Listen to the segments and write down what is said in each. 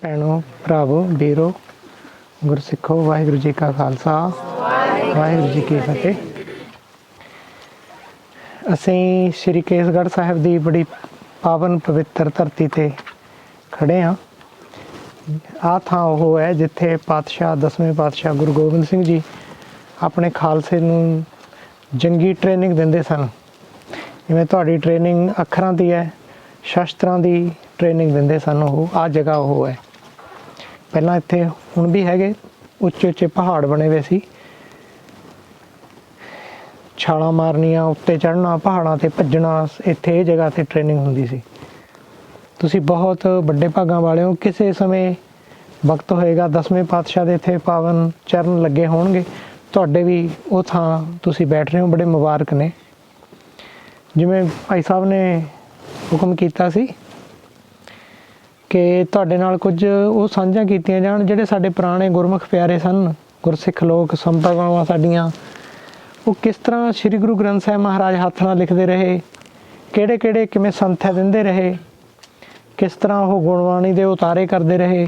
ਭੈਣੋ ਭਰਾਵੋ ਵੀਰੋ ਗੁਰਸਿੱਖੋ ਵਾਹਿਗੁਰੂ ਜੀ ਕਾ ਖਾਲਸਾ ਵਾਹਿਗੁਰੂ ਜੀ ਕੀ ਫਤਿਹ। ਅਸੀਂ ਸ਼੍ਰੀ ਕੇਸਗੜ੍ਹ ਸਾਹਿਬ ਦੀ ਬੜੀ ਪਾਵਨ ਪਵਿੱਤਰ ਧਰਤੀ ਤੇ ਖੜੇ ਹਾਂ। ਆਹ ਥਾਂ ਉਹ ਹੈ ਜਿੱਥੇ ਪਾਤਸ਼ਾਹ ਦਸਵੇਂ ਪਾਤਸ਼ਾਹ ਗੁਰੂ ਗੋਬਿੰਦ ਸਿੰਘ ਜੀ ਆਪਣੇ ਖਾਲਸੇ ਨੂੰ ਜੰਗੀ ਟ੍ਰੇਨਿੰਗ ਦਿੰਦੇ ਸਨ। ਜਿਵੇਂ ਤੁਹਾਡੀ ਟ੍ਰੇਨਿੰਗ ਅੱਖਰਾਂ ਦੀ ਹੈ, ਸ਼ਸਤਰਾਂ ਦੀ ਟ੍ਰੇਨਿੰਗ ਦਿੰਦੇ ਸਨ। ਉਹ ਆਹ ਜਗ੍ਹਾ ਉਹ ਹੈ। ਪਹਿਲਾਂ ਇੱਥੇ ਹੁਣ ਵੀ ਹੈਗੇ ਉੱਚੇ ਉੱਚੇ ਪਹਾੜ ਬਣੇ ਹੋਏ ਸੀ, ਛਾਲਾਂ ਮਾਰਨੀਆਂ, ਉੱਤੇ ਚੜ੍ਹਨਾ, ਪਹਾੜਾਂ 'ਤੇ ਭੱਜਣਾ, ਇੱਥੇ ਇਹ ਜਗ੍ਹਾ 'ਤੇ ਟ੍ਰੇਨਿੰਗ ਹੁੰਦੀ ਸੀ। ਤੁਸੀਂ ਬਹੁਤ ਵੱਡੇ ਭਾਗਾਂ ਵਾਲੇ ਹੋ। ਕਿਸੇ ਸਮੇਂ ਵਕਤ ਹੋਏਗਾ ਦਸਵੇਂ ਪਾਤਸ਼ਾਹ ਦੇ ਇੱਥੇ ਪਾਵਨ ਚਰਨ ਲੱਗੇ ਹੋਣਗੇ, ਤੁਹਾਡੇ ਵੀ ਉਹ ਥਾਂ ਤੁਸੀਂ ਬੈਠ ਰਹੇ ਹੋ, ਬੜੇ ਮੁਬਾਰਕ ਨੇ। ਜਿਵੇਂ ਭਾਈ ਸਾਹਿਬ ਨੇ ਹੁਕਮ ਕੀਤਾ ਸੀ ਕਿ ਤੁਹਾਡੇ ਨਾਲ ਕੁਝ ਉਹ ਸਾਂਝਾਂ ਕੀਤੀਆਂ ਜਾਣ ਜਿਹੜੇ ਸਾਡੇ ਪੁਰਾਣੇ ਗੁਰਮੁਖ ਪਿਆਰੇ ਸਨ, ਗੁਰਸਿੱਖ ਲੋਕ, ਸੰਪਰਦਾਵਾਂ ਸਾਡੀਆਂ, ਉਹ ਕਿਸ ਤਰ੍ਹਾਂ ਸ਼੍ਰੀ ਗੁਰੂ ਗ੍ਰੰਥ ਸਾਹਿਬ ਮਹਾਰਾਜ ਹੱਥ ਨਾਲ ਲਿਖਦੇ ਰਹੇ, ਕਿਹੜੇ ਕਿਹੜੇ ਕਿਵੇਂ ਸੰਥਿਆ ਦਿੰਦੇ ਰਹੇ, ਕਿਸ ਤਰ੍ਹਾਂ ਉਹ ਗੁਣਬਾਣੀ ਦੇ ਉਤਾਰੇ ਕਰਦੇ ਰਹੇ।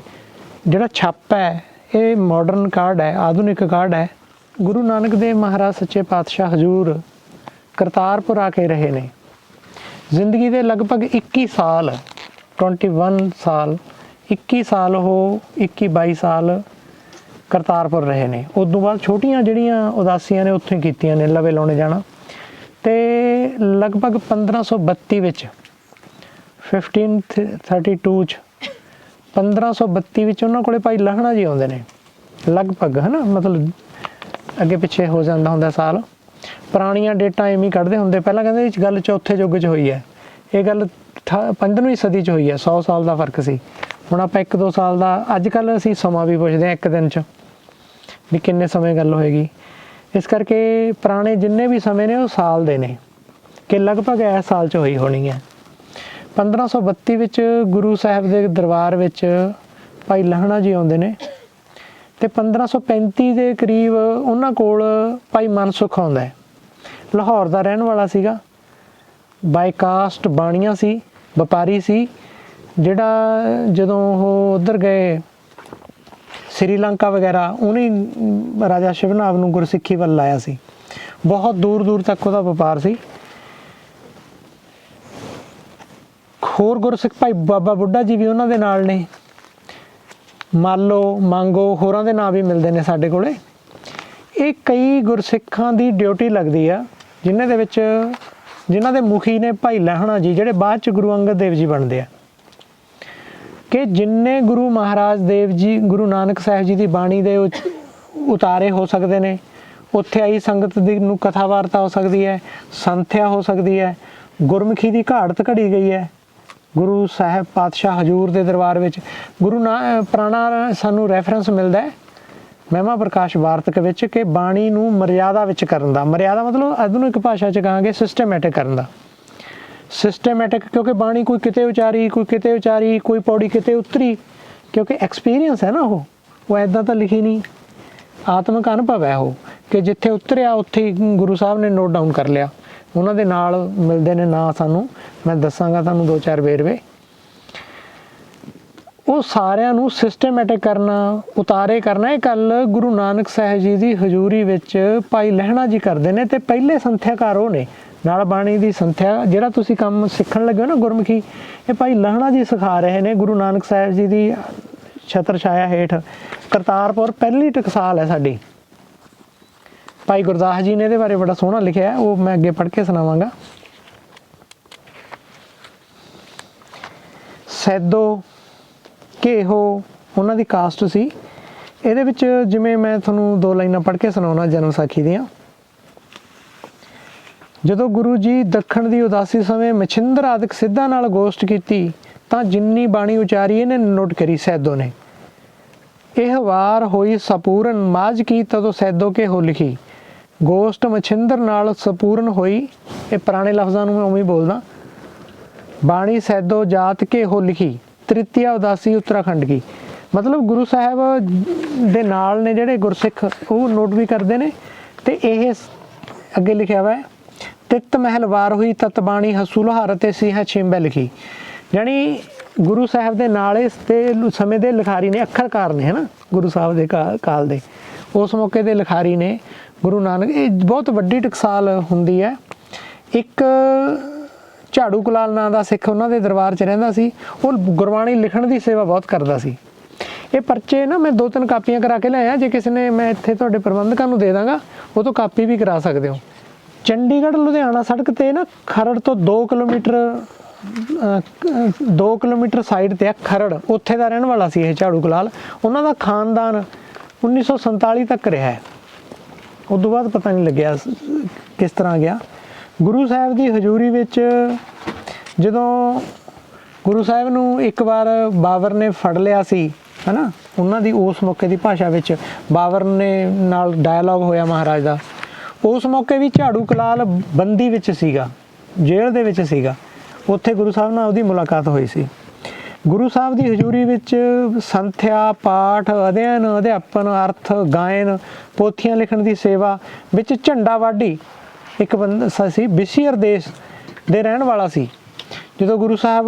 ਜਿਹੜਾ ਛਾਪਾ ਹੈ ਇਹ ਮਾਡਰਨ ਕਾਰਡ ਹੈ, ਆਧੁਨਿਕ ਕਾਰਡ ਹੈ। ਗੁਰੂ ਨਾਨਕ ਦੇਵ ਮਹਾਰਾਜ ਸੱਚੇ ਪਾਤਸ਼ਾਹ ਹਜ਼ੂਰ ਕਰਤਾਰਪੁਰ ਆ ਕੇ ਰਹੇ ਨੇ। ਜ਼ਿੰਦਗੀ ਦੇ ਲਗਭਗ 21 ਸਾਲ 21 ਸਾਲ 21 ਸਾਲ ਉਹ 21-22 ਸਾਲ ਕਰਤਾਰਪੁਰ ਰਹੇ ਨੇ। ਉਸ ਤੋਂ ਬਾਅਦ ਛੋਟੀਆਂ ਜਿਹੜੀਆਂ ਉਦਾਸੀਆਂ ਨੇ ਉੱਥੇ ਕੀਤੀਆਂ ਨੇ, ਲਵੇ ਲਾਉਣੇ ਜਾਣਾ। ਅਤੇ ਲਗਭਗ 1532 ਵਿੱਚ 1532 'ਚ 1532 ਵਿੱਚ ਉਹਨਾਂ ਕੋਲ ਭਾਈ ਲਹਿਣਾ ਜੀ ਆਉਂਦੇ ਨੇ। ਲਗਭਗ ਹੈ ਨਾ, ਮਤਲਬ ਅੱਗੇ ਪਿੱਛੇ ਹੋ ਜਾਂਦਾ ਹੁੰਦਾ ਸਾਲ। ਪੁਰਾਣੀਆਂ ਡੇਟਾਂ ਐਵੇਂ ਕੱਢਦੇ ਹੁੰਦੇ। ਪਹਿਲਾਂ ਕਹਿੰਦੇ ਇਹ ਗੱਲ ਚੌਥੇ ਯੁੱਗ 'ਚ ਹੋਈ ਹੈ, ਇਹ ਗੱਲ 15ਵੀਂ ਸਦੀ 'ਚ ਹੋਈ ਹੈ। 100 ਸਾਲ ਦਾ ਫਰਕ ਸੀ। ਹੁਣ ਆਪਾਂ 1-2 ਸਾਲ ਦਾ, ਅੱਜ ਕੱਲ੍ਹ ਅਸੀਂ ਸਮਾਂ ਵੀ ਪੁੱਛਦੇ ਹਾਂ ਇੱਕ ਦਿਨ 'ਚ ਵੀ ਕਿੰਨੇ ਸਮੇਂ ਗੱਲ ਹੋਏਗੀ। ਇਸ ਕਰਕੇ ਪੁਰਾਣੇ ਜਿੰਨੇ ਵੀ ਸਮੇਂ ਨੇ ਉਹ ਸਾਲ ਦੇ ਨੇ, ਕਿ ਲਗਭਗ ਇਸ ਸਾਲ 'ਚ ਹੋਈ ਹੋਣੀ ਹੈ। 1532 ਵਿੱਚ ਗੁਰੂ ਸਾਹਿਬ ਦੇ ਦਰਬਾਰ ਵਿੱਚ ਭਾਈ ਲਹਿਣਾ ਜੀ ਆਉਂਦੇ ਨੇ, ਅਤੇ 1535 ਦੇ ਕਰੀਬ ਉਹਨਾਂ ਕੋਲ ਭਾਈ ਮਨਸੁਖ ਆਉਂਦਾ ਹੈ। ਲਾਹੌਰ ਦਾ ਰਹਿਣ ਵਾਲਾ ਸੀਗਾ, ਬਾਈ ਕਾਸਟ ਬਾਣੀਆ ਸੀ, ਵਪਾਰੀ ਸੀ, ਜਿਹੜਾ ਜਦੋਂ ਉਹ ਉੱਧਰ ਗਏ ਸ੍ਰੀਲੰਕਾ ਵਗੈਰਾ, ਉਹਨੇ ਰਾਜਾ ਸ਼ਿਵਨਾਵ ਨੂੰ ਗੁਰਸਿੱਖੀ ਵੱਲ ਲਾਇਆ ਸੀ। ਬਹੁਤ ਦੂਰ ਦੂਰ ਤੱਕ ਉਹਦਾ ਵਪਾਰ ਸੀ। ਹੋਰ ਗੁਰਸਿੱਖ ਭਾਈ ਬਾਬਾ ਬੁੱਢਾ ਜੀ ਵੀ ਉਹਨਾਂ ਦੇ ਨਾਲ ਨੇ। ਮਾਲੋ, ਮੰਗੋ, ਹੋਰਾਂ ਦੇ ਨਾਂ ਵੀ ਮਿਲਦੇ ਨੇ ਸਾਡੇ ਕੋਲੇ। ਇਹ ਕਈ ਗੁਰਸਿੱਖਾਂ ਦੀ ਡਿਊਟੀ ਲੱਗਦੀ ਆ, ਜਿਨ੍ਹਾਂ ਦੇ ਮੁਖੀ ਨੇ ਭਾਈ ਲਹਿਣਾ ਜੀ, ਜਿਹੜੇ ਬਾਅਦ 'ਚ ਗੁਰੂ ਅੰਗਦ ਦੇਵ ਜੀ ਬਣਦੇ ਆ। ਕਿ ਜਿੰਨੇ ਗੁਰੂ ਮਹਾਰਾਜ ਦੇਵ ਜੀ, ਗੁਰੂ ਨਾਨਕ ਸਾਹਿਬ ਜੀ ਦੀ ਬਾਣੀ ਦੇ ਉਤਾਰੇ ਹੋ ਸਕਦੇ ਨੇ, ਉੱਥੇ ਆਈ ਸੰਗਤ ਦੀ ਨੂੰ ਕਥਾ ਵਾਰਤਾ ਹੋ ਸਕਦੀ ਹੈ, ਸੰਥਿਆ ਹੋ ਸਕਦੀ ਹੈ। ਗੁਰਮੁਖੀ ਦੀ ਘਾੜਤ ਘੜੀ ਗਈ ਹੈ ਗੁਰੂ ਸਾਹਿਬ ਪਾਤਸ਼ਾਹ ਹਜ਼ੂਰ ਦੇ ਦਰਬਾਰ ਵਿੱਚ। ਪੁਰਾਣਾ ਸਾਨੂੰ ਰੈਫਰੈਂਸ ਮਿਲਦਾ ਹੈ ਮਹਿਮਾ ਪ੍ਰਕਾਸ਼ ਵਾਰਤਕ ਵਿੱਚ, ਕਿ ਬਾਣੀ ਨੂੰ ਮਰਿਆਦਾ ਵਿੱਚ ਕਰਨ ਦਾ, ਮਰਿਆਦਾ ਮਤਲਬ ਆਧੁਨਿਕ ਭਾਸ਼ਾ 'ਚ ਕਹਾਂਗੇ ਸਿਸਟਮੈਟਿਕ ਕਰਨ ਦਾ। ਸਿਸਟਮੈਟਿਕ ਕਿਉਂਕਿ ਬਾਣੀ ਕੋਈ ਕਿਤੇ ਉਚਾਰੀ, ਕੋਈ ਕਿਤੇ ਉਚਾਰੀ, ਕੋਈ ਪੌੜੀ ਕਿਤੇ ਉਤਰੀ, ਕਿਉਂਕਿ ਐਕਸਪੀਰੀਅੰਸ ਹੈ ਨਾ। ਉਹ ਇੱਦਾਂ ਤਾਂ ਲਿਖੀ ਨਹੀਂ, ਆਤਮਿਕ ਅਨੁਭਵ ਹੈ ਉਹ, ਕਿ ਜਿੱਥੇ ਉਤਰਿਆ ਉੱਥੇ ਹੀ ਗੁਰੂ ਸਾਹਿਬ ਨੇ ਨੋਟ ਡਾਊਨ ਕਰ ਲਿਆ। ਉਹਨਾਂ ਦੇ ਨਾਲ ਮਿਲਦੇ ਨੇ ਨਾਂ ਸਾਨੂੰ, ਮੈਂ ਦੱਸਾਂਗਾ ਤੁਹਾਨੂੰ 2-4 ਵੇਰਵੇ। ਉਹ ਸਾਰਿਆਂ ਨੂੰ ਸਿਸਟਮੈਟਿਕ ਕਰਨਾ, ਉਤਾਰੇ ਕਰਨਾ, ਇਹ ਗੱਲ ਗੁਰੂ ਨਾਨਕ ਸਾਹਿਬ ਜੀ ਦੀ ਹਜ਼ੂਰੀ ਵਿੱਚ ਭਾਈ ਲਹਿਣਾ ਜੀ ਕਰਦੇ ਨੇ। ਅਤੇ ਪਹਿਲੇ ਸੰਥਿਆਕਾਰ ਉਹ ਨੇ। ਨਾਲ ਬਾਣੀ ਦੀ ਸੰਥਿਆ ਜਿਹੜਾ ਤੁਸੀਂ ਕੰਮ ਸਿੱਖਣ ਲੱਗੇ ਹੋ ਨਾ ਗੁਰਮੁਖੀ, ਇਹ ਭਾਈ ਲਹਿਣਾ ਜੀ ਸਿਖਾ ਰਹੇ ਨੇ ਗੁਰੂ ਨਾਨਕ ਸਾਹਿਬ ਜੀ ਦੀ ਛਤਰ ਛਾਇਆ ਹੇਠ। ਕਰਤਾਰਪੁਰ ਪਹਿਲੀ ਟਕਸਾਲ ਹੈ ਸਾਡੀ। ਭਾਈ ਗੁਰਦਾਸ ਜੀ ਨੇ ਇਹਦੇ ਬਾਰੇ ਬੜਾ ਸੋਹਣਾ ਲਿਖਿਆ, ਉਹ ਮੈਂ ਅੱਗੇ ਪੜ੍ਹ ਕੇ ਸੁਣਾਵਾਂਗਾ। ਸੈਦੋ ਘੇਹੋ ਉਹਨਾਂ ਦੀ ਕਾਸਟ ਸੀ। ਇਹਦੇ ਵਿੱਚ ਜਿਵੇਂ ਮੈਂ ਤੁਹਾਨੂੰ 2 ਲਾਈਨਾਂ ਪੜ੍ਹ ਕੇ ਸੁਣਾਉਣਾ ਜਨਮ ਸਾਖੀ ਦੀਆਂ। ਜਦੋਂ ਗੁਰੂ ਜੀ ਦੱਖਣ ਦੀ ਉਦਾਸੀ ਸਮੇਂ ਮਛਿੰਦਰ ਆਦਿਕ ਸਿੱਧਾਂ ਨਾਲ ਗੋਸ਼ਟ ਕੀਤੀ, ਤਾਂ ਜਿੰਨੀ ਬਾਣੀ ਉਚਾਰੀ ਇਹਨੇ ਨੋਟ ਕਰੀ ਸੈਦੋ ਨੇ। ਇਹ ਵਾਰ ਹੋਈ ਸਪੂਰਨ ਮਾਝ ਕੀ ਤਦੋਂ ਸੈਦੋ ਘੇਹੋ ਲਿਖੀ। ਗੋਸ਼ਟ ਮਛਿੰਦਰ ਨਾਲ ਸਪੂਰਨ ਹੋਈ। ਇਹ ਪੁਰਾਣੇ ਲਫ਼ਜ਼ਾਂ ਨੂੰ ਮੈਂ ਉਵੇਂ ਹੀ ਬੋਲਦਾ। ਬਾਣੀ ਸੈਦੋ ਜਾਤ ਘੇਹੋ ਲਿਖੀ। ਤ੍ਰਿਤੀਆ ਉਦਾਸੀ ਉੱਤਰਾਖੰਡ ਕੀ। ਮਤਲਬ ਗੁਰੂ ਸਾਹਿਬ ਦੇ ਨਾਲ ਨੇ ਜਿਹੜੇ ਗੁਰਸਿੱਖ, ਉਹ ਨੋਟ ਵੀ ਕਰਦੇ ਨੇ। ਅਤੇ ਇਹ ਅੱਗੇ ਲਿਖਿਆ ਵਾ, ਤਿੱਤ ਮਹਿਲ ਵਾਰ ਹੋਈ ਤਤ ਬਾਣੀ ਹਸੂ ਲੁਹਾਰ ਅਤੇ ਸਿੰਹਾ ਛਿੰਬੈ ਲਿਖੀ। ਜਾਣੀ ਗੁਰੂ ਸਾਹਿਬ ਦੇ ਨਾਲ ਇਸ ਤੇ ਸਮੇਂ ਦੇ ਲਿਖਾਰੀ ਨੇ, ਅੱਖਰਕਾਰ ਨੇ, ਹੈ ਨਾ, ਗੁਰੂ ਸਾਹਿਬ ਦੇ ਕਾਲ ਦੇ ਉਸ ਮੌਕੇ ਦੇ ਲਿਖਾਰੀ ਨੇ ਗੁਰੂ ਨਾਨਕ। ਇਹ ਬਹੁਤ ਵੱਡੀ ਟਕਸਾਲ ਹੁੰਦੀ ਹੈ। ਇੱਕ ਝਾੜੂ ਕੁਲਾਲ ਨਾਂ ਦਾ ਸਿੱਖ ਉਹਨਾਂ ਦੇ ਦਰਬਾਰ 'ਚ ਰਹਿੰਦਾ ਸੀ, ਉਹ ਗੁਰਬਾਣੀ ਲਿਖਣ ਦੀ ਸੇਵਾ ਬਹੁਤ ਕਰਦਾ ਸੀ। ਇਹ ਪਰਚੇ ਨਾ ਮੈਂ 2-3 ਕਾਪੀਆਂ ਕਰਾ ਕੇ ਲਿਆਇਆ, ਜੇ ਕਿਸੇ ਨੇ, ਮੈਂ ਇੱਥੇ ਤੁਹਾਡੇ ਪ੍ਰਬੰਧਕਾਂ ਨੂੰ ਦੇ ਦਾਂਗਾ, ਉਹ ਤੋਂ ਕਾਪੀ ਵੀ ਕਰਾ ਸਕਦੇ ਹੋ। ਚੰਡੀਗੜ੍ਹ ਲੁਧਿਆਣਾ ਸੜਕ 'ਤੇ ਨਾ ਖਰੜ ਤੋਂ 2 ਕਿਲੋਮੀਟਰ ਸਾਈਡ 'ਤੇ ਆ ਖਰੜ, ਉੱਥੇ ਦਾ ਰਹਿਣ ਵਾਲਾ ਸੀ ਇਹ ਝਾੜੂ ਕੁਲਾਲ। ਉਹਨਾਂ ਦਾ ਖਾਨਦਾਨ 1947 ਤੱਕ ਰਿਹਾ ਹੈ, ਉਸ ਤੋਂ ਬਾਅਦ ਪਤਾ ਨਹੀਂ ਲੱਗਿਆ ਕਿਸ ਤਰ੍ਹਾਂ ਗਿਆ। ਗੁਰੂ ਸਾਹਿਬ ਦੀ ਹਜ਼ੂਰੀ ਵਿੱਚ ਜਦੋਂ ਗੁਰੂ ਸਾਹਿਬ ਨੂੰ ਇੱਕ ਵਾਰ ਬਾਬਰ ਨੇ ਫੜ ਲਿਆ ਸੀ, ਹੈ ਨਾ, ਉਹਨਾਂ ਦੀ ਉਸ ਮੌਕੇ ਦੀ ਭਾਸ਼ਾ ਵਿੱਚ ਬਾਬਰ ਨੇ ਨਾਲ ਡਾਇਲੋਗ ਹੋਇਆ ਮਹਾਰਾਜ ਦਾ। ਉਸ ਮੌਕੇ ਵੀ ਝਾੜੂ ਕੁਲਾਲ ਬੰਦੀ ਵਿੱਚ ਸੀਗਾ, ਜੇਲ੍ਹ ਦੇ ਵਿੱਚ ਸੀਗਾ। ਉੱਥੇ ਗੁਰੂ ਸਾਹਿਬ ਨਾਲ ਉਹਦੀ ਮੁਲਾਕਾਤ ਹੋਈ ਸੀ। ਗੁਰੂ ਸਾਹਿਬ ਦੀ ਹਜ਼ੂਰੀ ਵਿੱਚ ਸੰਥਿਆ, ਪਾਠ, ਅਧਿਐਨ, ਅਧਿਆਪਨ, ਅਰਥ, ਗਾਇਨ, ਪੋਥੀਆਂ ਲਿਖਣ ਦੀ ਸੇਵਾ ਵਿੱਚ ਝੰਡਾ ਵਾਢੀ ਇੱਕ ਬੰਦਾ ਸੀ, ਬਿਸੀਅਰ ਦੇਸ਼ ਦੇ ਰਹਿਣ ਵਾਲਾ ਸੀ। ਜਦੋਂ ਗੁਰੂ ਸਾਹਿਬ,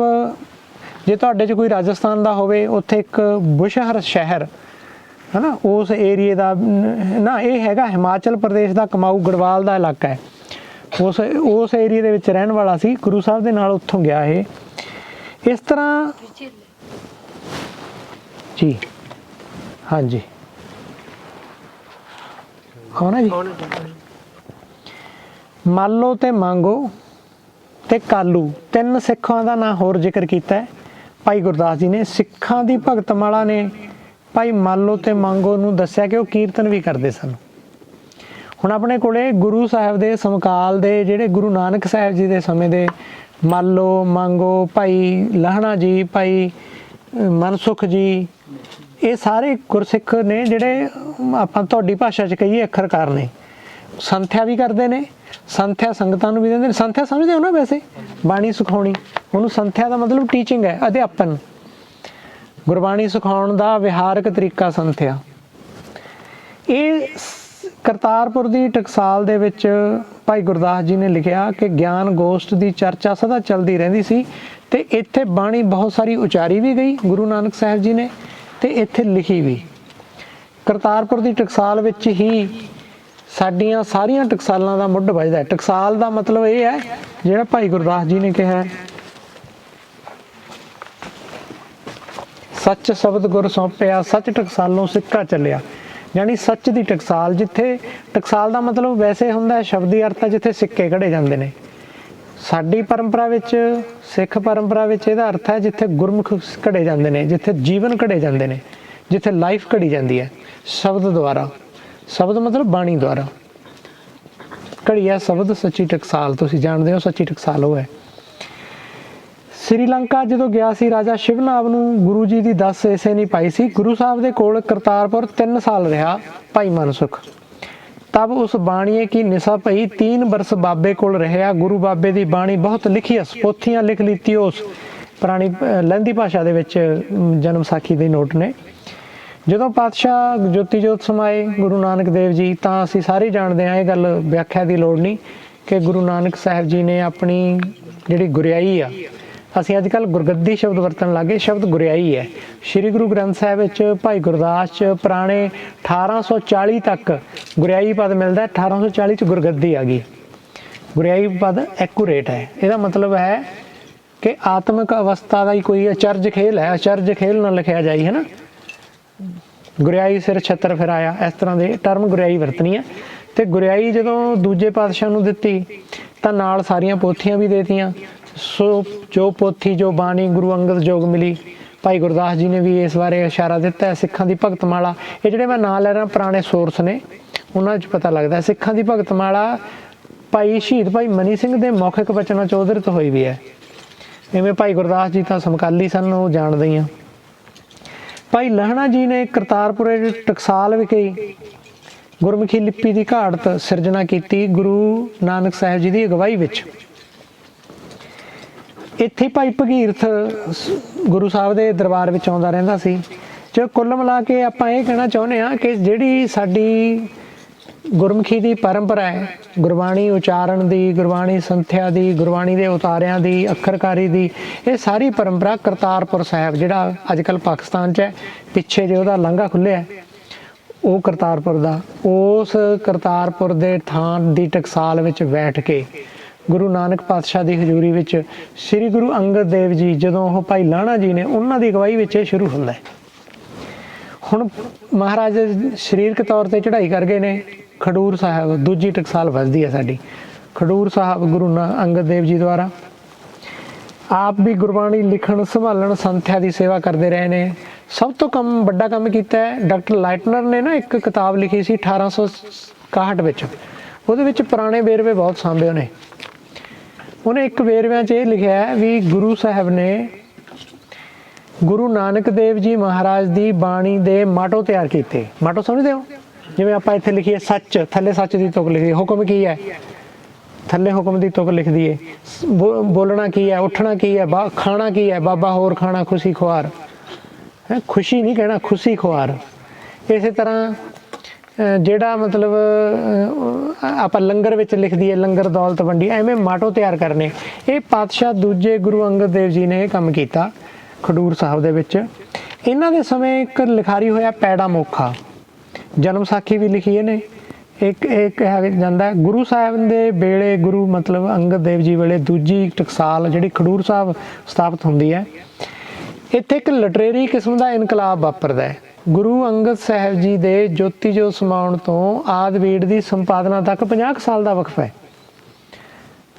ਜੇ ਤੁਹਾਡੇ 'ਚ ਕੋਈ ਰਾਜਸਥਾਨ ਦਾ ਹੋਵੇ, ਉੱਥੇ ਇੱਕ ਬੁਸ਼ਹਰ ਸ਼ਹਿਰ, ਹੈ ਨਾ, ਉਸ ਏਰੀਏ ਦਾ ਨਾ, ਇਹ ਹੈਗਾ ਹਿਮਾਚਲ ਪ੍ਰਦੇਸ਼ ਦਾ ਕਮਾਊ ਗੜਵਾਲ ਦਾ ਇਲਾਕਾ ਹੈ। ਉਸ ਏਰੀਏ ਦੇ ਵਿੱਚ ਰਹਿਣ ਵਾਲਾ ਸੀ। ਗੁਰੂ ਸਾਹਿਬ ਦੇ ਨਾਲ ਉੱਥੋਂ ਗਿਆ ਇਹ। ਇਸ ਤਰ੍ਹਾਂ ਜੀ, ਹਾਂਜੀ, ਹੋਣਾ ਜੀ। ਮਾਲੋ ਤੇ ਮੰਗੋ ਤੇ ਕਾਲੂ 3 ਸਿੱਖਾਂ ਦਾ ਨਾਂ ਹੋਰ ਜ਼ਿਕਰ ਕੀਤਾ ਹੈ ਭਾਈ ਗੁਰਦਾਸ ਜੀ ਨੇ। ਸਿੱਖਾਂ ਦੀ ਭਗਤਮਾਲਾ ਨੇ ਭਾਈ ਮਾਲੋ ਤੇ ਮੰਗੋ ਨੂੰ ਦੱਸਿਆ ਕਿ ਉਹ ਕੀਰਤਨ ਵੀ ਕਰਦੇ ਸਨ। ਹੁਣ ਆਪਣੇ ਕੋਲੇ ਗੁਰੂ ਸਾਹਿਬ ਦੇ ਸਮਕਾਲ ਦੇ ਜਿਹੜੇ ਗੁਰੂ ਨਾਨਕ ਸਾਹਿਬ ਜੀ ਦੇ ਸਮੇਂ ਦੇ ਮਾਲੋ, ਮੰਗੋ, ਭਾਈ ਲਹਿਣਾ ਜੀ, ਭਾਈ ਮਨਸੁਖ ਜੀ, ਇਹ ਸਾਰੇ ਗੁਰਸਿੱਖ ਨੇ ਜਿਹੜੇ ਆਪਾਂ ਤੁਹਾਡੀ ਭਾਸ਼ਾ 'ਚ ਕਹੀਏ ਅੱਖਰਕਾਰ ਨੇ। ਸੰਥਿਆ ਵੀ ਕਰਦੇ ਨੇ, ਸੰਥਿਆ ਸੰਗਤਾਂ ਨੂੰ ਵੀ ਦਿੰਦੇ ਨੇ। ਸੰਥਿਆ ਸਮਝਦੇ ਹੋ ਨਾ ਵੈਸੇ, ਬਾਣੀ ਸਿਖਾਉਣੀ, ਉਹਨੂੰ ਸੰਥਿਆ ਦਾ ਮਤਲਬ ਟੀਚਿੰਗ ਹੈ, ਅਧਿਆਪਨ, ਗੁਰਬਾਣੀ ਸਿਖਾਉਣ ਦਾ ਵਿਹਾਰਕ ਤਰੀਕਾ ਸੰਥਿਆ। ਇਹ ਕਰਤਾਰਪੁਰ ਦੀ ਟਕਸਾਲ ਦੇ ਵਿੱਚ ਭਾਈ ਗੁਰਦਾਸ ਜੀ ਨੇ ਲਿਖਿਆ ਕਿ ਗਿਆਨ ਗੋਸ਼ਟ ਦੀ ਚਰਚਾ ਸਦਾ ਚੱਲਦੀ ਰਹਿੰਦੀ ਸੀ ਤੇ ਇੱਥੇ ਬਾਣੀ ਬਹੁਤ ਸਾਰੀ ਉਚਾਰੀ ਵੀ ਗਈ ਗੁਰੂ ਨਾਨਕ ਸਾਹਿਬ ਜੀ ਨੇ ਤੇ ਇੱਥੇ ਲਿਖੀ ਵੀ। ਕਰਤਾਰਪੁਰ ਦੀ ਟਕਸਾਲ ਵਿੱਚ ਹੀ ਸਾਡੀਆਂ ਸਾਰੀਆਂ ਟਕਸਾਲਾਂ ਦਾ ਮੁੱਢ ਵੱਜਦਾ ਹੈ। ਟਕਸਾਲ ਦਾ ਮਤਲਬ ਇਹ ਹੈ ਜਿਹੜਾ ਭਾਈ ਗੁਰਦਾਸ ਜੀ ਨੇ ਕਿਹਾ, ਸੱਚ ਸ਼ਬਦ ਗੁਰ ਸੌਂਪਿਆ, ਸੱਚ ਟਕਸਾਲੋਂ ਸਿੱਕਾ ਚੱਲਿਆ। ਯਾਨੀ ਸੱਚ ਦੀ ਟਕਸਾਲ, ਜਿੱਥੇ ਟਕਸਾਲ ਦਾ ਮਤਲਬ ਵੈਸੇ ਹੁੰਦਾ ਸ਼ਬਦੀ ਅਰਥ ਹੈ ਜਿੱਥੇ ਸਿੱਕੇ ਘੜੇ ਜਾਂਦੇ ਨੇ। ਸਾਡੀ ਪਰੰਪਰਾ ਵਿੱਚ, ਸਿੱਖ ਪਰੰਪਰਾ ਵਿੱਚ ਇਹਦਾ ਅਰਥ ਹੈ ਜਿੱਥੇ ਗੁਰਮੁਖ ਘੜੇ ਜਾਂਦੇ ਨੇ, ਜਿੱਥੇ ਜੀਵਨ ਘੜੇ ਜਾਂਦੇ ਨੇ, ਜਿੱਥੇ ਲਾਈਫ ਘੜੀ ਜਾਂਦੀ ਹੈ ਸ਼ਬਦ ਦੁਆਰਾ। ਸ਼ਬਦ ਮਤਲਬ ਬਾਣੀ ਦੁਆਰਾ ਘੜੀ ਹੈ ਸ਼ਬਦ। ਸੱਚੀ ਟਕਸਾਲ ਤੁਸੀਂ ਜਾਣਦੇ ਹੋ, ਸੱਚੀ ਟਕਸਾਲ ਉਹ ਹੈ। ਸ੍ਰੀਲੰਕਾ ਜਦੋਂ ਗਿਆ ਸੀ ਰਾਜਾ ਸ਼ਿਵਨਾਬ ਨੂੰ ਗੁਰੂ ਜੀ ਦੀ ਦੱਸ ਇਸੇ ਨਹੀਂ ਪਾਈ ਸੀ। ਗੁਰੂ ਸਾਹਿਬ ਦੇ ਕੋਲ ਕਰਤਾਰਪੁਰ 3 ਸਾਲ ਰਿਹਾ ਭਾਈ ਮਨਸੁਖ। ਤਬ ਉਸ ਬਾਣੀਏ ਕੀ ਨਿਸ਼ਾ ਪਈ, 3 ਬਰਸ ਬਾਬੇ ਕੋਲ ਰਹਿਆ। ਗੁਰੂ ਬਾਬੇ ਦੀ ਬਾਣੀ ਬਹੁਤ ਲਿਖੀ, ਪੋਥੀਆਂ ਲਿਖ ਲਿੱਤੀ ਉਸ ਪੁਰਾਣੀ ਲਹਿੰਦੀ ਭਾਸ਼ਾ ਦੇ ਵਿੱਚ। ਜਨਮ ਸਾਖੀ ਦੇ ਨੋਟ ਨੇ। ਜਦੋਂ ਪਾਤਸ਼ਾਹ ਜੋਤੀ ਜੋਤ ਸਮਾਏ ਗੁਰੂ ਨਾਨਕ ਦੇਵ ਜੀ, ਤਾਂ ਅਸੀਂ ਸਾਰੇ ਜਾਣਦੇ ਹਾਂ, ਇਹ ਗੱਲ ਵਿਆਖਿਆ ਦੀ ਲੋੜ ਨਹੀਂ ਕਿ ਗੁਰੂ ਨਾਨਕ ਸਾਹਿਬ ਜੀ ਨੇ ਆਪਣੀ ਜਿਹੜੀ ਗੁਰਿਆਈ ਆ, ਅਸੀਂ ਅੱਜ ਕੱਲ੍ਹ ਗੁਰਗੱਦੀ ਸ਼ਬਦ ਵਰਤਣ ਲੱਗੇ, ਸ਼ਬਦ ਗੁਰਿਆਈ ਹੈ। ਸ਼੍ਰੀ ਗੁਰੂ ਗ੍ਰੰਥ ਸਾਹਿਬ ਵਿੱਚ ਭਾਈ ਗੁਰਦਾਸ 'ਚ ਪੁਰਾਣੇ 1840 ਤੱਕ ਗੁਰਿਆਈ ਪਦ ਮਿਲਦਾ। 1840 'ਚ ਗੁਰਗੱਦੀ ਆ ਗਈ। ਗੁਰਿਆਈ ਪਦ ਐਕੂਰੇਟ ਹੈ। ਇਹਦਾ ਮਤਲਬ ਹੈ ਕਿ ਆਤਮਿਕ ਅਵਸਥਾ ਦਾ ਹੀ ਕੋਈ ਅਚਰਜ ਖੇਲ ਹੈ। ਅਚਰਜ ਖੇਲ ਨਾ ਲਿਖਿਆ ਜਾਈ, ਹੈ ਨਾ। ਗੁਰਿਆਈ ਸਿਰ ਛੱਤਰ ਫਿਰਾਇਆ, ਇਸ ਤਰ੍ਹਾਂ ਦੇ ਟਰਮ ਗੁਰਿਆਈ ਵਰਤਣੀ ਹੈ। ਅਤੇ ਗੁਰਿਆਈ ਜਦੋਂ ਦੂਜੇ ਪਾਤਸ਼ਾਹ ਨੂੰ ਦਿੱਤੀ ਤਾਂ ਨਾਲ ਸਾਰੀਆਂ ਪੋਥੀਆਂ ਵੀ ਦੇਤੀਆਂ। ਸੋ ਜੋ ਪੋਥੀ, ਜੋ ਬਾਣੀ ਗੁਰੂ ਅੰਗਦ ਜੋਗ ਮਿਲੀ, ਭਾਈ ਗੁਰਦਾਸ ਜੀ ਨੇ ਵੀ ਇਸ ਬਾਰੇ ਇਸ਼ਾਰਾ ਦਿੱਤਾ ਹੈ। ਸਿੱਖਾਂ ਦੀ ਭਗਤਮਾਲਾ, ਇਹ ਜਿਹੜੇ ਮੈਂ ਨਾਂ ਲੈ ਰਿਹਾ ਪੁਰਾਣੇ ਸੋਰਸ ਨੇ, ਉਹਨਾਂ 'ਚ ਪਤਾ ਲੱਗਦਾ ਸਿੱਖਾਂ ਦੀ ਭਗਤਮਾਲਾ ਭਾਈ ਸ਼ਹੀਦ ਭਾਈ ਮਨੀ ਸਿੰਘ ਦੇ ਮੌਖਿਕ ਬਚਨਾਂ 'ਚ ਉਦਰਿਤ ਹੋਈ ਵੀ ਹੈ। ਇਵੇਂ ਭਾਈ ਗੁਰਦਾਸ ਜੀ ਤਾਂ ਸਮਕਾਲੀ ਸਨ, ਉਹ ਜਾਣਦੇ ਹੀ ਹਾਂ। ਭਾਈ ਲਹਿਣਾ ਜੀ ਨੇ ਕਰਤਾਰਪੁਰੇ ਟਕਸਾਲ ਵਿਖੇ ਗੁਰਮੁਖੀ ਲਿਪੀ ਦੀ ਘਾੜਤ ਸਿਰਜਣਾ ਕੀਤੀ ਗੁਰੂ ਨਾਨਕ ਸਾਹਿਬ ਜੀ ਦੀ ਅਗਵਾਈ ਵਿੱਚ। ਇੱਥੇ ਭਾਈ ਭਗੀਰਥ ਗੁਰੂ ਸਾਹਿਬ ਦੇ ਦਰਬਾਰ ਵਿੱਚ ਆਉਂਦਾ ਰਹਿੰਦਾ ਸੀ। ਜੋ ਕੁੱਲ ਮਿਲਾ ਕੇ ਆਪਾਂ ਇਹ ਕਹਿਣਾ ਚਾਹੁੰਦੇ ਹਾਂ ਕਿ ਜਿਹੜੀ ਸਾਡੀ ਗੁਰਮੁਖੀ ਦੀ ਪਰੰਪਰਾ ਹੈ, ਗੁਰਬਾਣੀ ਉਚਾਰਨ ਦੀ, ਗੁਰਬਾਣੀ ਸੰਥਿਆ ਦੀ, ਗੁਰਬਾਣੀ ਦੇ ਉਤਾਰਿਆਂ ਦੀ, ਅੱਖਰਕਾਰੀ ਦੀ, ਇਹ ਸਾਰੀ ਪਰੰਪਰਾ ਕਰਤਾਰਪੁਰ ਸਾਹਿਬ ਜਿਹੜਾ ਅੱਜ ਕੱਲ੍ਹ ਪਾਕਿਸਤਾਨ 'ਚ ਹੈ, ਪਿੱਛੇ ਜੇ ਉਹਦਾ ਲਾਂਘਾ ਖੁੱਲ੍ਹਿਆ ਉਹ ਕਰਤਾਰਪੁਰ ਦਾ, ਉਸ ਕਰਤਾਰਪੁਰ ਦੇ ਥਾਂ ਦੀ ਟਕਸਾਲ ਵਿੱਚ ਬੈਠ ਕੇ ਗੁਰੂ ਨਾਨਕ ਪਾਤਸ਼ਾਹ ਦੀ ਹਜ਼ੂਰੀ ਵਿੱਚ ਸ੍ਰੀ ਗੁਰੂ ਅੰਗਦ ਦੇਵ ਜੀ, ਜਦੋਂ ਉਹ ਭਾਈ ਲਾਹਣਾ ਜੀ ਨੇ ਉਹਨਾਂ ਦੀ ਅਗਵਾਈ ਵਿੱਚ ਇਹ ਸ਼ੁਰੂ ਹੁੰਦਾ ਹੈ। ਹੁਣ ਮਹਾਰਾਜ ਸਰੀਰਕ ਤੌਰ 'ਤੇ ਚੜ੍ਹਾਈ ਕਰ ਗਏ ਨੇ, ਖਡੂਰ ਸਾਹਿਬ ਦੂਜੀ ਟਕਸਾਲ ਵੱਜਦੀ ਹੈ ਸਾਡੀ। ਖਡੂਰ ਸਾਹਿਬ ਗੁਰੂ ਅੰਗਦ ਦੇਵ ਜੀ ਦੁਆਰਾ ਆਪ ਵੀ ਗੁਰਬਾਣੀ ਲਿਖਣ, ਸੰਭਾਲਣ, ਸੰਥਿਆ ਦੀ ਸੇਵਾ ਕਰਦੇ ਰਹੇ ਨੇ। ਸਭ ਤੋਂ ਵੱਡਾ ਕੰਮ ਕੀਤਾ ਹੈ ਡਾਕਟਰ ਲਾਈਟਨਰ ਨੇ ਨਾ, ਇੱਕ ਕਿਤਾਬ ਲਿਖੀ ਸੀ 1861 ਵਿੱਚ, ਉਹਦੇ ਵਿੱਚ ਪੁਰਾਣੇ ਵੇਰਵੇ ਬਹੁਤ ਸਾਂਭੇ ਉਹਨੇ ਇੱਕ ਵੇਰਵਿਆਂ 'ਚ ਇਹ ਲਿਖਿਆ ਹੈ ਵੀ ਗੁਰੂ ਸਾਹਿਬ ਨੇ ਗੁਰੂ ਨਾਨਕ ਦੇਵ ਜੀ ਮਹਾਰਾਜ ਦੀ ਬਾਣੀ ਦੇ ਮਾਟੋ ਤਿਆਰ ਕੀਤੇ। ਮਾਟੋ ਸਮਝਦੇ ਹੋ? ਜਿਵੇਂ ਆਪਾਂ ਇੱਥੇ ਲਿਖੀਏ ਸੱਚ, ਥੱਲੇ ਸੱਚ ਦੀ ਤੁਕ ਲਿਖੀ, ਹੁਕਮ ਕੀ ਹੈ, ਥੱਲੇ ਹੁਕਮ ਦੀ ਤੁਕ ਲਿਖ ਦਈਏ, ਬੋਲਣਾ ਕੀ ਹੈ, ਉੱਠਣਾ ਕੀ ਹੈ, ਖਾਣਾ ਕੀ ਹੈ, ਬਾਬਾ ਹੋਰ ਖਾਣਾ ਖੁਸ਼ੀ ਖੁਆਰ, ਖੁਸ਼ੀ ਨਹੀਂ ਕਹਿਣਾ, ਖੁਸ਼ੀ ਖੁਆਰ। ਇਸੇ ਤਰ੍ਹਾਂ ਜਿਹੜਾ ਮਤਲਬ ਆਪਾਂ ਲੰਗਰ ਵਿੱਚ ਲਿਖ ਦਈਏ, ਲੰਗਰ ਦੌਲਤ ਵੰਡੀ, ਐਵੇਂ ਮਾਟੋ ਤਿਆਰ ਕਰਨੇ। ਇਹ ਪਾਤਸ਼ਾਹ ਦੂਜੇ ਗੁਰੂ ਅੰਗਦ ਦੇਵ ਜੀ ਨੇ ਇਹ ਕੰਮ ਕੀਤਾ ਖਡੂਰ ਸਾਹਿਬ ਦੇ ਵਿੱਚ। ਇਹਨਾਂ ਦੇ ਸਮੇਂ ਇੱਕ ਲਿਖਾਰੀ ਹੋਇਆ ਪੈੜਾ ਮੋਖਾ, ਜਨਮ ਸਾਖੀ ਵੀ ਲਿਖੀ ਇਹਨੇ। ਇੱਕ ਕਿਹਾ ਜਾਂਦਾ ਗੁਰੂ ਸਾਹਿਬ ਦੇ ਵੇਲੇ, ਗੁਰੂ ਮਤਲਬ ਅੰਗਦ ਦੇਵ ਜੀ ਵੇਲੇ ਦੂਜੀ ਟਕਸਾਲ ਜਿਹੜੀ ਖਡੂਰ ਸਾਹਿਬ ਸਥਾਪਿਤ ਹੁੰਦੀ ਹੈ, ਇੱਥੇ ਇੱਕ ਲਿਟਰੇਰੀ ਕਿਸਮ ਦਾ ਇਨਕਲਾਬ ਵਾਪਰਦਾ ਹੈ। ਗੁਰੂ ਅੰਗਦ ਸਾਹਿਬ ਜੀ ਦੇ ਜੋਤੀ ਜੋਤ ਸਮਾਉਣ ਤੋਂ ਆਦਿ ਬੀੜ ਦੀ ਸੰਪਾਦਨਾ ਤੱਕ 50 ਸਾਲ ਦਾ ਵਕਫਾ ਹੈ।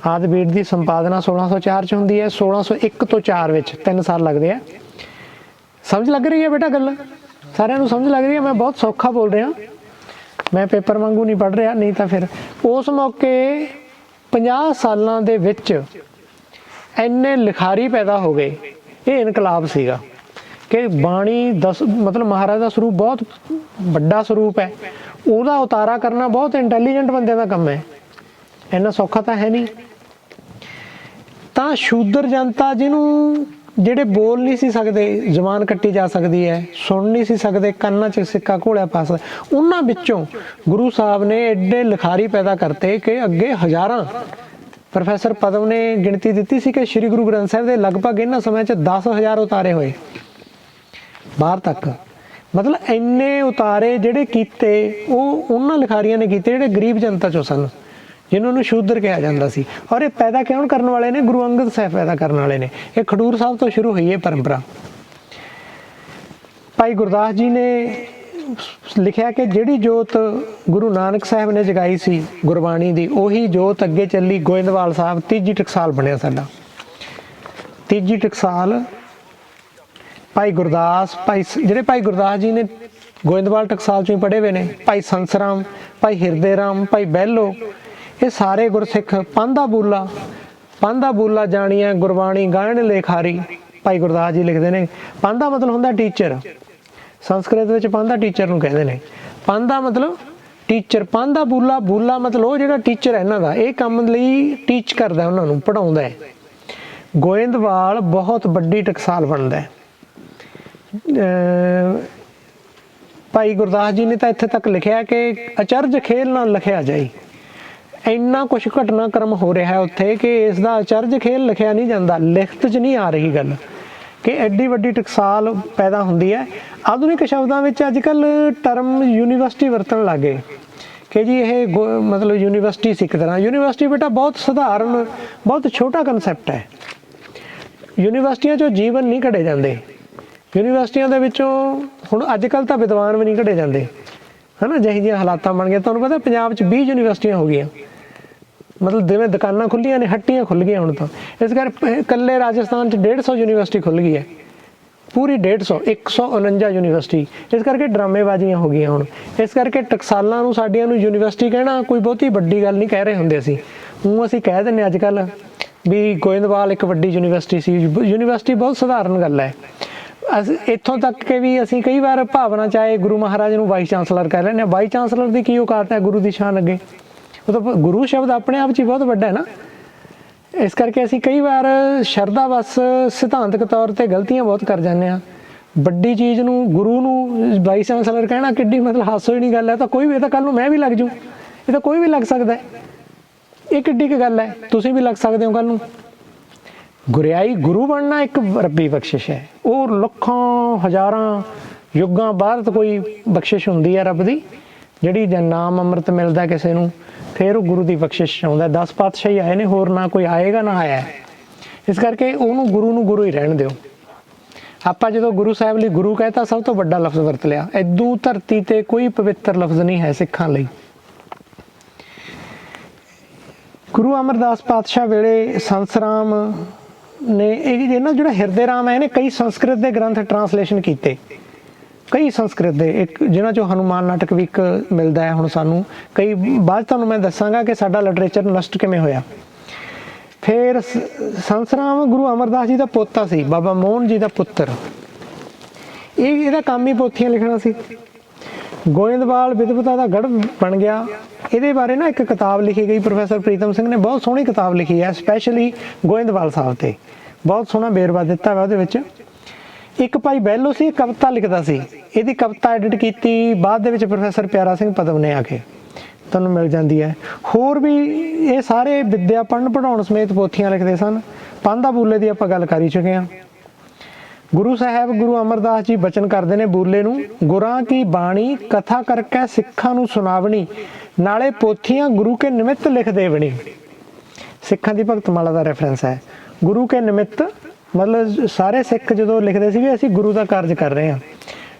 ਆਦਿ ਬੀੜ ਦੀ ਸੰਪਾਦਨਾ 1604 'ਚ ਹੁੰਦੀ ਹੈ, 1601 ਤੋਂ 4 ਵਿੱਚ 3 ਸਾਲ ਲੱਗਦੇ ਆ। ਸਮਝ ਲੱਗ ਰਹੀ ਹੈ ਬੇਟਾ ਗੱਲ? ਸਾਰਿਆਂ ਨੂੰ ਸਮਝ ਲੱਗ ਰਹੀ ਹੈ? ਮੈਂ ਬਹੁਤ ਸੌਖਾ ਬੋਲ ਰਿਹਾ, ਮੈਂ ਪੇਪਰ ਵਾਂਗੂ ਨਹੀਂ ਪੜ੍ਹ ਰਿਹਾ, ਨਹੀਂ ਤਾਂ ਫਿਰ ਉਸ ਮੌਕੇ 50 ਸਾਲਾਂ ਦੇ ਵਿੱਚ ਇੰਨੇ ਲਿਖਾਰੀ ਪੈਦਾ ਹੋ ਗਏ। ਇਹ ਇਨਕਲਾਬ ਸੀਗਾ ਕਿ ਬਾਣੀ ਮਤਲਬ ਮਹਾਰਾਜ ਦਾ ਸਰੂਪ ਬਹੁਤ ਵੱਡਾ ਸਰੂਪ ਹੈ, ਉਹਦਾ ਉਤਾਰਾ ਕਰਨਾ ਬਹੁਤ ਇੰਟੈਲੀਜੈਂਟ ਬੰਦਿਆਂ ਦਾ ਕੰਮ ਹੈ, ਇੰਨਾ ਸੌਖਾ ਤਾਂ ਹੈ ਨਹੀਂ। ਤਾਂ ਸ਼ੂਦਰ ਜਨਤਾ ਜਿਹਨੂੰ ਜਿਹੜੇ ਬੋਲ ਨਹੀਂ ਸੀ ਸਕਦੇ, ਜ਼ਬਾਨ ਕੱਟੀ ਜਾ ਸਕਦੀ ਹੈ, ਸੁਣ ਨਹੀਂ ਸੀ ਸਕਦੇ, ਕੰਨਾਂ 'ਚ ਸਿੱਕਾ ਘੋਲਿਆ ਪਾ ਸਕਦਾ, ਉਹਨਾਂ ਵਿੱਚੋਂ ਗੁਰੂ ਸਾਹਿਬ ਨੇ ਐਡੇ ਲਿਖਾਰੀ ਪੈਦਾ ਕਰਤੇ ਕਿ ਅੱਗੇ ਹਜ਼ਾਰਾਂ। ਪ੍ਰੋਫੈਸਰ ਪਦਮ ਨੇ ਗਿਣਤੀ ਦਿੱਤੀ ਸੀ ਕਿ ਸ਼੍ਰੀ ਗੁਰੂ ਗ੍ਰੰਥ ਸਾਹਿਬ ਦੇ ਲਗਭਗ ਇਹਨਾਂ ਸਮਿਆਂ 'ਚ 10,000 ਉਤਾਰੇ ਹੋਏ ਬਾਹਰ ਤੱਕ। ਮਤਲਬ ਇੰਨੇ ਉਤਾਰੇ ਜਿਹੜੇ ਕੀਤੇ ਉਹ ਉਹਨਾਂ ਲਿਖਾਰੀਆਂ ਨੇ ਕੀਤੇ ਜਿਹੜੇ ਗਰੀਬ ਜਨਤਾ 'ਚੋਂ ਸਨ, ਜਿਹਨਾਂ ਨੂੰ ਸ਼ੂਦਰ ਕਿਹਾ ਜਾਂਦਾ ਸੀ। ਔਰ ਇਹ ਪੈਦਾ ਕਿਉਂ ਕਰਨ ਵਾਲੇ ਨੇ? ਗੁਰੂ ਅੰਗਦ ਸਾਹਿਬ ਪੈਦਾ ਕਰਨ ਵਾਲੇ ਨੇ। ਇਹ ਖਡੂਰ ਸਾਹਿਬ ਤੋਂ ਸ਼ੁਰੂ ਹੋਈ ਇਹ ਪਰੰਪਰਾ। ਭਾਈ ਗੁਰਦਾਸ ਜੀ ਨੇ ਲਿਖਿਆ ਕਿ ਜਿਹੜੀ ਜੋਤ ਗੁਰੂ ਨਾਨਕ ਸਾਹਿਬ ਨੇ ਜਗਾਈ ਸੀ ਗੁਰਬਾਣੀ ਦੀ, ਉਹੀ ਜੋਤ ਅੱਗੇ ਚੱਲੀ ਗੋਇੰਦਵਾਲ ਸਾਹਿਬ। ਤੀਜੀ ਟਕਸਾਲ ਬਣਿਆ ਸਾਡਾ। ਤੀਜੀ ਟਕਸਾਲ ਭਾਈ ਗੁਰਦਾਸ, ਜਿਹੜੇ ਭਾਈ ਗੁਰਦਾਸ ਜੀ ਨੇ ਗੋਇੰਦਵਾਲ ਟਕਸਾਲ 'ਚੋਂ ਹੀ ਪੜ੍ਹੇ ਹੋਏ ਨੇ, ਭਾਈ ਸੰਸਰਾਮ, ਭਾਈ ਹਿਰਦੇ ਰਾਮ, ਭਾਈ ਬਹਿਲੋ, ਇਹ ਸਾਰੇ ਗੁਰਸਿੱਖ। ਪਾਂਧਾ ਬੂਲਾ ਜਾਣੀਆਂ ਗੁਰਬਾਣੀ ਗਾਇਣ ਲੇਖਾਰੀ, ਭਾਈ ਗੁਰਦਾਸ ਜੀ ਲਿਖਦੇ ਨੇ। ਪਾਂਧਾ ਮਤਲਬ ਹੁੰਦਾ ਟੀਚਰ, ਸੰਸਕ੍ਰਿਤ ਵਿੱਚ ਪਾਂਧਾ ਟੀਚਰ ਨੂੰ ਕਹਿੰਦੇ ਨੇ। ਪਾਂਧਾ ਮਤਲਬ ਟੀਚਰ, ਪਾਂਧਾ ਬੂਲਾ ਮਤਲਬ ਉਹ ਜਿਹੜਾ ਟੀਚਰ ਹੈ ਇਹਨਾਂ ਦਾ, ਇਹ ਕੰਮ ਲਈ ਟੀਚ ਕਰਦਾ, ਉਹਨਾਂ ਨੂੰ ਪੜ੍ਹਾਉਂਦਾ ਹੈ। ਗੋਇੰਦਵਾਲ ਬਹੁਤ ਵੱਡੀ ਟਕਸਾਲ ਬਣਦਾ ਹੈ। ਭਾਈ ਗੁਰਦਾਸ ਜੀ ਨੇ ਤਾਂ ਇੱਥੇ ਤੱਕ ਲਿਖਿਆ ਕਿ ਅਚਰਜ ਖੇਲ ਨਾਲ ਲਿਖਿਆ ਜਾਈ। ਇੰਨਾ ਕੁਛ ਘਟਨਾਕ੍ਰਮ ਹੋ ਰਿਹਾ ਉੱਥੇ ਕਿ ਇਸ ਦਾ ਅਚਰਜ ਖੇਲ ਲਿਖਿਆ ਨਹੀਂ ਜਾਂਦਾ, ਲਿਖਤ 'ਚ ਨਹੀਂ ਆ ਰਹੀ ਗੱਲ ਕਿ ਐਡੀ ਵੱਡੀ ਟਕਸਾਲ ਪੈਦਾ ਹੁੰਦੀ ਹੈ। ਆਧੁਨਿਕ ਸ਼ਬਦਾਂ ਵਿੱਚ ਅੱਜ ਕੱਲ੍ਹ ਟਰਮ ਯੂਨੀਵਰਸਿਟੀ ਵਰਤਣ ਲੱਗ ਗਏ ਕਿ ਜੀ ਇਹ ਮਤਲਬ ਯੂਨੀਵਰਸਿਟੀ ਸੀ ਇੱਕ ਤਰ੍ਹਾਂ। ਯੂਨੀਵਰਸਿਟੀ ਬੇਟਾ ਬਹੁਤ ਸਧਾਰਨ, ਬਹੁਤ ਛੋਟਾ ਕਨਸੈਪਟ ਹੈ। ਯੂਨੀਵਰਸਿਟੀਆਂ 'ਚੋਂ ਜੀਵਨ ਨਹੀਂ ਘੜੇ ਜਾਂਦੇ। ਯੂਨੀਵਰਸਿਟੀਆਂ ਦੇ ਵਿੱਚੋਂ ਹੁਣ ਅੱਜ ਕੱਲ੍ਹ ਤਾਂ ਵਿਦਵਾਨ ਵੀ ਨਹੀਂ ਘੜੇ ਜਾਂਦੇ, ਹੈ ਨਾ, ਜਿਹੋ ਜਿਹੀਆਂ ਹਾਲਾਤਾਂ ਬਣ ਗਈਆਂ। ਤੁਹਾਨੂੰ ਪਤਾ ਪੰਜਾਬ 'ਚ 20 ਯੂਨੀਵਰਸਿਟੀਆਂ ਹੋ ਗਈਆਂ, ਮਤਲਬ ਜਿਵੇਂ ਦੁਕਾਨਾਂ ਖੁੱਲ੍ਹੀਆਂ ਨੇ, ਹੱਟੀਆਂ ਖੁੱਲ੍ਹ ਗਈਆਂ ਹੁਣ ਤਾਂ। ਇਸ ਕਰਕੇ ਇਕੱਲੇ ਰਾਜਸਥਾਨ 'ਚ 150 ਯੂਨੀਵਰਸਿਟੀ ਖੁੱਲ੍ਹ ਗਈ ਹੈ, ਪੂਰੀ 149 ਯੂਨੀਵਰਸਿਟੀ। ਇਸ ਕਰਕੇ ਡਰਾਮੇਬਾਜ਼ੀਆਂ ਹੋ ਗਈਆਂ ਹੁਣ। ਇਸ ਕਰਕੇ ਟਕਸਾਲਾਂ ਨੂੰ ਸਾਡੀਆਂ ਨੂੰ ਯੂਨੀਵਰਸਿਟੀ ਕਹਿਣਾ ਕੋਈ ਬਹੁਤੀ ਵੱਡੀ ਗੱਲ ਨਹੀਂ ਕਹਿ ਰਹੇ ਹੁੰਦੇ ਅਸੀਂ। ਅਸੀਂ ਕਹਿ ਦਿੰਦੇ ਅੱਜ ਕੱਲ੍ਹ ਵੀ ਗੋਇੰਦਵਾਲ ਇੱਕ ਵੱਡੀ ਯੂਨੀਵਰਸਿਟੀ ਸੀ। ਯੂਨੀਵਰਸਿਟੀ ਬਹੁਤ ਸਧਾਰਨ ਗੱਲ ਹੈ। ਇੱਥੋਂ ਤੱਕ ਕਿ ਵੀ ਅਸੀਂ ਕਈ ਵਾਰ ਭਾਵਨਾ ਚਾਹੇ ਗੁਰੂ ਮਹਾਰਾਜ ਨੂੰ ਵਾਈਸ ਚਾਂਸਲਰ ਕਹਿ ਲੈਂਦੇ ਹਾਂ। ਵਾਈਸ ਚਾਂਸਲਰ ਦੀ ਕੀ ਔਕਾਤ ਹੈ ਗੁਰੂ ਦੀ ਸ਼ਾਨ ਅੱਗੇ? ਉਹ ਤਾਂ ਗੁਰੂ ਸ਼ਬਦ ਆਪਣੇ ਆਪ 'ਚ ਹੀ ਬਹੁਤ ਵੱਡਾ ਹੈ ਨਾ। ਇਸ ਕਰਕੇ ਅਸੀਂ ਕਈ ਵਾਰ ਸ਼ਰਧਾ ਬਸ ਸਿਧਾਂਤਕ ਤੌਰ 'ਤੇ ਗਲਤੀਆਂ ਬਹੁਤ ਕਰ ਜਾਂਦੇ ਹਾਂ। ਵੱਡੀ ਚੀਜ਼ ਨੂੰ ਗੁਰੂ ਨੂੰ ਵਾਈਸ ਚਾਂਸਲਰ ਕਹਿਣਾ ਕਿੱਡੀ ਮਤਲਬ ਹਾਸੋ ਹੀ ਨਹੀਂ ਗੱਲ ਹੈ। ਤਾਂ ਕੋਈ ਵੀ, ਇਹ ਤਾਂ ਕੱਲ ਨੂੰ ਮੈਂ ਵੀ ਲੱਗ ਜੂ, ਇਹ ਤਾਂ ਕੋਈ ਵੀ ਲੱਗ ਸਕਦਾ, ਇਹ ਕਿੱਡੀ ਕੁ ਗੱਲ ਹੈ, ਤੁਸੀਂ ਵੀ ਲੱਗ ਸਕਦੇ ਹੋ ਕੱਲ ਨੂੰ। ਗੁਰਿਆਈ ਗੁਰੂ ਬਣਨਾ ਇੱਕ ਰੱਬੀ ਬਖਸ਼ਿਸ਼ ਹੈ, ਉਹ ਲੱਖਾਂ ਹਜ਼ਾਰਾਂ ਯੁੱਗਾਂ ਬਾਅਦ ਕੋਈ ਬਖਸ਼ਿਸ਼ ਹੁੰਦੀ ਹੈ ਰੱਬ ਦੀ, ਜਿਹੜੀ ਨਾਮ ਅੰਮ੍ਰਿਤ ਮਿਲਦਾ ਕਿਸੇ ਨੂੰ, ਫਿਰ ਉਹ ਗੁਰੂ ਦੀ ਬਖਸ਼ਿਸ਼ ਆਉਂਦਾ। 10 ਪਾਤਸ਼ਾਹੀ ਆਏ ਨੇ, ਹੋਰ ਨਾ ਕੋਈ ਆਏਗਾ ਨਾ ਆਇਆ। ਇਸ ਕਰਕੇ ਉਹਨੂੰ ਗੁਰੂ ਹੀ ਰਹਿਣ ਦਿਓ। ਆਪਾਂ ਜਦੋਂ ਗੁਰੂ ਸਾਹਿਬ ਲਈ ਗੁਰੂ ਕਹਿਤਾ, ਸਭ ਤੋਂ ਵੱਡਾ ਲਫ਼ਜ਼ ਵਰਤ ਲਿਆ। ਇਦੋਂ ਧਰਤੀ ਤੇ ਕੋਈ ਪਵਿੱਤਰ ਲਫ਼ਜ਼ ਨਹੀਂ ਹੈ ਸਿੱਖਾਂ ਲਈ। ਗੁਰੂ ਅਮਰਦਾਸ ਪਾਤਸ਼ਾਹ ਵੇਲੇ ਸੰਸਰਾਮ ਨੇ ਇਹ ਨਾ ਜਿਹੜਾ ਹਿਰਦੇ ਰਾਮ ਹੈ, ਇਹਨੇ ਕਈ ਸੰਸਕ੍ਰਿਤ ਦੇ ਗ੍ਰੰਥ ਟਰਾਂਸਲੇਸ਼ਨ ਕੀਤੇ, ਕਈ ਸੰਸਕ੍ਰਿਤ ਦੇ, ਇੱਕ ਜਿਹਨਾਂ ਚੋਂ ਹਨੂਮਾਨ ਨਾਟਕ ਵੀ ਇੱਕ ਮਿਲਦਾ ਹੈ ਹੁਣ ਸਾਨੂੰ। ਕਈ ਬਾਅਦ ਤੁਹਾਨੂੰ ਮੈਂ ਦੱਸਾਂਗਾ ਕਿ ਸਾਡਾ ਲਿਟਰੇਚਰ ਨਸ਼ਟ ਕਿਵੇਂ ਹੋਇਆ। ਫਿਰ ਸੰਸਰਾਮ ਗੁਰੂ ਅਮਰਦਾਸ ਜੀ ਦਾ ਪੋਤਾ ਸੀ, ਬਾਬਾ ਮੋਹਨ ਜੀ ਦਾ ਪੁੱਤਰ। ਇਹਦਾ ਕੰਮ ਹੀ ਪੋਥੀਆਂ ਲਿਖਣਾ ਸੀ। ਗੋਇੰਦਵਾਲ ਵਿਦਵਤਾ ਦਾ ਗੜ੍ਹ ਬਣ ਗਿਆ। ਇਹਦੇ ਬਾਰੇ ਨਾ ਇੱਕ ਕਿਤਾਬ ਲਿਖੀ ਗਈ, ਪ੍ਰੋਫੈਸਰ ਪ੍ਰੀਤਮ ਸਿੰਘ ਨੇ ਬਹੁਤ ਸੋਹਣੀ ਕਿਤਾਬ ਲਿਖੀ ਹੈ, ਸਪੈਸ਼ਲੀ ਗੋਇੰਦਵਾਲ ਸਾਹਿਬ ਤੇ, ਬਹੁਤ ਸੋਹਣਾ ਵੇਰਵਾ ਦਿੱਤਾ ਵਾ ਉਹਦੇ ਵਿੱਚ। ਇੱਕ ਭਾਈ ਬਹਿਲੋ ਸੀ, ਕਵਿਤਾ ਲਿਖਦਾ ਸੀ, ਇਹਦੀ ਕਵਿਤਾ ਐਡਿਟ ਕੀਤੀ ਬਾਅਦ ਦੇ ਵਿੱਚ ਪ੍ਰੋਫੈਸਰ ਪਿਆਰਾ ਸਿੰਘ ਪਦਮ ਨੇ ਆ ਕੇ, ਤੁਹਾਨੂੰ ਮਿਲ ਜਾਂਦੀ ਹੈ। ਹੋਰ ਵੀ ਇਹ ਸਾਰੇ ਵਿੱਦਿਆ ਪੜ੍ਹਨ ਪੜ੍ਹਾਉਣ ਸਮੇਤ ਪੋਥੀਆਂ ਲਿਖਦੇ ਸਨ। ਪਾਂਧਾ ਬੂਲੇ ਦੀ ਆਪਾਂ ਗੱਲ ਕਰ ਹੀ ਚੁੱਕੇ ਹਾਂ। ਗੁਰੂ ਸਾਹਿਬ ਗੁਰੂ ਅਮਰਦਾਸ ਜੀ ਬਚਨ ਕਰਦੇ ਨੇ ਬੂਲੇ ਨੂੰ, ਗੁਰਾਂ ਕੀ ਬਾਣੀ ਕਥਾ ਕਰਕੇ ਸਿੱਖਾਂ ਨੂੰ ਸੁਣਾਵਣੀ, ਨਾਲੇ ਪੋਥੀਆਂ ਗੁਰੂ ਕੇ ਨਿਮਿਤ ਲਿਖ ਦੇਵਣੀ। ਸਿੱਖਾਂ ਦੀ ਭਗਤਮਾਲਾ ਦਾ ਰੈਫਰੈਂਸ ਹੈ। ਗੁਰੂ ਕੇ ਨਿਮਿਤ ਮਤਲਬ ਸਾਰੇ ਸਿੱਖ ਜਦੋਂ ਲਿਖਦੇ ਸੀ ਵੀ ਅਸੀਂ ਗੁਰੂ ਦਾ ਕਾਰਜ ਕਰ ਰਹੇ ਹਾਂ,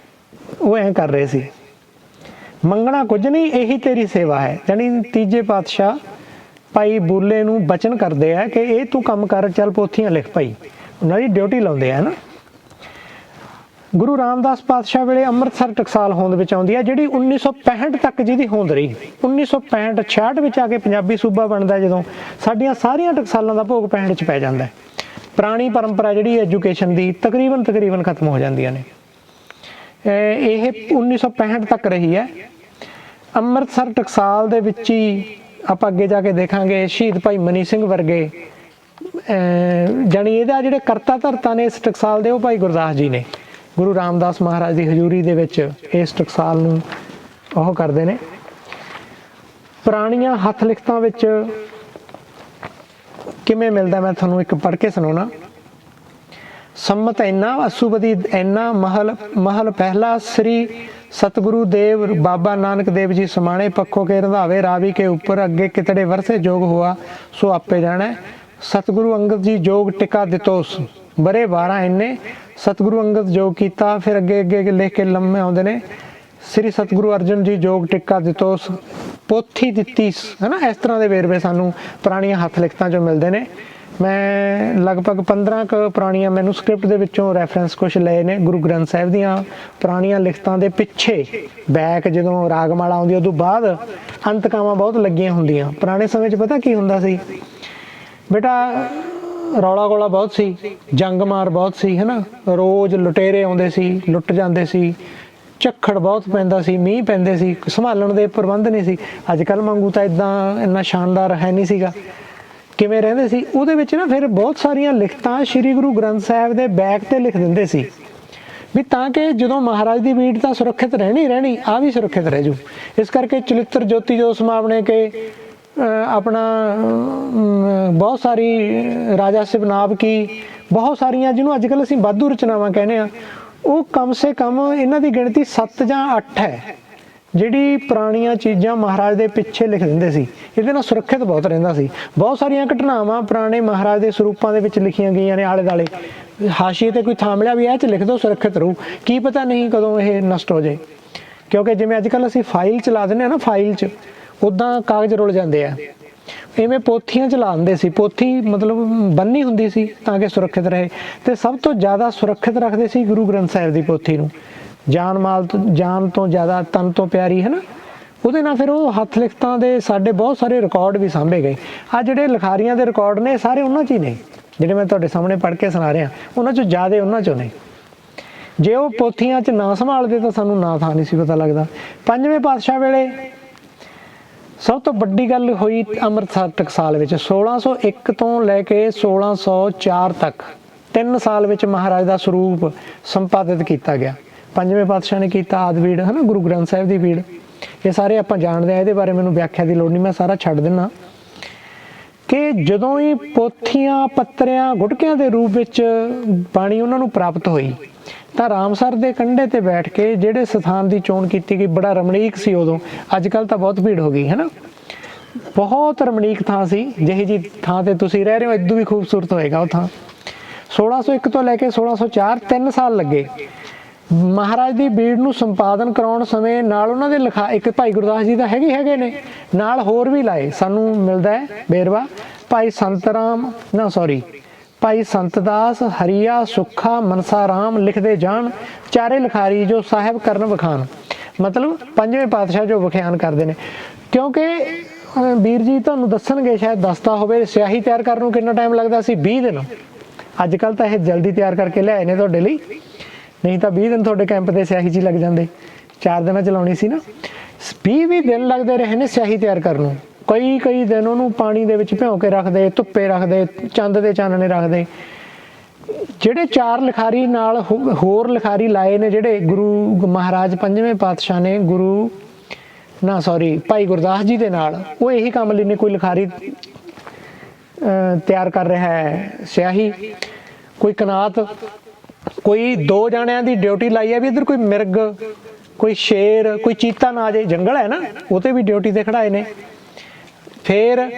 ਉਹ ਐਂ ਕਰ ਰਹੇ ਸੀ। ਮੰਗਣਾ ਕੁਝ ਨਹੀਂ, ਇਹੀ ਤੇਰੀ ਸੇਵਾ ਹੈ। ਜਾਣੀ ਤੀਜੇ ਪਾਤਸ਼ਾਹ ਭਾਈ ਬੂਲੇ ਨੂੰ ਬਚਨ ਕਰਦੇ ਆ ਕਿ ਇਹ ਤੂੰ ਕੰਮ ਕਰ, ਚੱਲ ਪੋਥੀਆਂ ਲਿਖ ਭਾਈ, ਉਹਨਾਂ ਦੀ ਡਿਊਟੀ ਲਾਉਂਦੇ ਆ ਨਾ। ਗੁਰੂ ਰਾਮਦਾਸ ਪਾਤਸ਼ਾਹ ਵੇਲੇ ਅੰਮ੍ਰਿਤਸਰ ਟਕਸਾਲ ਹੋਂਦ ਵਿੱਚ ਆਉਂਦੀ ਹੈ, ਜਿਹੜੀ 1965 ਤੱਕ ਜਿਹਦੀ ਹੋਂਦ ਰਹੀ। 1965 66 ਵਿੱਚ ਆ ਕੇ ਪੰਜਾਬੀ ਸੂਬਾ ਬਣਦਾ, ਜਦੋਂ ਸਾਡੀਆਂ ਸਾਰੀਆਂ ਟਕਸਾਲਾਂ ਦਾ ਭੋਗ 65 ਚ ਪੈ ਜਾਂਦਾ। ਪੁਰਾਣੀ ਪਰੰਪਰਾ ਜਿਹੜੀ ਐਜੂਕੇਸ਼ਨ ਦੀ ਤਕਰੀਬਨ ਖਤਮ ਹੋ ਜਾਂਦੀਆਂ ਨੇ। ਇਹ 1965 ਤੱਕ ਰਹੀ ਹੈ। ਅੰਮ੍ਰਿਤਸਰ ਟਕਸਾਲ ਦੇ ਵਿੱਚ ਹੀ ਆਪਾਂ ਅੱਗੇ ਜਾ ਕੇ ਦੇਖਾਂਗੇ ਸ਼ਹੀਦ ਭਾਈ ਮਨੀ ਸਿੰਘ ਵਰਗੇ, ਜਾਣੀ ਇਹਦਾ ਜਿਹੜੇ ਕਰਤਾ ਧਰਤਾ ਨੇ ਇਸ ਟਕਸਾਲ ਦੇ, ਉਹ ਭਾਈ ਗੁਰਦਾਸ ਜੀ ਨੇ। ਗੁਰੂ ਰਾਮਦਾਸ ਮਹਾਰਾਜ ਦੀ ਹਜ਼ੂਰੀ ਦੇ ਵਿੱਚ ਇਸ ਟਕਸਾਲ ਨੂੰ ਉਹ ਕਰਦੇ ਨੇ। ਪੁਰਾਣੀਆਂ ਹੱਥ ਲਿਖਤਾਂ ਵਿੱਚ ਕਿਵੇਂ ਮਿਲਦਾ, ਮੈਂ ਤੁਹਾਨੂੰ ਇੱਕ ਪੜ੍ਹ ਕੇ ਸੁਣਾਉਣਾ। ਸੰਮਤ ਇੰਨਾ ਅਸੂਬਦੀ ਇੰਨਾ ਮਹਲ ਪਹਿਲਾ, ਸ੍ਰੀ ਸਤਿਗੁਰੂ ਦੇਵ ਬਾਬਾ ਨਾਨਕ ਦੇਵ ਜੀ ਸਮਾਣੇ, ਪੱਖੋਂ ਕੇ ਰੰਧਾਵੇ ਰਾਵੀ ਕੇ ਉੱਪਰ, ਅੱਗੇ ਕਿਤੜੇ ਵਰਸੇ ਜੋਗ ਹੋਆ ਸੋ ਆਪੇ ਜਾਣੈ। ਸਤਿਗੁਰੂ ਅੰਗਦ ਜੀ ਜੋਗ ਟਿਕਾ ਦਿੱਤੋਸ, ਬਰੇ 12 ਇੰਨੇ ਸਤਿਗੁਰੂ ਅੰਗਦ ਜੋਗ ਕੀਤਾ। ਫਿਰ ਅੱਗੇ ਲਿਖ ਕੇ ਲੰਮੇ ਆਉਂਦੇ ਨੇ, ਸ੍ਰੀ ਸਤਿਗੁਰੂ ਅਰਜਨ ਜੀ ਜੋਗ ਟਿਕਾ ਦਿੱਤੋਸ, ਪੋਥੀ ਦਿੱਤੀ ਹੈ ਨਾ। ਇਸ ਤਰ੍ਹਾਂ ਦੇ ਵੇਰਵੇ ਸਾਨੂੰ ਪੁਰਾਣੀਆਂ ਹੱਥ ਲਿਖਤਾਂ 'ਚੋਂ ਮਿਲਦੇ ਨੇ। ਮੈਂ ਲਗਭਗ 15 ਕੁ ਪੁਰਾਣੀਆਂ ਮੈਨੂਸਕ੍ਰਿਪਟ ਦੇ ਵਿੱਚੋਂ ਰੈਫਰੈਂਸ ਕੁਛ ਲਏ ਨੇ। ਗੁਰੂ ਗ੍ਰੰਥ ਸਾਹਿਬ ਦੀਆਂ ਪੁਰਾਣੀਆਂ ਲਿਖਤਾਂ ਦੇ ਪਿੱਛੇ ਬੈਕ ਜਦੋਂ ਰਾਗਮਾਲਾ ਆਉਂਦੀ, ਉਦੋਂ ਬਾਅਦ ਅੰਤਕਾਵਾਂ ਬਹੁਤ ਲੱਗੀਆਂ ਹੁੰਦੀਆਂ। ਪੁਰਾਣੇ ਸਮੇਂ 'ਚ ਪਤਾ ਕੀ ਹੁੰਦਾ ਸੀ ਬੇਟਾ, ਰੌਲਾ ਗੋਲਾ ਬਹੁਤ ਸੀ, ਜੰਗ ਮਾਰ ਬਹੁਤ ਸੀ, ਹੈ ਨਾ। ਰੋਜ਼ ਲੁਟੇਰੇ ਆਉਂਦੇ ਸੀ, ਲੁੱਟ ਜਾਂਦੇ ਸੀ, ਝੱਖੜ ਬਹੁਤ ਪੈਂਦਾ ਸੀ, ਮੀਂਹ ਪੈਂਦੇ ਸੀ, ਸੰਭਾਲਣ ਦੇ ਪ੍ਰਬੰਧ ਨਹੀਂ ਸੀ। ਅੱਜ ਕੱਲ੍ਹ ਵਾਂਗੂ ਤਾਂ ਇੱਦਾਂ ਇੰਨਾ ਸ਼ਾਨਦਾਰ ਹੈ ਨਹੀਂ ਸੀਗਾ। ਕਿਵੇਂ ਰਹਿੰਦੇ ਸੀ ਉਹਦੇ ਵਿੱਚ ਨਾ, ਫਿਰ ਬਹੁਤ ਸਾਰੀਆਂ ਲਿਖਤਾਂ ਸ਼੍ਰੀ ਗੁਰੂ ਗ੍ਰੰਥ ਸਾਹਿਬ ਦੇ ਬੈਕ ਤੇ ਲਿਖ ਦਿੰਦੇ ਸੀ ਵੀ ਤਾਂ ਕਿ ਜਦੋਂ ਮਹਾਰਾਜ ਦੀ ਬੀੜ ਤਾਂ ਸੁਰੱਖਿਅਤ ਰਹਿਣੀ, ਆ ਵੀ ਸੁਰੱਖਿਅਤ ਰਹਿ ਜੂ। ਇਸ ਕਰਕੇ ਚਲਿੱਤਰ ਜੋਤੀ ਜੋ ਸਮਾਵਣੇ ਕੇ ਆਪਣਾ ਬਹੁਤ ਸਾਰੀ ਰਾਜਾ ਸਿਵਨਾਬ ਕੀ, ਬਹੁਤ ਸਾਰੀਆਂ ਜਿਹਨੂੰ ਅੱਜ ਕੱਲ੍ਹ ਅਸੀਂ ਵਾਧੂ ਰਚਨਾਵਾਂ ਕਹਿੰਦੇ ਹਾਂ, ਉਹ ਕਮ ਸੇ ਕਮ ਇਹਨਾਂ ਦੀ ਗਿਣਤੀ 7 ਜਾਂ 8 ਹੈ ਜਿਹੜੀ ਪੁਰਾਣੀਆਂ ਚੀਜ਼ਾਂ ਮਹਾਰਾਜ ਦੇ ਪਿੱਛੇ ਲਿਖ ਦਿੰਦੇ ਸੀ। ਇਹਦੇ ਨਾਲ ਸੁਰੱਖਿਅਤ ਬਹੁਤ ਰਹਿੰਦਾ ਸੀ। ਬਹੁਤ ਸਾਰੀਆਂ ਘਟਨਾਵਾਂ ਪੁਰਾਣੇ ਮਹਾਰਾਜ ਦੇ ਸਰੂਪਾਂ ਦੇ ਵਿੱਚ ਲਿਖੀਆਂ ਗਈਆਂ ਨੇ। ਆਲੇ ਦੁਆਲੇ ਹਾਸ਼ੀਏ ਤੇ ਕੋਈ ਥਾਂ ਮਿਲਿਆ ਵੀ ਇਹ 'ਚ ਲਿਖ ਦਿਓ, ਸੁਰੱਖਿਅਤ ਰਹੂ। ਕੀ ਪਤਾ ਨਹੀਂ ਕਦੋਂ ਇਹ ਨਸ਼ਟ ਹੋ ਜਾਏ, ਕਿਉਂਕਿ ਜਿਵੇਂ ਅੱਜ ਕੱਲ੍ਹ ਅਸੀਂ ਫਾਈਲ ਚਲਾ ਦਿੰਦੇ ਹਾਂ ਨਾ, ਫਾਈਲ 'ਚ ਉੱਦਾਂ ਕਾਗਜ਼ ਰੁਲ ਜਾਂਦੇ ਆ। ਇਵੇਂ ਪੋਥੀਆਂ ਚਲਾ ਦਿੰਦੇ ਸੀ। ਪੋਥੀ ਮਤਲਬ ਬੰਨੀ ਹੁੰਦੀ ਸੀ ਤਾਂ ਕਿ ਸੁਰੱਖਿਅਤ ਰਹੇ, ਤੇ ਸਭ ਤੋਂ ਜ਼ਿਆਦਾ ਸੁਰੱਖਿਅਤ ਰੱਖਦੇ ਸੀ ਗੁਰੂ ਗ੍ਰੰਥ ਸਾਹਿਬ ਦੀ ਪੋਥੀ ਨੂੰ। ਜਾਨ ਤੋਂ ਜ਼ਿਆਦਾ ਤਨ ਤੋਂ ਪਿਆਰੀ, ਹੈ ਨਾ। ਉਹਦੇ ਨਾਲ ਫਿਰ ਉਹ ਹੱਥ ਲਿਖਤਾਂ ਦੇ ਸਾਡੇ ਬਹੁਤ ਸਾਰੇ ਰਿਕਾਰਡ ਵੀ ਸਾਂਭੇ ਗਏ। ਆ ਜਿਹੜੇ ਲਿਖਾਰੀਆਂ ਦੇ ਰਿਕਾਰਡ ਨੇ ਸਾਰੇ ਉਹਨਾਂ 'ਚ ਹੀ ਨੇ, ਜਿਹੜੇ ਮੈਂ ਤੁਹਾਡੇ ਸਾਹਮਣੇ ਪੜ੍ਹ ਕੇ ਸੁਣਾ ਰਿਹਾ, ਉਹਨਾਂ 'ਚੋਂ ਜ਼ਿਆਦਾ ਉਹਨਾਂ 'ਚੋਂ ਨੇ। ਜੇ ਉਹ ਪੋਥੀਆਂ 'ਚ ਨਾ ਸੰਭਾਲਦੇ ਤਾਂ ਸਾਨੂੰ ਨਾ ਥਾਂ ਨਹੀਂ ਸੀ ਪਤਾ ਲੱਗਦਾ। 5ਵੇਂ ਪਾਤਸ਼ਾਹ ਵੇਲੇ ਸਭ ਤੋਂ ਵੱਡੀ ਗੱਲ ਹੋਈ ਅੰਮ੍ਰਿਤਸਰ ਟਕਸਾਲ ਵਿੱਚ। 1601 ਤੋਂ ਲੈ ਕੇ 1604 ਤੱਕ 3 ਸਾਲ ਵਿੱਚ ਮਹਾਰਾਜ ਦਾ ਸਰੂਪ ਸੰਪਾਦਿਤ ਕੀਤਾ ਗਿਆ। ਪੰਜਵੇਂ ਪਾਤਸ਼ਾਹ ਨੇ ਕੀਤਾ ਆਦਿ ਬੀੜ, ਹੈ ਨਾ, ਗੁਰੂ ਗ੍ਰੰਥ ਸਾਹਿਬ ਦੀ ਬੀੜ, ਇਹ ਸਾਰੇ ਆਪਾਂ ਜਾਣਦੇ ਹਾਂ, ਇਹਦੇ ਬਾਰੇ ਮੈਨੂੰ ਵਿਆਖਿਆ ਦੀ ਲੋੜ ਨਹੀਂ, ਮੈਂ ਸਾਰਾ ਛੱਡ ਦਿੰਦਾ ਕਿ ਜਦੋਂ ਹੀ ਪੋਥੀਆਂ ਪੱਤਰਿਆਂ ਗੁਟਕਿਆਂ ਦੇ ਰੂਪ ਵਿੱਚ ਬਾਣੀ ਉਹਨਾਂ ਨੂੰ ਪ੍ਰਾਪਤ ਹੋਈ ਤਾਂ ਰਾਮਸਰ ਦੇ ਕੰਢੇ ਤੇ ਬੈਠ ਕੇ ਜਿਹੜੇ ਸਥਾਨ ਦੀ ਚੋਣ ਕੀਤੀ ਗਈ, ਬੜਾ ਰਮਣੀਕ ਸੀ ਉਦੋਂ, ਅੱਜ ਕੱਲ੍ਹ ਤਾਂ ਬਹੁਤ ਭੀੜ ਹੋ ਗਈ ਹੈ ਨਾ, ਬਹੁਤ ਰਮਣੀਕ ਥਾਂ ਸੀ। ਜਿਹੀ ਜੀ ਥਾਂ ਤੇ ਤੁਸੀਂ ਰਹਿ ਰਹੇ ਹੋ ਇਦੋਂ ਵੀ ਖੂਬਸੂਰਤ ਹੋਏਗਾ ਉਹ ਥਾਂ। 1601 ਤੋਂ ਲੈ ਕੇ 1604 3 ਸਾਲ ਲੱਗੇ ਮਹਾਰਾਜ ਦੀ ਬੀੜ ਨੂੰ ਸੰਪਾਦਨ ਕਰਾਉਣ ਸਮੇਂ। ਨਾਲ ਉਹਨਾਂ ਦੇ ਲਿਖਾ ਇੱਕ ਭਾਈ ਗੁਰਦਾਸ ਜੀ ਦਾ ਹੈਗੇ ਨੇ, ਨਾਲ ਹੋਰ ਵੀ ਲਾਏ, ਸਾਨੂੰ ਮਿਲਦਾ ਹੈ ਵੇਰਵਾ, ਭਾਈ ਸੰਤਦਾਸ, ਹਰੀਆ, ਸੁੱਖਾ, ਮਨਸਾ ਰਾਮ ਲਿਖਦੇ ਜਾਣ, ਚਾਰੇ ਲਿਖਾਰੀ ਜੋ ਸਾਹਿਬ ਕਰਨ ਵਿਖਾਣ, ਮਤਲਬ ਪੰਜਵੇਂ ਪਾਤਸ਼ਾਹ ਜੋ ਵਿਖਿਆਨ ਕਰਦੇ ਨੇ। ਕਿਉਂਕਿ ਵੀਰ ਜੀ ਤੁਹਾਨੂੰ ਦੱਸਣਗੇ, ਸ਼ਾਇਦ ਦੱਸਦਾ ਹੋਵੇ, ਸਿਆਹੀ ਤਿਆਰ ਕਰਨ ਨੂੰ ਕਿੰਨਾ ਟਾਈਮ ਲੱਗਦਾ ਸੀ? 20 ਦਿਨ। ਅੱਜ ਕੱਲ੍ਹ ਤਾਂ ਇਹ ਜਲਦੀ ਤਿਆਰ ਕਰਕੇ ਲਿਆਏ ਨੇ ਤੁਹਾਡੇ ਲਈ, ਨਹੀਂ ਤਾਂ 20 ਦਿਨ ਤੁਹਾਡੇ ਕੈਂਪ ਤੇ ਸਿਆਹੀ 'ਚ ਹੀ ਲੱਗ ਜਾਂਦੇ। 4 ਦਿਨਾਂ 'ਚ ਲਾਉਣੀ ਸੀ ਨਾ, 20 ਦਿਨ ਲੱਗਦੇ ਰਹੇ ਨੇ ਸਿਆਹੀ ਤਿਆਰ ਕਰਨ ਨੂੰ। ਕਈ ਦਿਨ ਉਹਨੂੰ ਪਾਣੀ ਦੇ ਵਿੱਚ ਭਿਉਂ ਕੇ ਰੱਖਦੇ, ਧੁੱਪੇ ਰੱਖਦੇ, ਚੰਦ ਦੇ ਚਾਨਣੇ ਰੱਖਦੇ। ਜਿਹੜੇ 4 ਲਿਖਾਰੀ ਨਾਲ ਹੋਰ ਲਿਖਾਰੀ ਲਾਏ ਨੇ, ਜਿਹੜੇ ਗੁਰੂ ਮਹਾਰਾਜ ਪੰਜਵੇਂ ਪਾਤਸ਼ਾਹ ਨੇ ਭਾਈ ਗੁਰਦਾਸ ਜੀ ਦੇ ਨਾਲ, ਉਹ ਇਹੀ ਕੰਮ ਲਈ ਨੇ। ਕੋਈ ਲਿਖਾਰੀ ਤਿਆਰ ਕਰ ਰਿਹਾ ਹੈ ਸਿਆਹੀ, ਕੋਈ ਕਨਾਤ, ਕੋਈ 2 ਜਾਣਿਆਂ ਦੀ ਡਿਊਟੀ ਲਾਈ ਹੈ ਵੀ ਇੱਧਰ ਕੋਈ ਮਿਰਗ, ਕੋਈ ਸ਼ੇਰ, ਕੋਈ ਚੀਤਾ ਨਾ ਆ ਜਾਏ, ਜੰਗਲ ਹੈ ਨਾ, ਉਹ ਤੇ ਵੀ ਡਿਊਟੀ ਤੇ ਖੜਾਏ ਨੇ। ਫਿਰ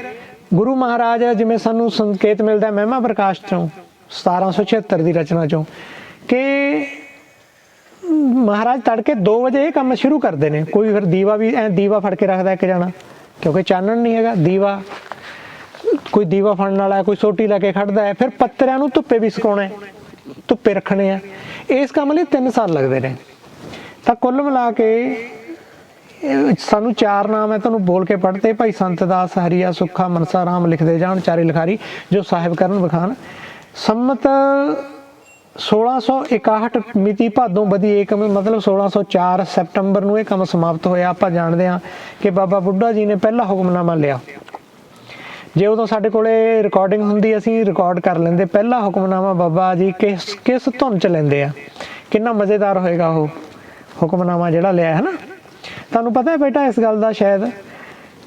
ਗੁਰੂ ਮਹਾਰਾਜ, ਜਿਵੇਂ ਸਾਨੂੰ ਸੰਕੇਤ ਮਿਲਦਾ ਮਹਿਮਾ ਪ੍ਰਕਾਸ਼ ਚੋਂ 1776 ਦੀ ਰਚਨਾ ਚੋਂ, ਕਿ ਮਹਾਰਾਜ ਤੜਕੇ 2 ਵਜੇ ਇਹ ਕੰਮ ਸ਼ੁਰੂ ਕਰਦੇ ਨੇ। ਕੋਈ ਫਿਰ ਦੀਵਾ ਫੜ ਕੇ ਰੱਖਦਾ ਇੱਕ ਜਾਣਾ, ਕਿਉਂਕਿ ਚਾਨਣ ਨਹੀਂ ਹੈਗਾ, ਕੋਈ ਦੀਵਾ ਫੜਨ ਵਾਲਾ, ਕੋਈ ਸੋਟੀ ਲੈ ਕੇ ਖੜਦਾ ਹੈ। ਫਿਰ ਪੱਤਰਿਆਂ ਨੂੰ ਧੁੱਪੇ ਵੀ ਸੁਕਾਉਣਾ, ਧੁੱਪੇ ਰੱਖਣੇ ਆ। ਇਸ ਕੰਮ ਲਈ 3 ਸਾਲ ਲੱਗਦੇ ਨੇ। ਤਾਂ ਕੁੱਲ ਮਿਲਾ ਕੇ ਸਾਨੂੰ 4 ਨਾਮ ਹੈ, ਤੁਹਾਨੂੰ ਬੋਲ ਕੇ ਪੜ੍ਹਦੇ। ਭਾਈ ਸੰਤਦਾਸ, ਹਰੀਆ, ਸੁੱਖਾ, ਮਨਸਾ ਰਾਮ ਲਿਖਦੇ ਜਾਣ, ਚਾਰੇ ਲਿਖਾਰੀ ਜੋ ਸਾਹਿਬ ਕਰਨ ਵਿਖਾਣ। ਸੰਮਤ 1661 ਮਿਤੀ ਭਾਦੋਂ ਬਦੀ ਏਕਮ, ਮਤਲਬ 1604 ਸੈਪਟੰਬਰ ਨੂੰ ਇਹ ਕੰਮ ਸਮਾਪਤ ਹੋਇਆ। ਆਪਾਂ ਜਾਣਦੇ ਹਾਂ ਕਿ ਬਾਬਾ ਬੁੱਢਾ ਜੀ ਨੇ ਪਹਿਲਾ ਹੁਕਮਨਾਮਾ ਲਿਆ। ਜੇ ਉਦੋਂ ਸਾਡੇ ਕੋਲੇ ਰਿਕਾਰਡਿੰਗ ਹੁੰਦੀ, ਅਸੀਂ ਰਿਕਾਰਡ ਕਰ ਲੈਂਦੇ। ਪਹਿਲਾ ਹੁਕਮਨਾਮਾ ਬਾਬਾ ਜੀ ਕਿਸ ਧੁਨ 'ਚ ਲੈਂਦੇ ਆ, ਕਿੰਨਾ ਮਜ਼ੇਦਾਰ ਹੋਏਗਾ ਉਹ ਹੁਕਮਨਾਮਾ ਜਿਹੜਾ ਲਿਆ ਹੈ ਨਾ। ਤੁਹਾਨੂੰ ਪਤਾ ਹੈ ਬੇਟਾ ਇਸ ਗੱਲ ਦਾ, ਸ਼ਾਇਦ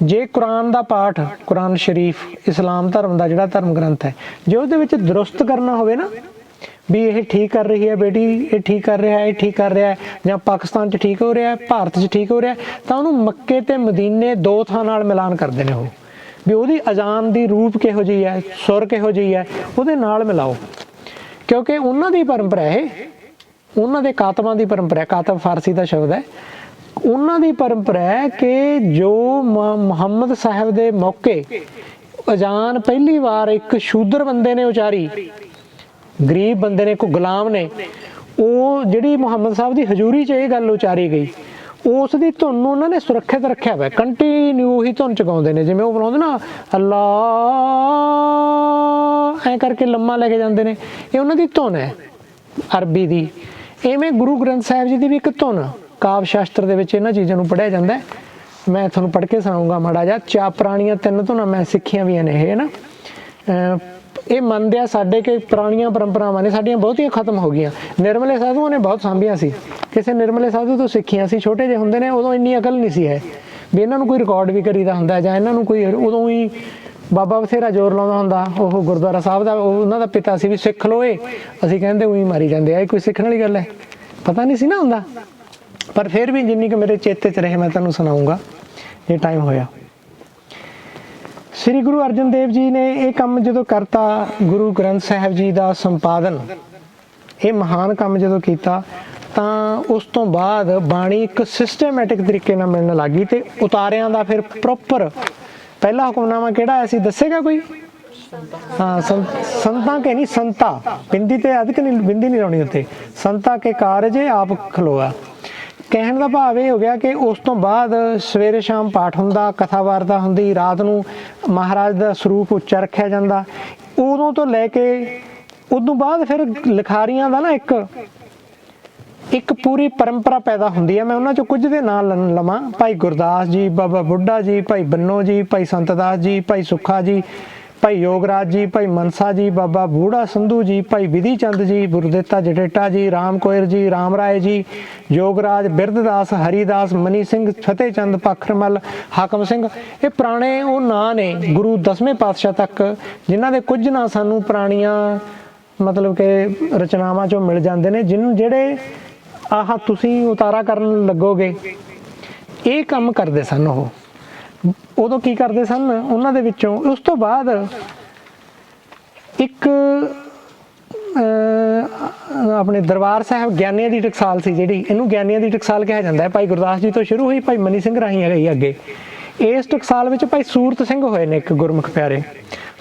ਜੇ ਕੁਰਾਨ ਦਾ ਪਾਠ, ਕੁਰਾਨ ਸ਼ਰੀਫ ਇਸਲਾਮ ਧਰਮ ਦਾ ਜਿਹੜਾ ਧਰਮ ਗ੍ਰੰਥ ਹੈ, ਜੇ ਉਹਦੇ ਵਿੱਚ ਦਰੁਸਤ ਕਰਨਾ ਹੋਵੇ ਨਾ, ਵੀ ਇਹ ਠੀਕ ਕਰ ਰਹੀ ਹੈ ਬੇਟੀ, ਇਹ ਠੀਕ ਕਰ ਰਿਹਾ, ਇਹ ਠੀਕ ਕਰ ਰਿਹਾ, ਜਾਂ ਪਾਕਿਸਤਾਨ 'ਚ ਠੀਕ ਹੋ ਰਿਹਾ, ਭਾਰਤ 'ਚ ਠੀਕ ਹੋ ਰਿਹਾ, ਤਾਂ ਉਹਨੂੰ ਮੱਕੇ ਤੇ ਮਦੀਨੇ 2 ਥਾਂ ਨਾਲ ਮਿਲਾਨ ਕਰਦੇ ਨੇ ਉਹ, ਵੀ ਉਹਦੀ ਅਜ਼ਾਨ ਦੀ ਰੂਪ ਕਿਹੋ ਜਿਹੀ ਹੈ, ਸੁਰ ਕਿਹੋ ਜਿਹੀ ਹੈ, ਉਹਦੇ ਨਾਲ ਮਿਲਾਓ। ਕਿਉਂਕਿ ਉਹਨਾਂ ਦੀ ਪਰੰਪਰਾ ਇਹ, ਉਹਨਾਂ ਦੇ ਕਾਤਮਾਂ ਦੀ ਪਰੰਪਰਾ, ਕਾਤਬ ਫਾਰਸੀ ਦਾ ਸ਼ਬਦ ਹੈ, ਉਹਨਾਂ ਦੀ ਪਰੰਪਰਾ ਹੈ ਕਿ ਜੋ ਮੁਹੰਮਦ ਸਾਹਿਬ ਦੇ ਮੌਕੇ ਅਜ਼ਾਨ ਪਹਿਲੀ ਵਾਰ ਇੱਕ ਸ਼ੂਦਰ ਬੰਦੇ ਨੇ ਉਚਾਰੀ, ਗਰੀਬ ਬੰਦੇ ਨੇ, ਕੋਈ ਗੁਲਾਮ ਨੇ, ਉਹ ਜਿਹੜੀ ਮੁਹੰਮਦ ਸਾਹਿਬ ਦੀ ਹਜ਼ੂਰੀ 'ਚ ਇਹ ਗੱਲ ਉਚਾਰੀ ਗਈ, ਉਸ ਦੀ ਧੁਨ ਨੂੰ ਉਹਨਾਂ ਨੇ ਸੁਰੱਖਿਅਤ ਰੱਖਿਆ ਹੋਇਆ। ਕੰਟੀਨਿਊ ਹੀ ਧੁਨ ਚਗਾਉਂਦੇ ਨੇ, ਜਿਵੇਂ ਉਹ ਬਣਾਉਂਦੇ ਨਾ ਅੱਲਾ, ਐਂ ਕਰਕੇ ਲੰਮਾ ਲੈ ਕੇ ਜਾਂਦੇ ਨੇ, ਇਹ ਉਹਨਾਂ ਦੀ ਧੁਨ ਹੈ ਅਰਬੀ ਦੀ। ਇਵੇਂ ਗੁਰੂ ਗ੍ਰੰਥ ਸਾਹਿਬ ਜੀ ਦੀ ਵੀ ਇੱਕ ਧੁਨ, ਕਾਵ ਸ਼ਾਸਤਰ ਦੇ ਵਿੱਚ ਇਹਨਾਂ ਚੀਜ਼ਾਂ ਨੂੰ ਪੜ੍ਹਿਆ ਜਾਂਦਾ। ਮੈਂ ਤੁਹਾਨੂੰ ਪੜ੍ਹ ਕੇ ਸੁਣਾਊਂਗਾ ਮਾੜਾ ਜਿਹਾ। ਪੁਰਾਣੀਆਂ 3 ਧੁਨਾਂ ਮੈਂ ਸਿੱਖੀਆਂ ਵੀ ਨੇ ਇਹ ਨਾ। ਇਹ ਮੰਨਦੇ ਆ ਸਾਡੇ ਕਿ ਪੁਰਾਣੀਆਂ ਪਰੰਪਰਾਵਾਂ ਨੇ, ਸਾਡੀਆਂ ਬਹੁਤੀਆਂ ਖਤਮ ਹੋ ਗਈਆਂ। ਨਿਰਮਲੇ ਸਾਧੂਆਂ ਨੇ ਬਹੁਤ ਸਾਂਭੀਆਂ ਸੀ, ਕਿਸੇ ਨਿਰਮਲੇ ਸਾਧੂ ਤੋਂ ਸਿੱਖੀਆਂ ਸੀ। ਛੋਟੇ ਜਿਹੇ ਹੁੰਦੇ ਨੇ, ਉਦੋਂ ਇੰਨੀ ਅਕਲ ਨਹੀਂ ਸੀ ਹੈ ਵੀ ਇਹਨਾਂ ਨੂੰ ਕੋਈ ਰਿਕਾਰਡ ਵੀ ਕਰੀਦਾ ਹੁੰਦਾ, ਜਾਂ ਇਹਨਾਂ ਨੂੰ ਕੋਈ, ਉਦੋਂ ਹੀ ਬਾਬਾ ਬਥੇਰਾ ਜ਼ੋਰ ਲਾਉਂਦਾ ਹੁੰਦਾ। ਉਹ ਗੁਰਦੁਆਰਾ ਸਾਹਿਬ ਦਾ ਉਹਨਾਂ ਦਾ ਪਿਤਾ ਸੀ ਵੀ ਸਿੱਖ ਲਓ ਇਹ, ਅਸੀਂ ਕਹਿੰਦੇ ਉਹੀ ਮਾਰੀ ਜਾਂਦੇ ਆ, ਇਹ ਕੋਈ ਸਿੱਖਣ ਵਾਲੀ ਗੱਲ ਹੈ? ਪਤਾ ਨਹੀਂ ਸੀ ਨਾ ਹੁੰਦਾ। ਪਰ ਫਿਰ ਵੀ ਜਿੰਨੀ ਕੁ ਮੇਰੇ ਚੇਤੇ 'ਚ ਰਹੇ ਮੈਂ ਤੁਹਾਨੂੰ ਸੁਣਾਊਂਗਾ ਜੇ ਟਾਈਮ ਹੋਇਆ। ਸ੍ਰੀ ਗੁਰੂ ਅਰਜਨ ਦੇਵ ਜੀ ਨੇ ਇਹ ਕੰਮ ਜਦੋਂ ਕਰਤਾ, ਗੁਰੂ ਗ੍ਰੰਥ ਸਾਹਿਬ ਜੀ ਦਾ ਸੰਪਾਦਨ, ਇਹ ਮਹਾਨ ਕੰਮ ਜਦੋਂ ਕੀਤਾ, ਤਾਂ ਉਸ ਤੋਂ ਬਾਅਦ ਬਾਣੀ ਇੱਕ ਸਿਸਟਮੈਟਿਕ ਤਰੀਕੇ ਨਾਲ ਮਿਲਣ ਲੱਗੀ। ਤੇ ਉਤਾਰਿਆਂ ਦਾ ਫਿਰ ਪ੍ਰੋਪਰ ਪਹਿਲਾ ਹੁਕਮਨਾਮਾ ਕਿਹੜਾ ਆਇਆ ਸੀ, ਦੱਸੇਗਾ ਕੋਈ? ਹਾਂ, ਸੰਤਾਂ ਕੇ ਨਹੀਂ, ਸੰਤਾ ਬਿੰਦੀ ਤੇ ਅਧਿਕ ਨਹੀਂ, ਬਿੰਦੀ ਨਹੀਂ ਲਾਉਣੀ ਉੱਤੇ, ਸੰਤਾ ਕੇ ਕਾਰਜ ਆਪ ਖਲੋਆ। ਕਹਿਣ ਦਾ ਭਾਵ ਇਹ ਹੋ ਗਿਆ ਕਿ ਉਸ ਤੋਂ ਬਾਅਦ ਸਵੇਰੇ ਸ਼ਾਮ ਪਾਠ ਹੁੰਦਾ, ਕਥਾ ਵਾਰਤਾ ਹੁੰਦੀ, ਰਾਤ ਨੂੰ ਮਹਾਰਾਜ ਦਾ ਸਰੂਪ ਉੱਚਾ ਰੱਖਿਆ ਜਾਂਦਾ। ਉਦੋਂ ਤੋਂ ਲੈ ਕੇ ਉਦੋਂ ਬਾਅਦ ਫਿਰ ਲਿਖਾਰੀਆਂ ਦਾ ਨਾ ਇੱਕ ਪੂਰੀ ਪਰੰਪਰਾ ਪੈਦਾ ਹੁੰਦੀ ਹੈ। ਮੈਂ ਉਹਨਾਂ 'ਚੋਂ ਕੁਝ ਦੇ ਨਾਂ ਲਵਾਂ। ਭਾਈ ਗੁਰਦਾਸ ਜੀ, ਬਾਬਾ ਬੁੱਢਾ ਜੀ, ਭਾਈ ਬੰਨੋ ਜੀ, ਭਾਈ ਸੰਤਦਾਸ ਜੀ, ਭਾਈ ਸੁੱਖਾ ਜੀ, ਭਾਈ ਯੋਗਰਾਜ ਜੀ, ਭਾਈ ਮਨਸਾ ਜੀ, ਬਾਬਾ ਬੂੜਾ ਸੰਧੂ ਜੀ, ਭਾਈ ਵਿਧੀ ਚੰਦ ਜੀ, ਗੁਰਦਿੱਤਾ ਜਡੇਟਾ ਜੀ, ਰਾਮ ਕੋਇਰ ਜੀ, ਰਾਮ ਰਾਏ ਜੀ, ਯੋਗਰਾਜ, ਬਿਰਧਦਾਸ, ਹਰੀਦਾਸ, ਮਨੀ ਸਿੰਘ, ਫਤਿਹ ਚੰਦ, ਪਾਖਰਮਲ, ਹਾਕਮ ਸਿੰਘ। ਇਹ ਪੁਰਾਣੇ ਉਹ ਨਾਂ ਨੇ ਗੁਰੂ 10ਵੇਂ ਪਾਤਸ਼ਾਹ ਤੱਕ, ਜਿਨ੍ਹਾਂ ਦੇ ਕੁਝ ਨਾਂ ਸਾਨੂੰ ਪੁਰਾਣੀਆਂ ਮਤਲਬ ਕਿ ਰਚਨਾਵਾਂ 'ਚੋਂ ਮਿਲ ਜਾਂਦੇ ਨੇ, ਜਿਹੜੇ ਆਹ ਤੁਸੀਂ ਉਤਾਰਾ ਕਰਨ ਲੱਗੋਗੇ ਇਹ ਕੰਮ ਕਰਦੇ ਸਨ। ਉਹ ਉਦੋਂ ਕੀ ਕਰਦੇ ਸਨ ਉਹਨਾਂ ਦੇ ਵਿੱਚੋਂ। ਉਸ ਤੋਂ ਬਾਅਦ ਇੱਕ ਆਪਣੇ ਦਰਬਾਰ ਸਾਹਿਬ ਗਿਆਨੀਆਂ ਦੀ ਟਕਸਾਲ ਸੀ, ਜਿਹੜੀ ਇਹਨੂੰ ਗਿਆਨੀਆਂ ਦੀ ਟਕਸਾਲ ਕਿਹਾ ਜਾਂਦਾ ਹੈ। ਭਾਈ ਗੁਰਦਾਸ ਜੀ ਤੋਂ ਸ਼ੁਰੂ ਹੋਈ, ਭਾਈ ਮਨੀ ਸਿੰਘ ਰਾਹੀਂ ਗਈ ਅੱਗੇ। ਇਸ ਟਕਸਾਲ ਵਿੱਚ ਭਾਈ ਸੂਰਤ ਸਿੰਘ ਹੋਏ ਨੇ ਇੱਕ ਗੁਰਮੁਖ ਪਿਆਰੇ।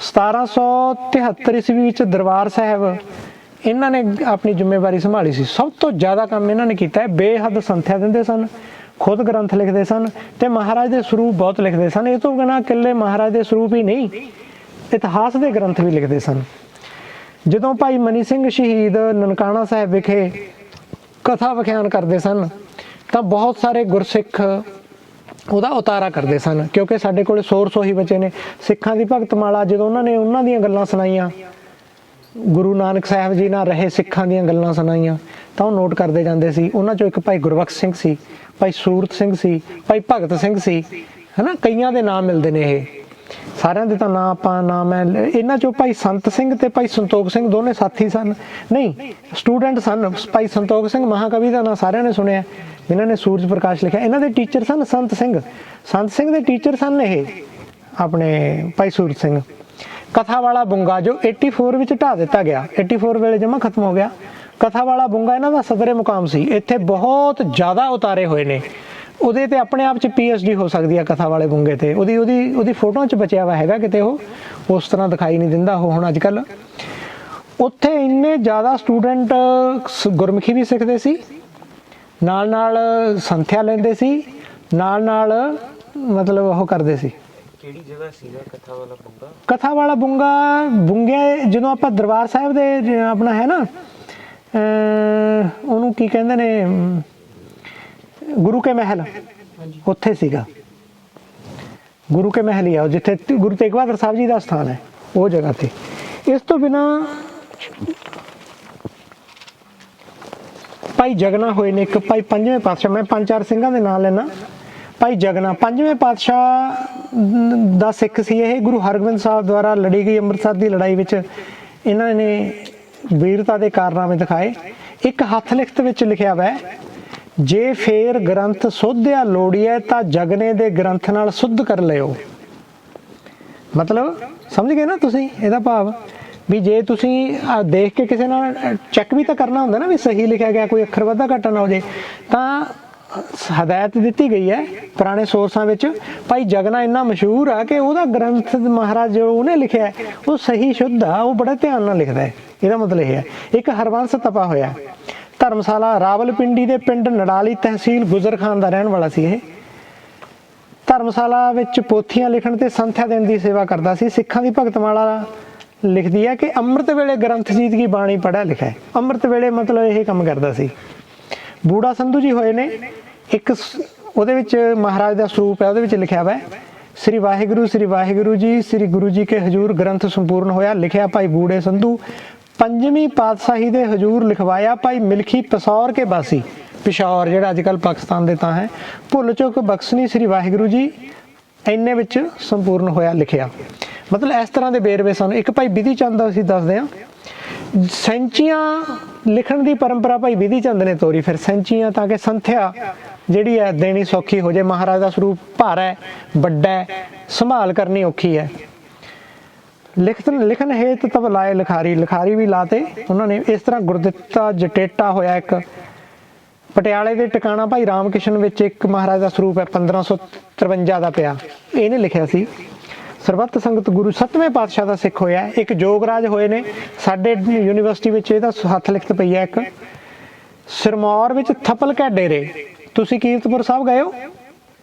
1773 ਈਸਵੀ ਵਿੱਚ ਦਰਬਾਰ ਸਾਹਿਬ ਇਹਨਾਂ ਨੇ ਆਪਣੀ ਜ਼ਿੰਮੇਵਾਰੀ ਸੰਭਾਲੀ ਸੀ। ਸਭ ਤੋਂ ਜ਼ਿਆਦਾ ਕੰਮ ਇਹਨਾਂ ਨੇ ਕੀਤਾ ਹੈ। ਬੇਹੱਦ ਸੰਥਿਆ ਦਿੰਦੇ ਸਨ, ਖੁਦ ਗ੍ਰੰਥ ਲਿਖਦੇ ਸਨ ਤੇ ਮਹਾਰਾਜ ਦੇ ਸਰੂਪ ਬਹੁਤ ਲਿਖਦੇ ਸਨ। ਇਹ ਤੋਂ ਬਿਨਾਂ ਇਕੱਲੇ ਮਹਾਰਾਜ ਦੇ ਸਰੂਪ ਹੀ ਨਹੀਂ, ਇਤਿਹਾਸ ਦੇ ਗ੍ਰੰਥ ਵੀ ਲਿਖਦੇ ਸਨ। ਜਦੋਂ ਭਾਈ ਮਨੀ ਸਿੰਘ ਸ਼ਹੀਦ ਨਨਕਾਣਾ ਸਾਹਿਬ ਵਿਖੇ ਕਥਾ ਵਿਖਿਆਨ ਕਰਦੇ ਸਨ ਤਾਂ ਬਹੁਤ ਸਾਰੇ ਗੁਰਸਿੱਖ ਉਹਦਾ ਉਤਾਰਾ ਕਰਦੇ ਸਨ, ਕਿਉਂਕਿ ਸਾਡੇ ਕੋਲ ਸੋਰਸ ਉਹੀ ਬਚੇ ਨੇ। ਸਿੱਖਾਂ ਦੀ ਭਗਤਮਾਲਾ ਜਦੋਂ ਉਹਨਾਂ ਨੇ ਉਹਨਾਂ ਦੀਆਂ ਗੱਲਾਂ ਸੁਣਾਈਆਂ, ਗੁਰੂ ਨਾਨਕ ਸਾਹਿਬ ਜੀ ਨਾਲ ਰਹੇ ਸਿੱਖਾਂ ਦੀਆਂ ਗੱਲਾਂ ਸੁਣਾਈਆਂ, ਤਾਂ ਉਹ ਨੋਟ ਕਰਦੇ ਜਾਂਦੇ ਸੀ। ਉਹਨਾਂ 'ਚੋਂ ਇੱਕ ਭਾਈ ਗੁਰਬਖਸ਼ ਸਿੰਘ ਸੀ, ਭਾਈ ਸੂਰਤ ਸਿੰਘ ਸੀ, ਭਾਈ ਭਗਤ ਸਿੰਘ ਸੀ, ਹੈ ਨਾ। ਕਈਆਂ ਦੇ ਨਾਮ ਮਿਲਦੇ ਨੇ, ਇਹ ਸਾਰਿਆਂ ਦੇ ਤਾਂ ਨਾਂ ਆਪਾਂ ਨਾਮ ਹੈ। ਇਹਨਾਂ 'ਚੋਂ ਭਾਈ ਸੰਤ ਸਿੰਘ ਤੇ ਭਾਈ ਸੰਤੋਖ ਸਿੰਘ ਦੋਨੇ ਸਾਥੀ ਸਨ, ਨਹੀਂ ਸਟੂਡੈਂਟ ਸਨ। ਭਾਈ ਸੰਤੋਖ ਸਿੰਘ ਮਹਾਕਵੀ ਦਾ ਨਾਂ ਸਾਰਿਆਂ ਨੇ ਸੁਣਿਆ, ਜਿਨ੍ਹਾਂ ਨੇ ਸੂਰਜ ਪ੍ਰਕਾਸ਼ ਲਿਖਿਆ। ਇਹਨਾਂ ਦੇ ਟੀਚਰ ਸਨ ਸੰਤ ਸਿੰਘ। ਸੰਤ ਸਿੰਘ ਦੇ ਟੀਚਰ ਸਨ ਇਹ ਆਪਣੇ ਭਾਈ ਸੂਰਤ ਸਿੰਘ। ਕਥਾ ਵਾਲਾ ਬੁੰਗਾ ਜੋ 84 ਵਿੱਚ ਢਾਹ ਦਿੱਤਾ ਗਿਆ, 84 ਵੇਲੇ ਜਮਾ ਖਤਮ ਹੋ ਗਿਆ। ਕਥਾ ਵਾਲਾ ਬੁੰਗਾ ਇਹਨਾਂ ਦਾ ਸਦਰੇ ਮੁਕਾਮ ਸੀ। ਇੱਥੇ ਬਹੁਤ ਜ਼ਿਆਦਾ ਉਤਾਰੇ ਹੋਏ ਨੇ। ਉਹਦੇ ਤੇ ਆਪਣੇ ਆਪ 'ਚ PhD ਹੋ ਸਕਦੀ ਹੈ ਕਥਾ ਵਾਲੇ ਬੁੰਗੇ ਤੇ। ਉਹਦੀ ਫੋਟੋਆਂ 'ਚ ਬਚਿਆ ਵਾ ਹੈਗਾ ਕਿਤੇ, ਉਹ ਉਸ ਤਰ੍ਹਾਂ ਦਿਖਾਈ ਨਹੀਂ ਦਿੰਦਾ ਉਹ ਹੁਣ ਅੱਜ ਕੱਲ੍ਹ। ਉੱਥੇ ਇੰਨੇ ਜ਼ਿਆਦਾ ਸਟੂਡੈਂਟ ਗੁਰਮੁਖੀ ਵੀ ਸਿੱਖਦੇ ਸੀ, ਨਾਲ ਨਾਲ ਸੰਥਿਆ ਲੈਂਦੇ ਸੀ, ਨਾਲ ਨਾਲ ਮਤਲਬ ਉਹ ਕਰਦੇ ਸੀ। ਕਿਹੜੀ ਜਗ੍ਹਾ ਸੀਗਾ ਕਥਾ ਵਾਲਾ ਬੁੰਗਾ? ਕਥਾ ਵਾਲਾ ਬੁੰਗਾ ਬੁੰਗੇ ਜਦੋਂ ਆਪਾਂ ਦਰਬਾਰ ਸਾਹਿਬ ਦੇ ਆਪਣਾ ਹੈ ਨਾ, ਉਹਨੂੰ ਕੀ ਕਹਿੰਦੇ ਨੇ, ਗੁਰੂ ਕੇ ਮਹਿਲ, ਉੱਥੇ ਸੀਗਾ। ਗੁਰੂ ਕੇ ਮਹਿਲ ਹੀ ਆ ਜਿੱਥੇ ਗੁਰੂ ਤੇਗ ਬਹਾਦਰ ਸਾਹਿਬ ਜੀ ਦਾ ਸਥਾਨ ਹੈ, ਉਹ ਜਗ੍ਹਾ ਤੇ। ਇਸ ਤੋਂ ਬਿਨਾਂ ਭਾਈ ਜਗਨਾ ਹੋਏ ਨੇ ਇੱਕ, ਭਾਈ ਪੰਜਵੇਂ ਪਾਤਸ਼ਾਹ। ਮੈਂ 5-4 ਸਿੰਘਾਂ ਦੇ ਨਾਂ ਲੈਣਾ। ਭਾਈ ਜਗਨਾ 5ਵੇਂ ਪਾਤਸ਼ਾਹ ਦਾ ਸਿੱਖ ਸੀ ਇਹ। ਗੁਰੂ ਹਰਗੋਬਿੰਦ ਸਾਹਿਬ ਦੁਆਰਾ ਲੜੀ ਗਈ ਅੰਮ੍ਰਿਤਸਰ ਦੀ ਲੜਾਈ ਵਿੱਚ ਇਹਨਾਂ ਨੇ ਵੀਰਤਾ ਦੇ ਕਾਰਨਾਮੇ ਦਿਖਾਏ। ਇੱਕ ਹੱਥ ਲਿਖਤ ਵਿੱਚ ਲਿਖਿਆ ਵਾ, ਜੇ ਫੇਰ ਗ੍ਰੰਥ ਸੋਧਿਆ ਲੋੜੀਐ ਤਾਂ ਜਗਨੇ ਦੇ ਗ੍ਰੰਥ ਨਾਲ ਸੁੱਧ ਕਰ ਲਿਓ। ਮਤਲਬ ਸਮਝ ਗਏ ਨਾ ਤੁਸੀਂ ਇਹਦਾ ਭਾਵ? ਵੀ ਜੇ ਤੁਸੀਂ ਦੇਖ ਕੇ ਕਿਸੇ ਨਾਲ ਚੈੱਕ ਵੀ ਤਾਂ ਕਰਨਾ ਹੁੰਦਾ ਨਾ ਵੀ ਸਹੀ ਲਿਖਿਆ ਗਿਆ, ਕੋਈ ਅੱਖਰ ਵਾਧਾ ਘਾਟਾ ਨਾ ਹੋ ਜੇ, ਤਾਂ ਹਦਾਇਤ ਦਿੱਤੀ ਗਈ ਹੈ ਪੁਰਾਣੇ ਸੋਰਸਾਂ ਵਿੱਚ। ਭਾਈ ਜਗਨਾ ਇੰਨਾ ਮਸ਼ਹੂਰ ਆ ਕਿ ਉਹਦਾ ਗ੍ਰੰਥ ਮਹਾਰਾਜ ਜੋ ਉਹਨੇ ਲਿਖਿਆ ਉਹ ਸਹੀ ਸ਼ੁੱਧ ਆ, ਉਹ ਬੜੇ ਧਿਆਨ ਨਾਲ ਲਿਖਦਾ ਹੈ। ਇਹਦਾ ਮਤਲਬ ਇਹ ਹੈ। ਇੱਕ ਹਰਬੰਸ ਤਪਾ ਹੋਇਆ ਧਰਮਸ਼ਾਲਾ ਰਾਵਲਪਿੰਡੀ ਦੇ ਪਿੰਡ ਨਡਾਲੀ ਤਹਿਸੀਲ ਗੁਜਰ ਖਾਨ ਦਾ ਰਹਿਣ ਵਾਲਾ ਸੀ ਇਹ। ਧਰਮਸ਼ਾਲਾ ਵਿੱਚ ਪੋਥੀਆਂ ਲਿਖਣ ਤੇ ਸੰਥਿਆ ਦੇਣ ਦੀ ਸੇਵਾ ਕਰਦਾ ਸੀ। ਸਿੱਖਾਂ ਦੀ ਭਗਤਮਾਲਾ ਲਿਖਦੀ ਹੈ ਕਿ ਅੰਮ੍ਰਿਤ ਵੇਲੇ ਗ੍ਰੰਥ ਜੀਤ ਕੀ ਬਾਣੀ ਪੜ੍ਹਿਆ ਲਿਖਿਆ। ਅੰਮ੍ਰਿਤ ਵੇਲੇ ਮਤਲਬ ਇਹ ਕੰਮ ਕਰਦਾ ਸੀ। ਬੂੜਾ ਸੰਧੂ ਜੀ ਹੋਏ ਨੇ ਇੱਕ, ਉਹਦੇ ਵਿੱਚ ਮਹਾਰਾਜ ਦਾ ਸਰੂਪ ਹੈ, ਉਹਦੇ ਵਿੱਚ ਲਿਖਿਆ ਵਾ, ਸ੍ਰੀ ਵਾਹਿਗੁਰੂ ਜੀ ਸ੍ਰੀ ਗੁਰੂ ਜੀ ਕੇ ਹਜ਼ੂਰ ਗ੍ਰੰਥ ਸੰਪੂਰਨ ਹੋਇਆ। ਲਿਖਿਆ ਭਾਈ ਬੂੜੇ ਸੰਧੂ। 5ਵੀਂ ਪਾਤਸ਼ਾਹੀ ਦੇ ਹਜ਼ੂਰ ਲਿਖਵਾਇਆ ਭਾਈ ਮਿਲਖੀ ਪਿਸ਼ੌਰ ਕੇ ਬਾਸੀ। ਪਿਸ਼ੌਰ ਜਿਹੜਾ ਅੱਜ ਕੱਲ੍ਹ ਪਾਕਿਸਤਾਨ ਦੇ ਤਾਂ ਹੈ। ਭੁੱਲ ਚੁੱਕ ਬਖਸ਼ਣੀ ਸ੍ਰੀ ਵਾਹਿਗੁਰੂ ਜੀ ਇੰਨੇ ਵਿੱਚ ਸੰਪੂਰਨ ਹੋਇਆ ਲਿਖਿਆ। ਮਤਲਬ ਇਸ ਤਰ੍ਹਾਂ ਦੇ ਵੇਰਵੇ ਸਾਨੂੰ। ਇੱਕ ਭਾਈ ਵਿਧੀ ਚੰਦ ਦਾ ਅਸੀਂ ਦੱਸਦੇ ਹਾਂ। ਸੈਂਚੀਆਂ ਲਿਖਣ ਦੀ ਪਰੰਪਰਾ ਭਾਈ ਵਿਧੀ ਚੰਦ ਨੇ ਤੋਰੀ। ਫਿਰ ਸੈਂਚੀਆਂ ਤਾਂ ਕਿ ਸੰਥਿਆ ਜਿਹੜੀ ਹੈ ਦੇਣੀ ਸੌਖੀ ਹੋ ਜਾਏ। ਮਹਾਰਾਜ ਦਾ ਸਰੂਪ ਭਾਰਾ ਹੈ, ਵੱਡਾ ਹੈ, ਸੰਭਾਲ ਕਰਨੀ ਔਖੀ ਹੈ। ਲਿਖਣ ਹੇਤ ਤਬ ਲਾਏ ਲਿਖਾਰੀ ਵੀ ਲਾਤੇ ਉਹਨਾਂ ਨੇ। ਇਸ ਤਰ੍ਹਾਂ ਗੁਰਦਿੱਤਾ ਜਟੇਟਾ ਹੋਇਆ ਇੱਕ। ਪਟਿਆਲੇ ਦੇ ਟਿਕਾਣਾ ਭਾਈ ਰਾਮ ਕਿਸ਼ਨ ਵਿੱਚ ਇੱਕ ਮਹਾਰਾਜ ਦਾ ਸਰੂਪ ਹੈ, 1553 ਦਾ ਪਿਆ, ਇਹਨੇ ਲਿਖਿਆ ਸੀ। ਸਰਬੱਤ ਸੰਗਤ ਗੁਰੂ 7ਵੇਂ ਪਾਤਸ਼ਾਹ ਦਾ ਸਿੱਖ ਹੋਇਆ। ਇੱਕ ਜੋਗਰਾਜ ਹੋਏ ਨੇ ਸਾਡੇ ਯੂਨੀਵਰਸਿਟੀ ਵਿੱਚ, ਇਹਦਾ ਹੱਥ ਲਿਖਤ ਪਈ ਹੈ ਇੱਕ। ਸਿਰਮੌਰ ਵਿੱਚ ਥਪਲ ਕੈ ਡੇਰੇ। ਤੁਸੀਂ ਕੀਰਤਪੁਰ ਸਾਹਿਬ ਗਏ ਹੋ?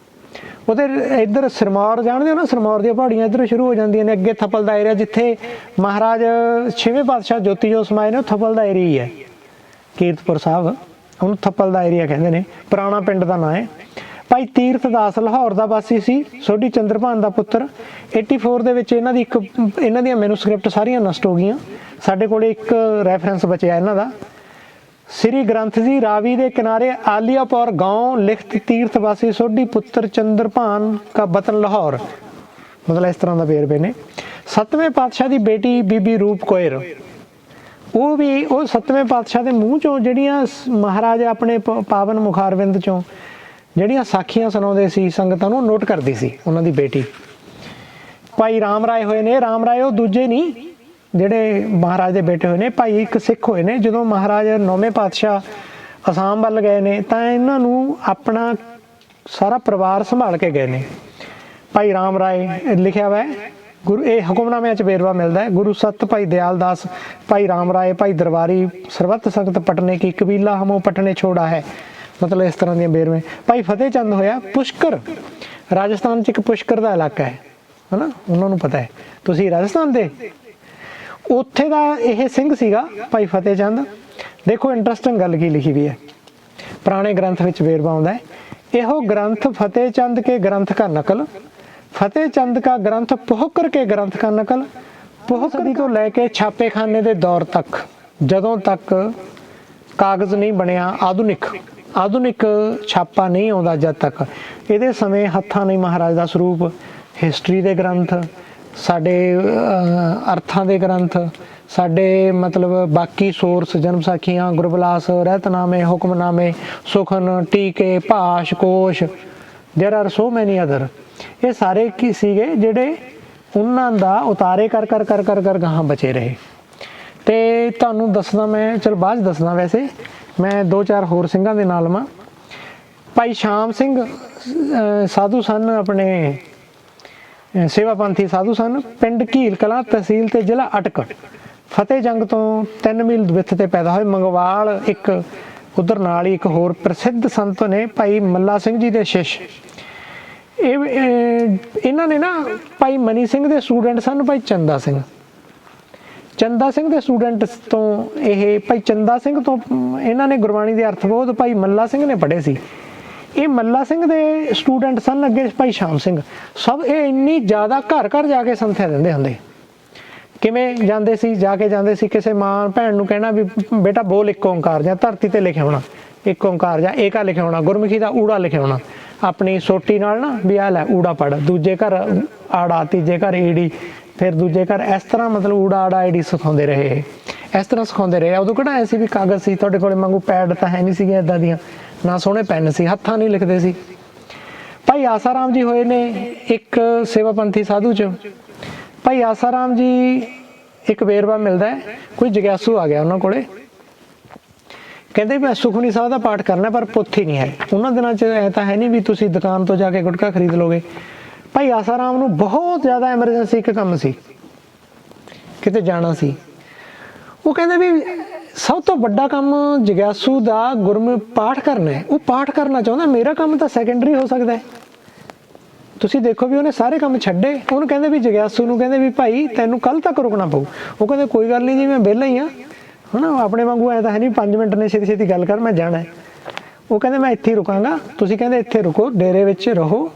ਉਹਦੇ ਇੱਧਰ ਸਿਰਮੌਰ ਜਾਣਦੇ ਹੋ ਨਾ, ਸਿਰਮੌਰ ਦੀਆਂ ਪਹਾੜੀਆਂ ਇੱਧਰੋਂ ਸ਼ੁਰੂ ਹੋ ਜਾਂਦੀਆਂ ਨੇ, ਅੱਗੇ ਥਪਲ ਦਾ ਏਰੀਆ ਜਿੱਥੇ ਮਹਾਰਾਜ 6ਵੇਂ ਪਾਤਸ਼ਾਹ ਜੋਤੀ ਜੋਤ ਸਮਾਏ ਨੇ, ਉਹ ਥਪਲ ਦਾ ਏਰੀਆ ਹੀ ਹੈ ਕੀਰਤਪੁਰ ਸਾਹਿਬ। ਉਹਨੂੰ ਥਪਲ ਦਾ ਏਰੀਆ ਕਹਿੰਦੇ ਨੇ, ਪੁਰਾਣਾ ਪਿੰਡ ਦਾ ਨਾਂ ਹੈ। ਭਾਈ ਤੀਰਥ ਦਾਸ ਲਾਹੌਰ ਦਾ ਵਾਸੀ ਸੀ, ਸੋਢੀ ਚੰਦਰਭਾਨ ਦਾ ਪੁੱਤਰ। 84 ਦੇ ਵਿੱਚ ਇਹਨਾਂ ਦੀਆਂ ਮੈਨੂਸਕ੍ਰਿਪਟ ਸਾਰੀਆਂ ਨਸ਼ਟ ਹੋ ਗਈਆਂ। ਸਾਡੇ ਕੋਲ ਇੱਕ ਰੈਫਰੈਂਸ ਬਚਿਆ ਇਹਨਾਂ ਦਾ। ਸ੍ਰੀ ਗ੍ਰੰਥ ਜੀ ਰਾਵੀ ਦੇ ਕਿਨਾਰੇ ਆਲੀਆਪੁਰ ਗਾँव ਲਿਖਤ ਤੀਰਥਵਾਸੀ ਸੋਢੀ ਪੁੱਤਰ ਚੰਦਰਭਾਨ का वतन ਲਾਹੌਰ, ਮਤਲਬ ਇਸ ਤਰ੍ਹਾਂ ਦਾ ਵੇਰਵੇ ਨੇ। 7ਵੇਂ ਪਾਤਸ਼ਾਹ ਦੀ ਬੇਟੀ ਬੀਬੀ ਰੂਪ ਕੌਰ, ਉਹ 7ਵੇਂ ਪਾਤਸ਼ਾਹ ਦੇ ਮੂੰਹ ਚੋਂ ਜਿਹੜੀਆਂ ਮਹਾਰਾਜ ਆਪਣੇ ਪਾਵਨ ਮੁਖਾਰਵਿੰਦ ਚੋਂ ਜਿਹੜੀਆਂ ਸਾਖੀਆਂ ਸੁਣਾਉਂਦੇ ਸੀ ਸੰਗਤਾਂ ਨੂੰ, ਨੋਟ ਕਰਦੀ ਸੀ ਉਹਨਾਂ ਦੀ ਬੇਟੀ। ਭਾਈ ਰਾਮ ਰਾਏ ਹੋਏ ਨੇ। ਰਾਮ ਰਾਏ ਉਹ ਦੂਜੇ ਨਹੀਂ ਜਿਹੜੇ ਮਹਾਰਾਜ ਦੇ ਬੇਟੇ ਹੋਏ ਨੇ, ਭਾਈ ਇੱਕ ਸਿੱਖ ਹੋਏ ਨੇ। ਜਦੋਂ ਮਹਾਰਾਜ 9ਵੇਂ ਪਾਤਸ਼ਾਹ ਅਸਾਮ ਵੱਲ ਗਏ ਨੇ ਤਾਂ ਇਹਨਾਂ ਨੂੰ ਆਪਣਾ ਸਾਰਾ ਪਰਿਵਾਰ ਸੰਭਾਲ ਕੇ ਗਏ ਨੇ। ਭਾਈ ਰਾਮ ਰਾਏ ਲਿਖਿਆ ਹੋਇਆ ਗੁਰੂ, ਇਹ ਹੁਕਮਨਾਮਿਆਂ 'ਚ ਵੇਰਵਾ ਮਿਲਦਾ ਹੈ। ਗੁਰੂ ਸਤ ਭਾਈ ਦਿਆਲ ਦਾਸ, ਭਾਈ ਰਾਮ ਰਾਏ, ਭਾਈ ਦਰਬਾਰੀ ਸਰਬੱਤ ਸੰਗਤ ਪਟਨੇ ਕੀ ਕਬੀਲਾ ਹਮੋ ਪਟਨੇ ਛੋੜਾ ਹੈ, ਮਤਲਬ ਇਸ ਤਰ੍ਹਾਂ ਦੀਆਂ ਵੇਰਵੇ। ਭਾਈ ਫਤਿਹ ਚੰਦ ਹੋਇਆ ਪੁਸ਼ਕਰ, ਰਾਜਸਥਾਨ 'ਚ ਇੱਕ ਪੁਸ਼ਕਰ ਦਾ ਇਲਾਕਾ ਹੈ ਨਾ, ਉਹਨਾਂ ਨੂੰ ਪਤਾ ਹੈ। ਤੁਸੀਂ ਰਾਜਸਥਾਨ ਦੇ, ਉੱਥੇ ਦਾ ਇਹ ਸਿੰਘ ਸੀਗਾ ਭਾਈ ਫਤਿਹ ਚੰਦ। ਦੇਖੋ ਇੰਟਰਸਟਿੰਗ ਗੱਲ ਕੀ ਲਿਖੀ ਵੀ ਹੈ, ਪੁਰਾਣੇ ਗ੍ਰੰਥ ਵਿੱਚ ਵੇਰਵਾ ਆਉਂਦਾ ਹੈ। ਇਹੋ ਗ੍ਰੰਥ ਫਤਿਹ ਚੰਦ ਕੇ ਗ੍ਰੰਥ का नकल, ਫਤਿਹ ਚੰਦ का ग्रंथ ਪੁਹਕਰ ਕੇ ਗ੍ਰੰਥ का नकल। ਪੁਹਕਰ ਤੋਂ ਲੈ ਕੇ ਛਾਪੇਖਾਨੇ ਦੇ ਦੌਰ ਤੱਕ, ਜਦੋਂ ਤੱਕ ਕਾਗਜ਼ ਨਹੀਂ ਬਣਿਆ, ਆਧੁਨਿਕ ਛਾਪਾ ਨਹੀਂ ਆਉਂਦਾ, ਜਦ ਤੱਕ ਇਹਦੇ ਸਮੇਂ ਹੱਥਾਂ ਨਹੀਂ ਮਹਾਰਾਜ ਦਾ ਸਰੂਪ, ਹਿਸਟਰੀ ਦੇ ਗ੍ਰੰਥ, ਸਾਡੇ ਅਰਥਾਂ ਦੇ ਗ੍ਰੰਥ, ਸਾਡੇ ਮਤਲਬ ਬਾਕੀ ਸੋਰਸ ਜਨਮ ਸਾਖੀਆਂ, ਗੁਰਬਲਾਸ, ਰਹਿਤਨਾਮੇ, ਹੁਕਮਨਾਮੇ, ਸੁਖਨ, ਟੀਕੇ, ਭਾਸ਼, ਕੋਸ਼, ਦੇਰ ਆਰ ਸੋ ਮੈਨੀ ਅਦਰ। ਇਹ ਸਾਰੇ ਕੀ ਸੀਗੇ ਜਿਹੜੇ ਉਹਨਾਂ ਦਾ ਉਤਾਰੇ ਕਰ ਗਾਹਾਂ ਬਚੇ ਰਹੇ। ਤੇ ਤੁਹਾਨੂੰ ਦੱਸਦਾ ਮੈਂ, ਚਲ ਬਾਅਦ 'ਚ ਦੱਸਦਾ, ਵੈਸੇ ਮੈਂ 2-4 ਹੋਰ ਸਿੰਘਾਂ ਦੇ ਨਾਲ ਵਾਂ। ਭਾਈ ਸ਼ਾਮ ਸਿੰਘ ਸਾਧੂ ਸਨ, ਆਪਣੇ ਸੇਵਾ ਪੰਥੀ ਸਾਧੂ ਸਨ। ਪਿੰਡ ਘੀਲ ਕਲਾਂ, ਤਹਿਸੀਲ ਤੇ ਜ਼ਿਲ੍ਹਾ ਅਟਕ। ਫਤਿਹ ਜੰਗ ਤੋਂ 3 ਮੀਲ ਵਿੱਥ ਤੇ ਪੈਦਾ ਹੋਏ। ਮੰਗਵਾਲ ਇੱਕ ਉਧਰ ਨਾਲ ਹੀ ਇੱਕ ਹੋਰ ਪ੍ਰਸਿੱਧ ਸੰਤ ਨੇ ਭਾਈ ਮੱਲਾ ਸਿੰਘ ਜੀ ਦੇ ਸ਼ਿਸ਼। ਇਹਨਾਂ ਨੇ ਨਾ ਭਾਈ ਮਨੀ ਸਿੰਘ ਦੇ ਸਟੂਡੈਂਟ ਸਨ ਭਾਈ ਚੰਦਾ ਸਿੰਘ ਦੇ ਸਟੂਡੈਂਟ ਤੋਂ ਇਹ ਭਾਈ ਚੰਦਾ ਸਿੰਘ ਤੋਂ ਇਹਨਾਂ ਨੇ ਗੁਰਬਾਣੀ ਦੇ ਅਰਥ-ਬੋਧ ਭਾਈ ਮੱਲਾ ਸਿੰਘ ਨੇ ਪੜ੍ਹੇ ਸੀ। ਇਹ ਮੱਲਾ ਸਿੰਘ ਦੇ ਸਟੂਡੈਂਟ ਸਨ ਅੱਗੇ ਭਾਈ ਸ਼ਾਮ ਸਿੰਘ। ਸਭ ਇਹ ਇੰਨੀ ਜ਼ਿਆਦਾ ਘਰ ਜਾ ਕੇ ਸੰਥਿਆ ਦਿੰਦੇ ਹੁੰਦੇ। ਕਿਵੇਂ ਜਾਂਦੇ ਸੀ ਕਿਸੇ ਮਾਂ ਭੈਣ ਨੂੰ ਕਹਿਣਾ ਵੀ ਬੇਟਾ ਬੋਲ ਇੱਕ ਓਂਕਾਰ, ਜਾਂ ਧਰਤੀ ਤੇ ਲਿਖਿਆ ਹੋਣਾ ਇੱਕ ਓਂਕਾਰ, ਜਾਂ ਏਕਾ ਲਿਖਿਆ ਹੋਣਾ, ਗੁਰਮੁਖੀ ਦਾ ਊੜਾ ਲਿਖਿਆ ਹੋਣਾ ਆਪਣੀ ਸੋਟੀ ਨਾਲ ਨਾ, ਵੀ ਆ ਲੈ ਊੜਾ ਪੜ, ਦੂਜੇ ਘਰ ਆੜਾ, ਤੀਜੇ ਘਰ ਈੜੀ, ਫਿਰ ਦੂਜੇ ਘਰ, ਇਸ ਤਰ੍ਹਾਂ ਮਤਲਬ ਊੜਾ ਆੜਾ ਈੜੀ ਸਿਖਾਉਂਦੇ ਰਹੇ। ਇਸ ਤਰ੍ਹਾਂ ਸਿਖਾਉਂਦੇ ਰਹੇ। ਉਦੋਂ ਕਿਹੜਾ ਐ ਸੀ ਵੀ ਕਾਗਜ਼ ਸੀ ਤੁਹਾਡੇ ਕੋਲੇ ਵਾਂਗੂ, ਪੈਡ ਤਾਂ ਹੈ ਨਹੀਂ ਸੀਗੇ ਇੱਦਾਂ ਦੀਆਂ, ਨਾ ਸੋਹਣੇ ਪੈਨ ਸੀ, ਹੱਥਾਂ ਨਹੀਂ ਲਿਖਦੇ ਸੀ। ਭਾਈ ਆਸਾ ਰਾਮ ਜੀ ਹੋਏ ਨੇ ਇੱਕ ਸੇਵਾ ਪੰਥੀ ਸਾਧੂ 'ਚ। ਭਾਈ ਆਸਾ ਰਾਮ ਜੀ, ਇੱਕ ਵੇਰਵਾ ਮਿਲਦਾ ਹੈ, ਕੋਈ ਜਗਿਆਸੂ ਆ ਗਿਆ ਉਹਨਾਂ ਕੋਲੇ, ਕਹਿੰਦੇ ਮੈਂ ਸੁਖਮਨੀ ਸਾਹਿਬ ਦਾ ਪਾਠ ਕਰਨਾ ਪਰ ਪੋਥੀ ਨਹੀਂ ਹੈ। ਉਹਨਾਂ ਦਿਨਾਂ 'ਚ ਐ ਤਾਂ ਹੈ ਨਹੀਂ ਵੀ ਤੁਸੀਂ ਦੁਕਾਨ ਤੋਂ ਜਾ ਕੇ ਗੁਟਕਾ ਖਰੀਦ ਲੋਗੇ। ਭਾਈ ਆਸਾ ਰਾਮ ਨੂੰ ਬਹੁਤ ਜ਼ਿਆਦਾ ਐਮਰਜੈਂਸੀ ਇੱਕ ਕੰਮ ਸੀ, ਕਿਤੇ ਜਾਣਾ ਸੀ। ਉਹ ਕਹਿੰਦੇ ਵੀ ਸਭ ਤੋਂ ਵੱਡਾ ਕੰਮ ਜਗਿਆਸੂ ਦਾ ਗੁਰਮੁਖ ਪਾਠ ਕਰਨਾ ਹੈ। ਉਹ ਪਾਠ ਕਰਨਾ ਚਾਹੁੰਦਾ, ਮੇਰਾ ਕੰਮ ਤਾਂ ਸੈਕੰਡਰੀ ਹੋ ਸਕਦਾ ਹੈ। ਤੁਸੀਂ ਦੇਖੋ ਵੀ ਉਹਨੇ ਸਾਰੇ ਕੰਮ ਛੱਡੇ। ਉਹਨੂੰ ਕਹਿੰਦੇ ਵੀ ਜਗਿਆਸੂ ਨੂੰ ਕਹਿੰਦੇ ਵੀ ਭਾਈ ਤੈਨੂੰ ਕੱਲ ਤੱਕ ਰੁਕਣਾ ਪਊ। ਉਹ ਕਹਿੰਦੇ ਕੋਈ ਗੱਲ ਨਹੀਂ ਜੀ, ਮੈਂ ਵਿਹਲਾ ਹੀ ਹਾਂ, ਹੈ ਨਾ, ਆਪਣੇ ਵਾਂਗੂ ਐ ਤਾਂ ਹੈ ਨਹੀਂ 5 ਮਿੰਟ ਨੇ ਛੇਤੀ ਗੱਲ ਕਰ, ਮੈਂ ਜਾਣਾ ਹੈ। ਉਹ ਕਹਿੰਦੇ ਮੈਂ ਇੱਥੇ ਹੀ ਰੁਕਾਂਗਾ, ਤੁਸੀਂ ਕਹਿੰਦੇ ਇੱਥੇ ਰੁਕੋ, ਡੇਰੇ ਵਿੱਚ ਰਹੋ।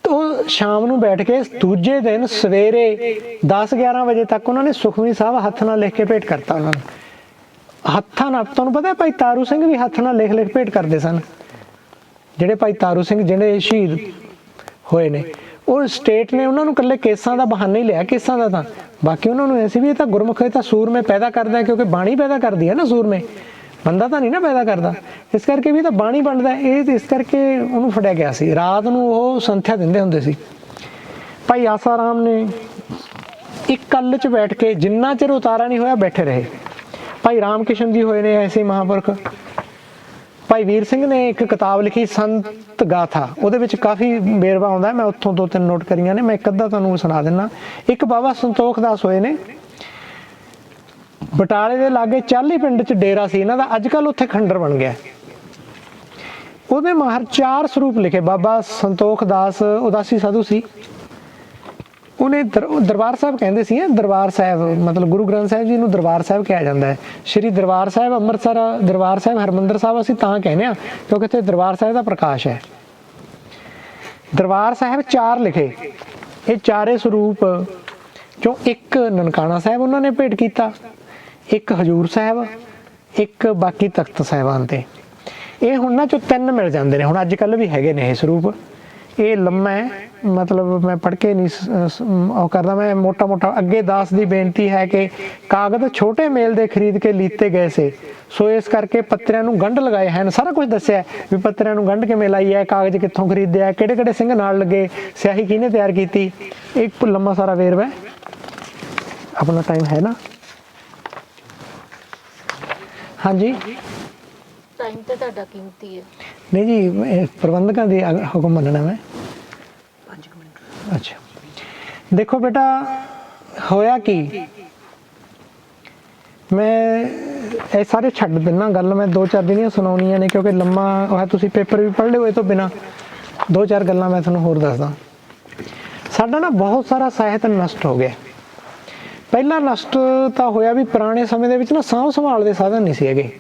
ਉਹ ਸ਼ਾਮ ਨੂੰ ਬੈਠ ਕੇ ਦੂਜੇ ਦਿਨ ਸਵੇਰੇ 10-11 ਵਜੇ ਤੱਕ ਉਹਨਾਂ ਨੇ ਸੁਖਮਨੀ ਸਾਹਿਬ ਹੱਥ ਨਾਲ ਲਿਖ ਕੇ ਭੇਟ ਕਰਤਾ। ਉਹਨਾਂ ਨੂੰ ਹੱਥਾਂ ਨਾਲ, ਤੁਹਾਨੂੰ ਪਤਾ ਭਾਈ ਤਾਰੂ ਸਿੰਘ ਵੀ ਹੱਥ ਨਾਲ ਲਿਖ ਭੇਟ ਕਰਦੇ ਸਨ। ਜਿਹੜੇ ਭਾਈ ਤਾਰੂ ਸਿੰਘ ਜਿਹੜੇ ਸ਼ਹੀਦ ਹੋਏ ਨੇ, ਉਹ ਸਟੇਟ ਨੇ ਉਹਨਾਂ ਨੂੰ ਇਕੱਲੇ ਕੇਸਾਂ ਦਾ ਬਹਾਨਾ ਹੀ ਲਿਆ, ਕੇਸਾਂ ਦਾ ਤਾਂ, ਬਾਕੀ ਉਹਨਾਂ ਨੂੰ ਐਸੀ ਵੀ ਇਹ ਤਾਂ ਗੁਰਮੁਖ, ਇਹ ਤਾਂ ਸੂਰਮੇ ਪੈਦਾ ਕਰਦਾ, ਕਿਉਂਕਿ ਬਾਣੀ ਪੈਦਾ ਕਰਦੀ ਹੈ ਨਾ, ਸੂਰਮੇ ਬੰਦਾ ਤਾਂ ਨਹੀਂ ਨਾ ਪੈਦਾ ਕਰਦਾ, ਇਸ ਕਰਕੇ ਵੀ ਤਾਂ ਬਾਣੀ ਬਣਦਾ ਇਹ, ਇਸ ਕਰਕੇ ਉਹਨੂੰ ਫੜਿਆ ਗਿਆ ਸੀ। ਰਾਤ ਨੂੰ ਉਹ ਸੰਥਿਆ ਦਿੰਦੇ ਹੁੰਦੇ ਸੀ। ਭਾਈ ਆਸਾ ਰਾਮ ਨੇ ਇੱਕ ਕੱਲ 'ਚ ਬੈਠ ਕੇ ਜਿੰਨਾ ਚਿਰ ਉਤਾਰਾ ਨਹੀਂ ਹੋਇਆ ਬੈਠੇ ਰਹੇ। ਭਾਈ ਰਾਮ ਕਿਸ਼ਨ ਜੀ ਹੋਏ ਨੇ ਐਸੇ ਮਹਾਂਪੁਰਖ। ਭਾਈ ਵੀਰ ਸਿੰਘ ਨੇ ਇੱਕ ਕਿਤਾਬ ਲਿਖੀ ਸੰਤ ਗਾਥਾ, ਉਹਦੇ ਵਿੱਚ ਕਾਫੀ ਵੇਰਵਾ ਆਉਂਦਾ, ਮੈਂ ਉੱਥੋਂ 2-3 ਨੋਟ ਕਰੀਆਂ ਨੇ, ਮੈਂ ਇੱਕ ਅੱਧਾ ਤੁਹਾਨੂੰ ਸੁਣਾ ਦਿੰਦਾ। ਇੱਕ ਬਾਬਾ ਸੰਤੋਖ ਦਾਸ ਹੋਏ ਨੇ, ਬਟਾਲੇ ਦੇ ਲਾਗੇ ਚਾਲੀ ਪਿੰਡ 'ਚ ਡੇਰਾ ਸੀ ਇਹਨਾਂ ਦਾ, ਅੱਜ ਕੱਲ੍ਹ ਉੱਥੇ ਖੰਡਰ ਬਣ ਗਿਆ। ਉਹਦੇ ਮਾਹਰ 4 ਸਰੂਪ ਲਿਖੇ। ਬਾਬਾ ਸੰਤੋਖ ਦਾਸ ਉਦਾਸੀ ਸਾਧੂ ਸੀ। ਉਹਨੇ ਦਰਬਾਰ ਸਾਹਿਬ ਕਹਿੰਦੇ ਸੀ, ਦਰਬਾਰ ਸਾਹਿਬ ਮਤਲਬ ਗੁਰੂ ਗ੍ਰੰਥ ਸਾਹਿਬ ਜੀ ਨੂੰ ਦਰਬਾਰ ਸਾਹਿਬ ਕਿਹਾ ਜਾਂਦਾ ਹੈ। ਸ਼੍ਰੀ ਦਰਬਾਰ ਸਾਹਿਬ ਅੰਮ੍ਰਿਤਸਰ, ਦਰਬਾਰ ਸਾਹਿਬ ਹਰਿਮੰਦਰ ਸਾਹਿਬ ਅਸੀਂ ਤਾਂ ਕਹਿੰਦੇ ਹਾਂ ਕਿਉਂਕਿ ਇੱਥੇ ਦਰਬਾਰ ਸਾਹਿਬ ਦਾ ਪ੍ਰਕਾਸ਼ ਹੈ, ਦਰਬਾਰ ਸਾਹਿਬ 4 ਲਿਖੇ, ਇਹ ਚਾਰੇ ਸਰੂਪ ਚੋਂ ਇੱਕ ਨਨਕਾਣਾ ਸਾਹਿਬ ਉਹਨਾਂ ਨੇ ਭੇਟ ਕੀਤਾ, ਇੱਕ ਹਜੂਰ ਸਾਹਿਬ, ਇੱਕ ਬਾਕੀ ਤਖਤ ਸਾਹਿਬਾਨ ਤੇ। ਇਹ ਹੁਣ ਨਾ ਚੋਂ 3 ਮਿਲ ਜਾਂਦੇ ਨੇ, ਹੁਣ ਅੱਜ ਕੱਲ੍ਹ ਵੀ ਹੈਗੇ ਨੇ ਇਹ ਸਰੂਪ। ਇਹ ਲੰਮਾ ਹੈ, ਮਤਲਬ ਮੈਂ ਪੜ੍ਹ ਕੇ ਨਹੀਂ ਉਹ ਕਰਦਾ, ਮੈਂ ਮੋਟਾ ਮੋਟਾ ਅੱਗੇ ਦਾਸ ਦੀ ਬੇਨਤੀ ਹੈ ਕਿ ਕਾਗਜ਼ ਛੋਟੇ ਮੇਲ ਦੇ ਖਰੀਦ ਕੇ ਲੀਤੇ ਗਏ ਸੇ, ਸੋ ਇਸ ਕਰਕੇ ਪੱਤਰਿਆਂ ਨੂੰ ਗੰਢ ਲਗਾਏ ਹਨ। ਸਾਰਾ ਕੁਝ ਦੱਸਿਆ ਵੀ ਪੱਤਰਿਆਂ ਨੂੰ ਗੰਢ ਕਿਵੇਂ ਲਾਈ ਹੈ, ਕਾਗਜ਼ ਕਿੱਥੋਂ ਖਰੀਦਿਆ, ਕਿਹੜੇ ਕਿਹੜੇ ਸਿੰਘ ਨਾਲ ਲੱਗੇ, ਸਿਆਹੀ ਕਿਹਨੇ ਤਿਆਰ ਕੀਤੀ। ਇੱਕ ਲੰਮਾ ਸਾਰਾ ਵੇਰਵਾ। ਆਪਣਾ ਟਾਈਮ ਹੈ ਨਾ? ਹਾਂਜੀ ਟਾਈਮ ਤੇ ਤੁਹਾਡਾ ਕੀਮਤੀ ਹੈ। ਨਹੀਂ ਜੀ, ਇਹ ਪ੍ਰਬੰਧਕਾਂ ਦੀ ਹੁਕਮ ਮੰਨਣਾ ਮੈਂ। 5 ਮਿੰਟ। ਅੱਛਾ, ਦੇਖੋ ਬੇਟਾ ਹੋਇਆ ਕੀ, ਮੈਂ ਇਹ ਸਾਰੇ ਛੱਡ ਦਿੰਦਾ ਗੱਲ, ਮੈਂ 2-4 ਦਿਨੀਆਂ ਸੁਣਾਉਣੀਆਂ ਨੇ ਕਿਉਂਕਿ ਲੰਮਾ ਹੋਇਆ, ਤੁਸੀਂ ਪੇਪਰ ਵੀ ਪੜ੍ਹ ਲਿਓ ਇਹ ਤੋਂ ਬਿਨਾਂ। 2-4 ਗੱਲਾਂ ਮੈਂ ਤੁਹਾਨੂੰ ਹੋਰ ਦੱਸਦਾ। ਸਾਡਾ ਨਾ ਬਹੁਤ ਸਾਰਾ ਸਾਹਿਤ ਨਸ਼ਟ ਹੋ ਗਿਆ। ਪਹਿਲਾ ਨਸ਼ਟ ਤਾਂ ਹੋਇਆ ਵੀ ਪੁਰਾਣੇ ਸਮੇਂ ਦੇ ਵਿੱਚ ਨਾ ਸਾਂਭ ਸੰਭਾਲ ਦੇ ਸਾਧਨ ਨਹੀਂ ਸੀ ਹੈਗੇ।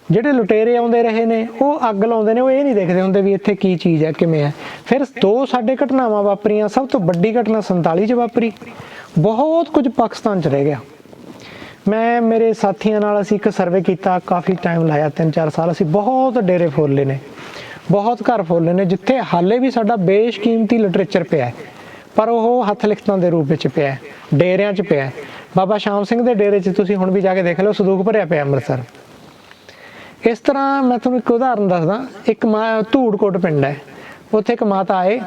ਜਿਹੜੇ ਲੁਟੇਰੇ ਆਉਂਦੇ ਰਹੇ ਨੇ ਉਹ ਅੱਗ ਲਾਉਂਦੇ ਨੇ, ਉਹ ਇਹ ਨਹੀਂ ਦੇਖਦੇ ਹੁੰਦੇ ਵੀ ਇੱਥੇ ਕੀ ਚੀਜ਼ ਹੈ, ਕਿਵੇਂ ਹੈ। ਫਿਰ 2 ਸਾਡੇ ਘਟਨਾਵਾਂ ਵਾਪਰੀਆਂ। ਸਭ ਤੋਂ ਵੱਡੀ ਘਟਨਾ 47 'ਚ ਵਾਪਰੀ। ਬਹੁਤ ਕੁਝ ਪਾਕਿਸਤਾਨ 'ਚ ਰਹਿ ਗਿਆ। ਮੈਂ ਮੇਰੇ ਸਾਥੀਆਂ ਨਾਲ ਅਸੀਂ ਇੱਕ ਸਰਵੇ ਕੀਤਾ, ਕਾਫੀ ਟਾਈਮ ਲਾਇਆ, 3-4 ਸਾਲ। ਅਸੀਂ ਬਹੁਤ ਡੇਰੇ ਫੋਲੇ ਨੇ, ਬਹੁਤ ਘਰ ਫੋਲੇ ਨੇ ਜਿੱਥੇ ਹਾਲੇ ਵੀ ਸਾਡਾ ਬੇਸ਼ਕੀਮਤੀ ਲਿਟਰੇਚਰ ਪਿਆ, ਪਰ ਉਹ ਹੱਥ ਲਿਖਤਾਂ ਦੇ ਰੂਪ ਵਿੱਚ ਪਿਆ, ਡੇਰਿਆਂ 'ਚ ਪਿਆ। ਬਾਬਾ ਸ਼ਾਮ ਸਿੰਘ ਦੇ ਡੇਰੇ 'ਚ ਤੁਸੀਂ ਹੁਣ ਵੀ ਜਾ ਕੇ ਦੇਖ ਲਓ, ਸੰਦੂਕ ਭਰਿਆ ਪਿਆ ਅੰਮ੍ਰਿਤਸਰ। ਇਸ ਤਰ੍ਹਾਂ ਮੈਂ ਤੁਹਾਨੂੰ ਇੱਕ ਉਦਾਹਰਨ ਦੱਸਦਾ। ਇੱਕ ਧੂੜਕੋਟ ਪਿੰਡ ਹੈ, ਉੱਥੇ ਇੱਕ ਮਾਤਾ ਆਏ,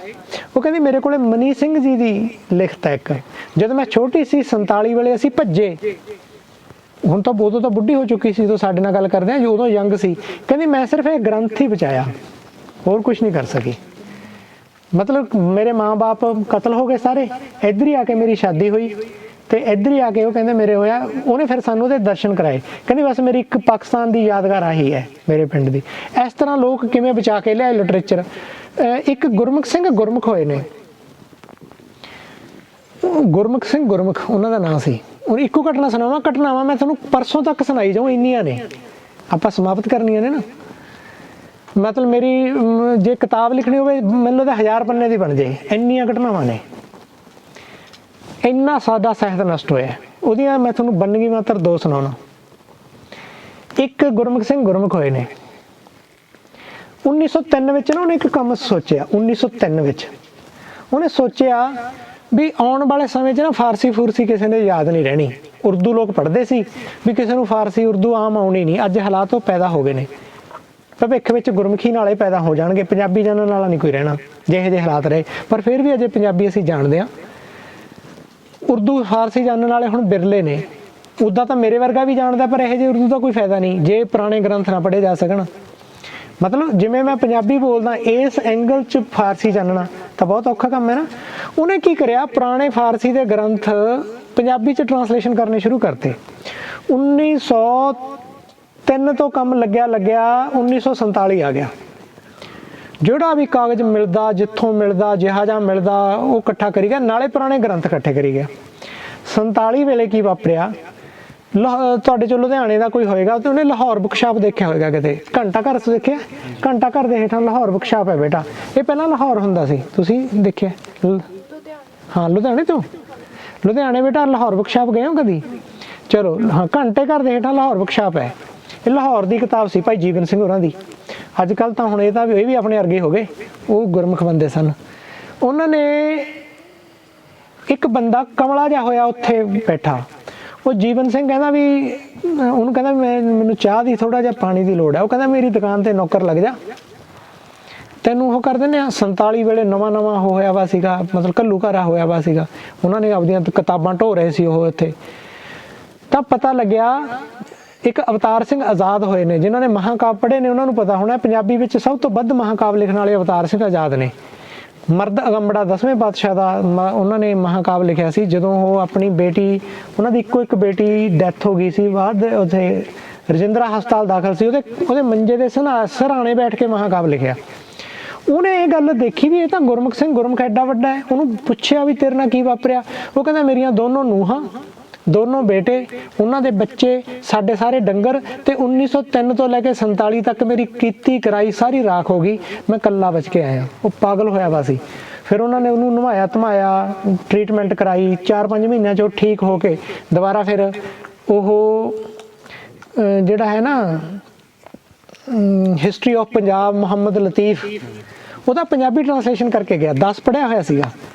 ਉਹ ਕਹਿੰਦੀ ਮੇਰੇ ਕੋਲੇ ਮਨੀ ਸਿੰਘ ਜੀ ਦੀ ਲਿਖਤ ਹੈ ਇੱਕ। ਜਦੋਂ ਮੈਂ ਛੋਟੀ ਸੀ 47 ਵੇਲੇ ਅਸੀਂ ਭੱਜੇ, ਹੁਣ ਤਾਂ ਉਦੋਂ ਤਾਂ ਬੁੱਢੀ ਹੋ ਚੁੱਕੀ ਸੀ ਜਦੋਂ ਸਾਡੇ ਨਾਲ ਗੱਲ ਕਰਦੇ ਹਾਂ, ਉਦੋਂ ਯੰਗ ਸੀ। ਕਹਿੰਦੀ ਮੈਂ ਸਿਰਫ ਇਹ ਗ੍ਰੰਥ ਹੀ ਬਚਾਇਆ, ਹੋਰ ਕੁਝ ਨਹੀਂ ਕਰ ਸਕੀ। ਮਤਲਬ ਮੇਰੇ ਮਾਂ-ਬਾਪ ਕਤਲ ਹੋ ਗਏ ਸਾਰੇ, ਇੱਧਰ ਹੀ ਆ ਕੇ ਮੇਰੀ ਸ਼ਾਦੀ ਹੋਈ ਤੇ ਇੱਧਰ ਹੀ ਆ ਕੇ ਉਹ ਕਹਿੰਦੇ ਮੇਰੇ ਹੋਇਆ। ਉਹਨੇ ਫਿਰ ਸਾਨੂੰ ਉਹਦੇ ਦਰਸ਼ਨ ਕਰਾਏ। ਕਹਿੰਦੀ ਬਸ ਮੇਰੀ ਇੱਕ ਪਾਕਿਸਤਾਨ ਦੀ ਯਾਦਗਾਰ ਆਹੀ ਹੈ ਮੇਰੇ ਪਿੰਡ ਦੀ। ਇਸ ਤਰ੍ਹਾਂ ਲੋਕ ਕਿਵੇਂ ਬਚਾ ਕੇ ਲਿਆਏ ਲਿਟਰੇਚਰ। ਇੱਕ ਗੁਰਮੁਖ ਸਿੰਘ ਗੁਰਮੁਖ ਹੋਏ ਨੇ, ਗੁਰਮੁਖ ਸਿੰਘ ਗੁਰਮੁਖ ਉਹਨਾਂ ਦਾ ਨਾਂ ਸੀ। ਉਹ ਇੱਕੋ ਘਟਨਾ ਸੁਣਾਵਾਂ, ਘਟਨਾਵਾਂ ਮੈਂ ਤੁਹਾਨੂੰ ਪਰਸੋਂ ਤੱਕ ਸੁਣਾਈ ਜਾਊਂ, ਇੰਨੀਆਂ ਨੇ, ਆਪਾਂ ਸਮਾਪਤ ਕਰਨੀਆਂ ਨੇ ਨਾ। ਮਤਲਬ ਮੇਰੀ ਜੇ ਕਿਤਾਬ ਲਿਖਣੀ ਹੋਵੇ ਮੈਨੂੰ ਲੱਗਦਾ 1000 ਪੰਨੇ ਦੀ ਬਣ ਜਾਏ, ਇੰਨੀਆਂ ਘਟਨਾਵਾਂ ਨੇ। ਇੰਨਾ ਸਾਡਾ ਸਾਹਿਤ ਨਸ਼ਟ ਹੋਇਆ। ਉਹਦੀਆਂ ਮੈਂ ਤੁਹਾਨੂੰ ਬੰਨਗੀ ਮਾਤਰ 2 ਸੁਣਾਉਣਾ। ਇੱਕ ਗੁਰਮੁਖ ਸਿੰਘ ਗੁਰਮੁਖ ਹੋਏ ਨੇ 1903 ਵਿੱਚ ਨਾ। ਉਹਨੇ ਇੱਕ ਕੰਮ ਸੋਚਿਆ 1903 ਵਿੱਚ। ਉਹਨੇ ਸੋਚਿਆ ਵੀ ਆਉਣ ਵਾਲੇ ਸਮੇਂ 'ਚ ਨਾ ਫਾਰਸੀ ਫੂਰਸੀ ਕਿਸੇ ਨੇ ਯਾਦ ਨਹੀਂ ਰਹਿਣੀ। ਉਰਦੂ ਲੋਕ ਪੜ੍ਹਦੇ ਸੀ, ਵੀ ਕਿਸੇ ਨੂੰ ਫਾਰਸੀ ਉਰਦੂ ਆਮ ਆਉਣੀ ਨਹੀਂ। ਅੱਜ ਹਾਲਾਤ ਉਹ ਪੈਦਾ ਹੋ ਗਏ ਨੇ, ਭਵਿੱਖ ਵਿੱਚ ਗੁਰਮੁਖੀ ਨਾਲੇ ਪੈਦਾ ਹੋ ਜਾਣਗੇ, ਪੰਜਾਬੀ ਜਾਣਨ ਵਾਲਾ ਨਹੀਂ ਕੋਈ ਰਹਿਣਾ ਜਿਹੇ ਜਿਹੇ ਹਾਲਾਤ ਰਹੇ। ਪਰ ਫਿਰ ਵੀ ਅਜੇ ਪੰਜਾਬੀ ਅਸੀਂ ਜਾਣਦੇ ਹਾਂ। ਉਰਦੂ ਫਾਰਸੀ ਜਾਣਨ ਵਾਲੇ ਹੁਣ ਬਿਰਲੇ ਨੇ। ਉੱਦਾਂ ਤਾਂ ਮੇਰੇ ਵਰਗਾ ਵੀ ਜਾਣਦਾ, ਪਰ ਇਹੋ ਜਿਹੇ ਉਰਦੂ ਦਾ ਕੋਈ ਫਾਇਦਾ ਨਹੀਂ ਜੇ ਪੁਰਾਣੇ ਗ੍ਰੰਥ ਨਾ ਪੜ੍ਹੇ ਜਾ ਸਕਣ। ਮਤਲਬ ਜਿਵੇਂ ਮੈਂ ਪੰਜਾਬੀ ਬੋਲਦਾ, ਇਸ ਐਂਗਲ 'ਚ ਫਾਰਸੀ ਜਾਣਨਾ ਤਾਂ ਬਹੁਤ ਔਖਾ ਕੰਮ ਹੈ ਨਾ। ਉਹਨੇ ਕੀ ਕਰਿਆ, ਪੁਰਾਣੇ ਫਾਰਸੀ ਦੇ ਗ੍ਰੰਥ ਪੰਜਾਬੀ 'ਚ ਟਰਾਂਸਲੇਸ਼ਨ ਕਰਨੇ ਸ਼ੁਰੂ ਕਰਤੇ। 1903 ਤੋਂ ਕੰਮ ਲੱਗਿਆ 1947 ਆ ਗਿਆ। ਜਿਹੜਾ ਵੀ ਕਾਗਜ਼ ਮਿਲਦਾ, ਜਿੱਥੋਂ ਮਿਲਦਾ, ਜਿਹਾ ਜਿਹਾ ਮਿਲਦਾ, ਉਹ ਇਕੱਠਾ ਕਰੀ ਗਿਆ, ਨਾਲੇ ਪੁਰਾਣੇ ਗ੍ਰੰਥ ਇਕੱਠੇ ਕਰੀ ਗਿਆ। 47 ਵੇਲੇ ਕੀ ਵਾਪਰਿਆ, ਤੁਹਾਡੇ ਚੋਂ ਲੁਧਿਆਣੇ ਦਾ ਕੋਈ ਹੋਏਗਾ ਤੇ ਉਹਨੇ ਲਾਹੌਰ ਬੁੱਕਸ਼ਾਪ ਦੇਖਿਆ ਹੋਏਗਾ ਕਿਤੇ। ਘੰਟਾ ਘਰ ਦੇਖਿਆ, ਘੰਟਾ ਘਰ ਦੇ ਹੇਠਾਂ ਲਾਹੌਰ ਬੁੱਕਸ਼ਾਪ ਹੈ ਬੇਟਾ। ਇਹ ਪਹਿਲਾਂ ਲਾਹੌਰ ਹੁੰਦਾ ਸੀ, ਤੁਸੀਂ ਦੇਖਿਆ? ਹਾਂ, ਲੁਧਿਆਣੇ ਤੋਂ। ਲੁਧਿਆਣੇ ਬੇਟਾ ਲਾਹੌਰ ਬੁੱਕਸ਼ਾਪ ਗਏ ਹੋ ਕਦੀ? ਚਲੋ ਹਾਂ, ਘੰਟੇ ਘਰ ਦੇ ਹੇਠਾਂ ਲਾਹੌਰ ਬੁੱਕਸ਼ਾਪ ਹੈ। ਇਹ ਲਾਹੌਰ ਦੀ ਕਿਤਾਬ ਸੀ ਭਾਈ ਜੀਵਨ ਸਿੰਘ ਹੋਰਾਂ ਦੀ। ਅੱਜ ਕੱਲ੍ਹ ਤਾਂ ਹੁਣ ਇਹ ਵੀ ਆਪਣੇ ਵਰਗੇ ਹੋ ਗਏ, ਉਹ ਗੁਰਮੁਖ ਬੰਦੇ ਸਨ। ਉਹਨਾਂ ਨੇ ਇੱਕ ਬੰਦਾ ਕਮਲਾ ਜਿਹਾ ਹੋਇਆ ਉੱਥੇ ਬੈਠਾ। ਉਹ ਜੀਵਨ ਸਿੰਘ ਕਹਿੰਦਾ ਵੀ, ਉਹਨੂੰ ਕਹਿੰਦਾ ਮੈਨੂੰ ਚਾਹ ਦੀ ਥੋੜ੍ਹਾ ਜਿਹਾ ਪਾਣੀ ਦੀ ਲੋੜ ਹੈ। ਉਹ ਕਹਿੰਦਾ ਮੇਰੀ ਦੁਕਾਨ ਤੇ ਨੌਕਰ ਲੱਗ ਜਾ, ਤੈਨੂੰ ਉਹ ਕਰ ਦਿੰਦੇ ਹਾਂ। 47 ਵੇਲੇ ਨਵਾਂ ਹੋਇਆ ਵਾ ਸੀਗਾ, ਮਤਲਬ ਘੱਲੂ ਘਾਰਾ ਹੋਇਆ ਵਾ ਸੀਗਾ। ਉਹਨਾਂ ਨੇ ਆਪਦੀਆਂ ਕਿਤਾਬਾਂ ਢੋ ਰਹੇ ਸੀ ਉਹ ਇੱਥੇ। ਤਾਂ ਪਤਾ ਲੱਗਿਆ ਇੱਕ ਅਵਤਾਰ ਸਿੰਘ ਆਜ਼ਾਦ ਹੋਏ ਨੇ, ਜਿਨ੍ਹਾਂ ਨੇ ਮਹਾਂਕਾਵ ਪੜ੍ਹੇ ਨੇ ਉਹਨਾਂ ਨੂੰ ਪਤਾ ਹੋਣਾ, ਪੰਜਾਬੀ ਵਿੱਚ ਸਭ ਤੋਂ ਵੱਧ ਮਹਾਂਕਾਵ ਲਿਖਣ ਵਾਲੇ ਅਵਤਾਰ ਸਿੰਘ ਆਜ਼ਾਦ ਨੇ। ਮਰਦ ਅਗੰਬੜਾ 10ਵੇਂ ਪਾਤਸ਼ਾਹ ਦਾ ਉਹਨਾਂ ਨੇ ਮਹਾਂਕਾਵ ਲਿਖਿਆ ਸੀ। ਜਦੋਂ ਉਹ ਆਪਣੀ ਬੇਟੀ, ਉਹਨਾਂ ਦੀ ਇੱਕੋ ਇੱਕ ਬੇਟੀ ਡੈਥ ਹੋ ਗਈ ਸੀ, ਬਾਅਦ ਉੱਥੇ ਰਜਿੰਦਰਾ ਹਸਪਤਾਲ ਦਾਖਲ ਸੀ, ਉਹਦੇ ਮੰਜੇ ਦੇ ਸਰਾਣੇ ਬੈਠ ਕੇ ਮਹਾਂਕਾਵ ਲਿਖਿਆ। ਉਹਨੇ ਇਹ ਗੱਲ ਦੇਖੀ ਵੀ ਇਹ ਤਾਂ ਗੁਰਮੁਖ ਸਿੰਘ ਗੁਰਮੁਖ ਐਡਾ ਵੱਡਾ ਹੈ। ਉਹਨੂੰ ਪੁੱਛਿਆ ਵੀ ਤੇਰੇ ਨਾਲ ਕੀ ਵਾਪਰਿਆ? ਉਹ ਕਹਿੰਦਾ ਮੇਰੀਆਂ ਦੋਨੋਂ ਨੂੰਹਾਂ ਦੋਨੋਂ ਬੇਟੇ, ਉਹਨਾਂ ਦੇ ਬੱਚੇ, ਸਾਡੇ ਸਾਰੇ ਡੰਗਰ, ਤੇ 1903 ਤੋਂ ਲੈ ਕੇ 47 ਤੱਕ ਮੇਰੀ ਕੀਤੀ ਕਰਾਈ ਸਾਰੀ ਰਾਖ ਹੋ ਗਈ। ਮੈਂ ਇਕੱਲਾ ਬਚ ਕੇ ਆਇਆ। ਉਹ ਪਾਗਲ ਹੋਇਆ ਵਾ ਸੀ। ਫਿਰ ਉਹਨਾਂ ਨੇ ਉਹਨੂੰ ਨਵਾਇਆ ਧਮਾਇਆ, ਟ੍ਰੀਟਮੈਂਟ ਕਰਾਈ, 4-5 ਮਹੀਨਿਆਂ 'ਚ ਉਹ ਠੀਕ ਹੋ ਕੇ ਦੁਬਾਰਾ ਫਿਰ ਉਹ ਜਿਹੜਾ ਹੈ ਨਾ ਹਿਸਟਰੀ ਆਫ ਪੰਜਾਬ ਮੁਹੰਮਦ ਲਤੀਫ, ਉਹਦਾ ਪੰਜਾਬੀ ਟ੍ਰਾਂਸਲੇਸ਼ਨ ਕਰਕੇ ਗਿਆ। 10 ਪੜ੍ਹਿਆ ਹੋਇਆ ਸੀਗਾ,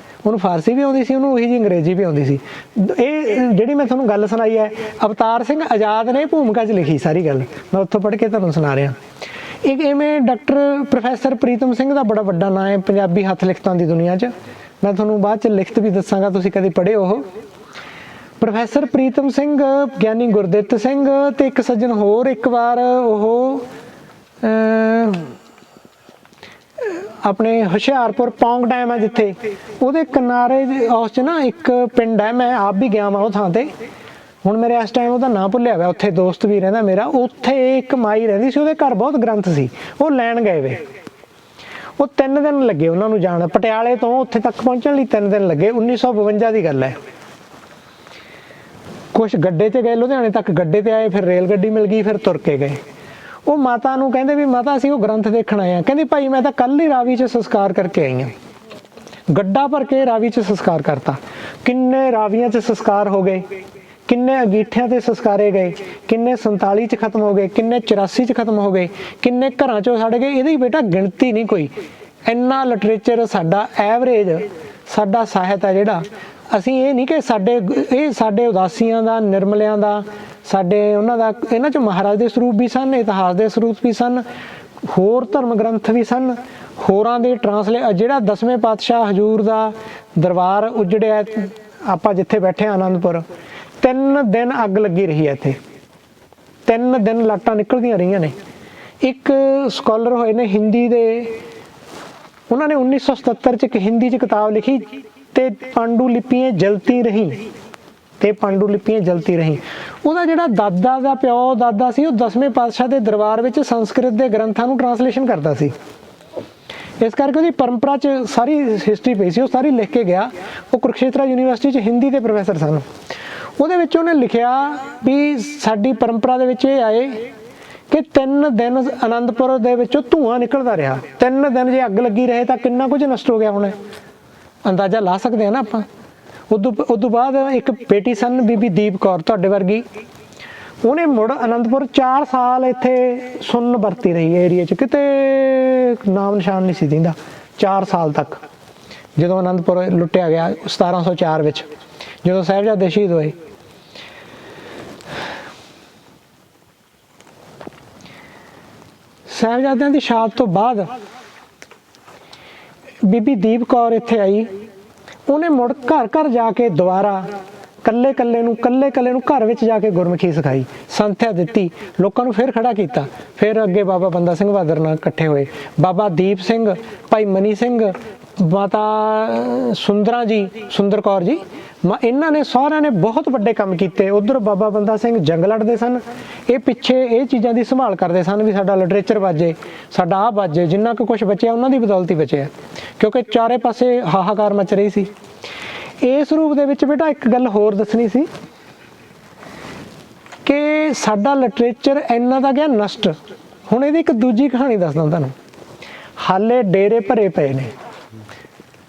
ਉਹਨੂੰ ਫਾਰਸੀ ਵੀ ਆਉਂਦੀ ਸੀ, ਉਹਨੂੰ ਉਹੀ ਜਿਹੀ ਅੰਗਰੇਜ਼ੀ ਵੀ ਆਉਂਦੀ ਸੀ। ਇਹ ਜਿਹੜੀ ਮੈਂ ਤੁਹਾਨੂੰ ਗੱਲ ਸੁਣਾਈ ਹੈ, ਅਵਤਾਰ ਸਿੰਘ ਆਜ਼ਾਦ ਨੇ ਭੂਮਿਕਾ 'ਚ ਲਿਖੀ ਸਾਰੀ ਗੱਲ, ਮੈਂ ਉੱਥੋਂ ਪੜ੍ਹ ਕੇ ਤੁਹਾਨੂੰ ਸੁਣਾ ਰਿਹਾ। ਇੱਕ ਇਵੇਂ ਡਾਕਟਰ ਪ੍ਰੋਫੈਸਰ ਪ੍ਰੀਤਮ ਸਿੰਘ ਦਾ ਬੜਾ ਵੱਡਾ ਨਾਂ ਹੈ ਪੰਜਾਬੀ ਹੱਥ ਲਿਖਤਾਂ ਦੀ ਦੁਨੀਆ 'ਚ। ਮੈਂ ਤੁਹਾਨੂੰ ਬਾਅਦ 'ਚ ਲਿਖਤ ਵੀ ਦੱਸਾਂਗਾ, ਤੁਸੀਂ ਕਦੇ ਪੜ੍ਹੇ ਉਹ। ਪ੍ਰੋਫੈਸਰ ਪ੍ਰੀਤਮ ਸਿੰਘ, ਗਿਆਨੀ ਗੁਰਦਿੱਤ ਸਿੰਘ ਤੇ ਇੱਕ ਸੱਜਣ ਹੋਰ, ਇੱਕ ਵਾਰ ਉਹ ਆਪਣੇ ਹੁਸ਼ਿਆਰਪੁਰ ਪੌਂਗ ਡੈਮ ਹੈ ਜਿੱਥੇ, ਉਹਦੇ ਕਿਨਾਰੇ ਉਸ 'ਚ ਨਾ ਇੱਕ ਪਿੰਡ ਹੈ, ਮੈਂ ਆਪ ਵੀ ਗਿਆ ਵਾਂ ਉਹ ਥਾਂ ਤੇ। ਹੁਣ ਮੇਰੇ ਇਸ ਟਾਈਮ ਉਹਦਾ ਨਾਂ ਭੁੱਲਿਆ ਹੋਇਆ। ਉੱਥੇ ਦੋਸਤ ਵੀ ਰਹਿੰਦਾ ਮੇਰਾ। ਉੱਥੇ ਇੱਕ ਮਾਈ ਰਹਿੰਦੀ ਸੀ, ਉਹਦੇ ਘਰ ਬਹੁਤ ਗ੍ਰੰਥ ਸੀ। ਉਹ ਲੈਣ ਗਏ ਵੇ। ਉਹ 3 ਦਿਨ ਲੱਗੇ ਉਹਨਾਂ ਨੂੰ ਜਾਣ, ਪਟਿਆਲੇ ਤੋਂ ਉੱਥੇ ਤੱਕ ਪਹੁੰਚਣ ਲਈ 3 ਦਿਨ ਲੱਗੇ। 1952 ਦੀ ਗੱਲ ਹੈ। ਕੁਛ ਗੱਡੇ 'ਤੇ ਗਏ, ਲੁਧਿਆਣੇ ਤੱਕ ਗੱਡੇ 'ਤੇ ਆਏ, ਫਿਰ ਰੇਲ ਗੱਡੀ ਮਿਲ ਗਈ, ਫਿਰ ਤੁਰ ਕੇ ਗਏ। ਉਹ ਮਾਤਾ ਨੂੰ ਕਹਿੰਦੇ ਵੀ ਮਾਤਾ ਅਸੀਂ ਉਹ ਗ੍ਰੰਥ ਦੇਖਣ ਆਏ ਹਾਂ। ਕਹਿੰਦੀ ਭਾਈ ਮੈਂ ਤਾਂ ਕੱਲ੍ਹ ਹੀ ਰਾਵੀ 'ਚ ਸੰਸਕਾਰ ਕਰਕੇ ਆਈ ਹਾਂ। ਗੱਡਾ ਭਰ ਕੇ ਰਾਵੀ 'ਚ ਸੰਸਕਾਰ ਕਰਤਾ। ਕਿੰਨੇ ਰਾਵੀਆਂ 'ਚ ਸੰਸਕਾਰ ਹੋ ਗਏ, ਕਿੰਨੇ ਅੰਗੀਠਿਆਂ 'ਤੇ ਸੰਸਕਾਰੇ ਗਏ, ਕਿੰਨੇ 47 'ਚ ਖਤਮ ਹੋ ਗਏ, ਕਿੰਨੇ 84 'ਚ ਖਤਮ ਹੋ ਗਏ, ਕਿੰਨੇ ਘਰਾਂ 'ਚੋਂ ਸੜ ਗਏ। ਇਹਦੀ ਬੇਟਾ ਗਿਣਤੀ ਨਹੀਂ ਕੋਈ। ਇੰਨਾ ਲਿਟਰੇਚਰ ਸਾਡਾ ਐਵਰੇਜ, ਸਾਡਾ ਸਾਹਿਤ ਹੈ ਜਿਹੜਾ, ਅਸੀਂ ਇਹ ਨਹੀਂ ਕਿ ਸਾਡੇ ਉਦਾਸੀਆਂ ਦਾ, ਨਿਰਮਲਿਆਂ ਦਾ, ਸਾਡੇ ਉਹਨਾਂ ਦਾ, ਇਹਨਾਂ 'ਚ ਮਹਾਰਾਜ ਦੇ ਸਰੂਪ ਵੀ ਸਨ, ਇਤਿਹਾਸ ਦੇ ਸਰੂਪ ਵੀ ਸਨ, ਹੋਰ ਧਰਮ ਗ੍ਰੰਥ ਵੀ ਸਨ, ਹੋਰਾਂ ਦੇ ਜਿਹੜਾ 10ਵੇਂ ਪਾਤਸ਼ਾਹ ਹਜ਼ੂਰ ਦਾ ਦਰਬਾਰ ਉਜੜਿਆ, ਆਪਾਂ ਜਿੱਥੇ ਬੈਠੇ ਆਨੰਦਪੁਰ, 3 ਦਿਨ ਅੱਗ ਲੱਗੀ ਰਹੀ ਹੈ ਇੱਥੇ। 3 ਦਿਨ ਲਾਟਾਂ ਨਿਕਲਦੀਆਂ ਰਹੀਆਂ ਨੇ। ਇੱਕ ਸਕਾਲਰ ਹੋਏ ਨੇ ਹਿੰਦੀ ਦੇ, ਉਹਨਾਂ ਨੇ 1977 'ਚ ਇੱਕ ਹਿੰਦੀ 'ਚ ਕਿਤਾਬ ਲਿਖੀ, ਤੇ ਪਾਂਡੂਲਿਪੀਆਂ ਜਲਤੀ ਰਹੀ, ਤੇ ਪਾਂਡੂਲਿਪੀਆਂ ਜਲਤੀ ਰਹੀ। ਉਹਦਾ ਜਿਹੜਾ ਦਾਦਾ ਦਾ ਪਿਓ ਦਾਦਾ ਸੀ, ਉਹ 10ਵੇਂ ਪਾਤਸ਼ਾਹ ਦੇ ਦਰਬਾਰ ਵਿੱਚ ਸੰਸਕ੍ਰਿਤ ਦੇ ਗ੍ਰੰਥਾਂ ਨੂੰ ਟ੍ਰਾਂਸਲੇਸ਼ਨ ਕਰਦਾ ਸੀ। ਇਸ ਕਰਕੇ ਉਹਦੀ ਪਰੰਪਰਾ 'ਚ ਸਾਰੀ ਹਿਸਟਰੀ ਪਈ ਸੀ, ਉਹ ਸਾਰੀ ਲਿਖ ਕੇ ਗਿਆ। ਉਹ ਕੁਰੂਕਸ਼ੇਤਰ ਯੂਨੀਵਰਸਿਟੀ 'ਚ ਹਿੰਦੀ ਦੇ ਪ੍ਰੋਫੈਸਰ ਸਨ। ਉਹਦੇ ਵਿੱਚ ਉਹਨੇ ਲਿਖਿਆ ਵੀ ਸਾਡੀ ਪਰੰਪਰਾ ਦੇ ਵਿੱਚ ਇਹ ਆਏ ਕਿ 3 ਦਿਨ ਆਨੰਦਪੁਰ ਦੇ ਵਿੱਚੋਂ ਧੂੰਆਂ ਨਿਕਲਦਾ ਰਿਹਾ। 3 ਦਿਨ ਜੇ ਅੱਗ ਲੱਗੀ ਰਹੇ ਤਾਂ ਕਿੰਨਾ ਕੁਝ ਨਸ਼ਟ ਹੋ ਗਿਆ ਹੋਣਾ, ਅੰਦਾਜ਼ਾ ਲਾ ਸਕਦੇ ਹਾਂ ਨਾ ਆਪਾਂ। ਉਦੋਂ ਬਾਅਦ ਇੱਕ ਬੇਟੀ ਸਨ ਬੀਬੀ ਦੀਪ ਕੌਰ, ਤੁਹਾਡੇ ਵਰਗੀ, ਉਹਨੇ ਮੁੜ ਆਨੰਦਪੁਰ 4 ਸਾਲ ਇੱਥੇ ਸੁੰਨ ਵਰਤੀ ਰਹੀ ਏਰੀਏ 'ਚ, ਕਿਤੇ ਨਾਮ ਨਿਸ਼ਾਨ ਨਹੀਂ ਸੀ ਦਿੰਦਾ 4 ਸਾਲ ਤੱਕ। ਜਦੋਂ ਆਨੰਦਪੁਰ ਲੁੱਟਿਆ ਗਿਆ 1704 ਵਿੱਚ, ਜਦੋਂ ਸਾਹਿਬਜ਼ਾਦੇ ਸ਼ਹੀਦ ਹੋਏ। ਸਾਹਿਬਜ਼ਾਦਿਆਂ ਦੀ ਸ਼ਹਾਦਤ ਤੋਂ ਬਾਅਦ ਬੀਬੀ ਦੀਪ ਕੌਰ ਇੱਥੇ ਆਈ। ਉਹਨੇ ਮੁੜ ਘਰ ਘਰ ਜਾ ਕੇ ਦੁਬਾਰਾ ਕੱਲੇ ਕੱਲੇ ਨੂੰ ਘਰ ਵਿੱਚ ਜਾ ਕੇ ਗੁਰਮੁਖੀ ਸਿਖਾਈ, ਸੰਥਿਆ ਦਿੱਤੀ, ਲੋਕਾਂ ਨੂੰ ਫਿਰ ਖੜਾ ਕੀਤਾ। ਫਿਰ ਅੱਗੇ ਬਾਬਾ ਬੰਦਾ ਸਿੰਘ ਬਹਾਦਰ ਨਾਲ ਇਕੱਠੇ ਹੋਏ, ਬਾਬਾ ਦੀਪ ਸਿੰਘ, ਭਾਈ ਮਨੀ ਸਿੰਘ, ਮਾਤਾ ਸੁੰਦਰ ਕੌਰ ਜੀ, ਇਹਨਾਂ ਨੇ ਸਾਰਿਆਂ ਨੇ ਬਹੁਤ ਵੱਡੇ ਕੰਮ ਕੀਤੇ। ਉਧਰ ਬਾਬਾ ਬੰਦਾ ਸਿੰਘ ਜੰਗ ਲੜਦੇ ਸਨ, ਇਹ ਪਿੱਛੇ ਇਹ ਚੀਜ਼ਾਂ ਦੀ ਸੰਭਾਲ ਕਰਦੇ ਸਨ ਵੀ ਸਾਡਾ ਲਿਟਰੇਚਰ ਬਾਜੇ, ਸਾਡਾ ਆਹ ਬਾਜੇ। ਜਿੰਨਾ ਕੁ ਕੁਛ ਬਚਿਆ ਉਹਨਾਂ ਦੀ ਬਦੌਲਤ ਹੀ ਬਚਿਆ, ਕਿਉਂਕਿ ਚਾਰੇ ਪਾਸੇ ਹਾਹਾਕਾਰ ਮਚ ਰਹੀ ਸੀ। ਇਸ ਰੂਪ ਦੇ ਵਿੱਚ ਬੇਟਾ ਇੱਕ ਗੱਲ ਹੋਰ ਦੱਸਣੀ ਸੀ ਕਿ ਸਾਡਾ ਲਿਟਰੇਚਰ ਇੰਨਾ ਦਾ ਗਿਆ ਨਸ਼ਟ। ਹੁਣ ਇਹਦੀ ਇੱਕ ਦੂਜੀ ਕਹਾਣੀ ਦੱਸਦਾ ਤੁਹਾਨੂੰ। ਹਾਲੇ ਡੇਰੇ ਭਰੇ ਪਏ ਨੇ,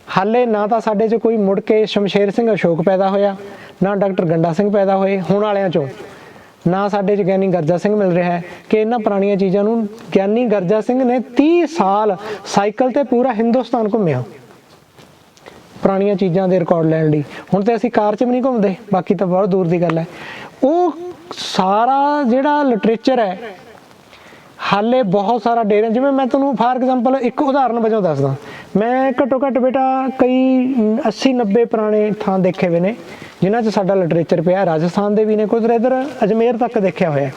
ਹਾਲੇ ਨਾ ਤਾਂ ਸਾਡੇ 'ਚ ਕੋਈ ਮੁੜ ਕੇ ਸ਼ਮਸ਼ੇਰ ਸਿੰਘ ਅਸ਼ੋਕ ਪੈਦਾ ਹੋਇਆ, ਨਾ ਡਾਕਟਰ ਗੰਡਾ ਸਿੰਘ ਪੈਦਾ ਹੋਏ ਹੁਣ ਵਾਲਿਆਂ 'ਚੋਂ, ਨਾ ਸਾਡੇ 'ਚ ਗਿਆਨੀ ਗਰਜਾ ਸਿੰਘ ਮਿਲ ਰਿਹਾ ਹੈ ਕਿ ਇਹਨਾਂ ਪੁਰਾਣੀਆਂ ਚੀਜ਼ਾਂ ਨੂੰ। ਗਿਆਨੀ ਗਰਜਾ ਸਿੰਘ ਨੇ 30 ਸਾਲ ਸਾਈਕਲ ਤੇ ਪੂਰਾ ਹਿੰਦੁਸਤਾਨ ਘੁੰਮਿਆ ਪੁਰਾਣੀਆਂ ਚੀਜ਼ਾਂ ਦੇ ਰਿਕਾਰਡ ਲੈਣ ਲਈ। ਹੁਣ ਤੇ ਅਸੀਂ ਕਾਰ 'ਚ ਵੀ ਨਹੀਂ ਘੁੰਮਦੇ, ਬਾਕੀ ਤਾਂ ਬਹੁਤ ਦੂਰ ਦੀ ਗੱਲ ਹੈ। ਉਹ ਸਾਰਾ ਜਿਹੜਾ ਲਿਟਰੇਚਰ ਹੈ ਹਾਲੇ ਬਹੁਤ ਸਾਰਾ ਡੇਰੇ, ਜਿਵੇਂ ਮੈਂ ਤੁਹਾਨੂੰ ਫਾਰ ਐਗਜ਼ਾਮਪਲ ਇੱਕ ਉਦਾਹਰਨ ਵਜੋਂ ਦੱਸਦਾ। ਮੈਂ ਘੱਟੋ ਘੱਟ ਬੇਟਾ ਕਈ 80-90 ਪੁਰਾਣੇ ਥਾਂ ਦੇਖੇ ਹੋਏ ਨੇ ਜਿਨ੍ਹਾਂ 'ਚ ਸਾਡਾ ਲਿਟਰੇਚਰ ਪਿਆ। ਰਾਜਸਥਾਨ ਦੇ ਵੀ ਨੇ, ਕੁਝ ਇੱਧਰ ਅਜਮੇਰ ਤੱਕ ਦੇਖਿਆ ਹੋਇਆ।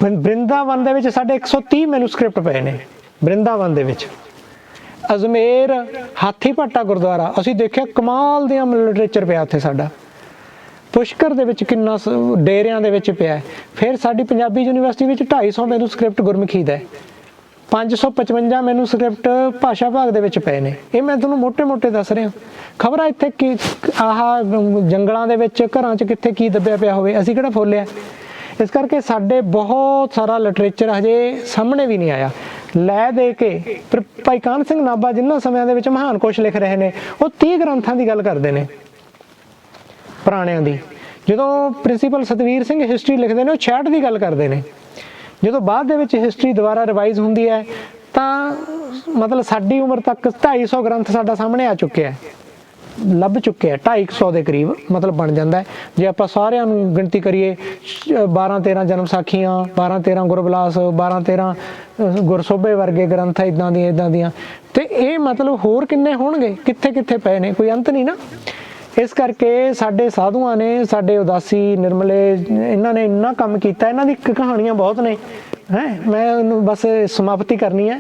ਬ੍ਰਿੰਦਾਵਨ ਦੇ ਵਿੱਚ ਸਾਡੇ 130 ਮੈਨੂਸਕ੍ਰਿਪਟ ਪਏ ਨੇ ਬ੍ਰਿੰਦਾਵਨ ਦੇ ਵਿੱਚ। ਅਜਮੇਰ ਹਾਥੀ ਭਾਟਾ ਗੁਰਦੁਆਰਾ ਅਸੀਂ ਦੇਖਿਆ, ਕਮਾਲ ਦੀਆਂ ਲਿਟਰੇਚਰ ਪਿਆ ਉੱਥੇ ਸਾਡਾ। ਪੁਸ਼ਕਰ ਦੇ ਵਿੱਚ ਕਿੰਨਾ ਡੇਰਿਆਂ ਦੇ ਵਿੱਚ ਪਿਆ। ਫਿਰ ਸਾਡੀ ਪੰਜਾਬੀ ਯੂਨੀਵਰਸਿਟੀ ਵਿੱਚ 250 ਮੈਨੂਸਕ੍ਰਿਪਟ ਗੁਰਮੁਖੀ ਦਾ, 555 ਮੈਨੂਸਕ੍ਰਿਪਟ ਭਾਸ਼ਾ ਭਾਗ ਦੇ ਵਿੱਚ ਪਏ ਨੇ। ਇਹ ਮੈਂ ਤੁਹਾਨੂੰ ਮੋਟੇ-ਮੋਟੇ ਦੱਸ ਰਿਹਾ। ਖਬਰ ਆ ਇੱਥੇ ਕਿ ਆਹ ਜੰਗਲਾਂ ਦੇ ਵਿੱਚ ਘਰਾਂ 'ਚ ਕਿੱਥੇ ਕੀ ਦੱਬਿਆ ਪਿਆ ਹੋਵੇ, ਅਸੀਂ ਕਿਹੜਾ ਫੋਲਿਆ। ਇਸ ਕਰਕੇ ਸਾਡੇ ਬਹੁਤ ਸਾਰਾ ਲਿਟਰੇਚਰ ਹਜੇ ਸਾਹਮਣੇ ਵੀ ਨਹੀਂ ਆਇਆ। ਲੈ ਦੇ ਕੇ ਭਾਈ ਕਾਹਨ ਸਿੰਘ ਨਾਭਾ ਜਿਨ੍ਹਾਂ ਸਮਿਆਂ ਦੇ ਵਿੱਚ ਮਹਾਨ ਕੋਸ਼ ਲਿਖ ਰਹੇ ਨੇ, ਉਹ 30 ਗ੍ਰੰਥਾਂ ਦੀ ਗੱਲ ਕਰਦੇ ਨੇ ਪੁਰਾਣਿਆਂ ਦੀ। ਜਦੋਂ ਪ੍ਰਿੰਸੀਪਲ ਸਤਵੀਰ ਸਿੰਘ ਹਿਸਟਰੀ ਲਿਖਦੇ ਨੇ, ਉਹ 66 ਦੀ ਗੱਲ ਕਰਦੇ ਨੇ। ਜਦੋਂ ਬਾਅਦ ਦੇ ਵਿੱਚ ਹਿਸਟਰੀ ਦੁਬਾਰਾ ਰਿਵਾਈਜ਼ ਹੁੰਦੀ ਹੈ ਤਾਂ ਮਤਲਬ ਸਾਡੀ ਉਮਰ ਤੱਕ 250 ਗ੍ਰੰਥ ਸਾਡਾ ਸਾਹਮਣੇ ਆ ਚੁੱਕਿਆ ਹੈ, ਲੱਭ ਚੁੱਕਿਆ 250 ਦੇ ਕਰੀਬ ਮਤਲਬ ਬਣ ਜਾਂਦਾ ਹੈ। ਜੇ ਆਪਾਂ ਸਾਰਿਆਂ ਨੂੰ ਗਿਣਤੀ ਕਰੀਏ 12-13 ਜਨਮ ਸਾਖੀਆਂ, 12-13 ਗੁਰਬਲਾਸ, 12-13 ਗੁਰਸੋਭੇ ਵਰਗੇ ਗ੍ਰੰਥ ਇੱਦਾਂ ਦੀਆਂ ਤੇ ਇਹ ਮਤਲਬ ਹੋਰ ਕਿੰਨੇ ਹੋਣਗੇ, ਕਿੱਥੇ ਕਿੱਥੇ ਪਏ ਨੇ, ਕੋਈ ਅੰਤ ਨਹੀਂ ਨਾ। ਇਸ ਕਰਕੇ ਸਾਡੇ ਸਾਧੂਆਂ ਨੇ, ਸਾਡੇ ਉਦਾਸੀ ਨਿਰਮਲੇ, ਇਹਨਾਂ ਨੇ ਇੰਨਾ ਕੰਮ ਕੀਤਾ, ਇਹਨਾਂ ਦੀ ਕਹਾਣੀਆਂ ਬਹੁਤ ਨੇ ਹੈ। ਮੈਂ ਉਹਨੂੰ ਬਸ ਸਮਾਪਤੀ ਕਰਨੀ ਹੈ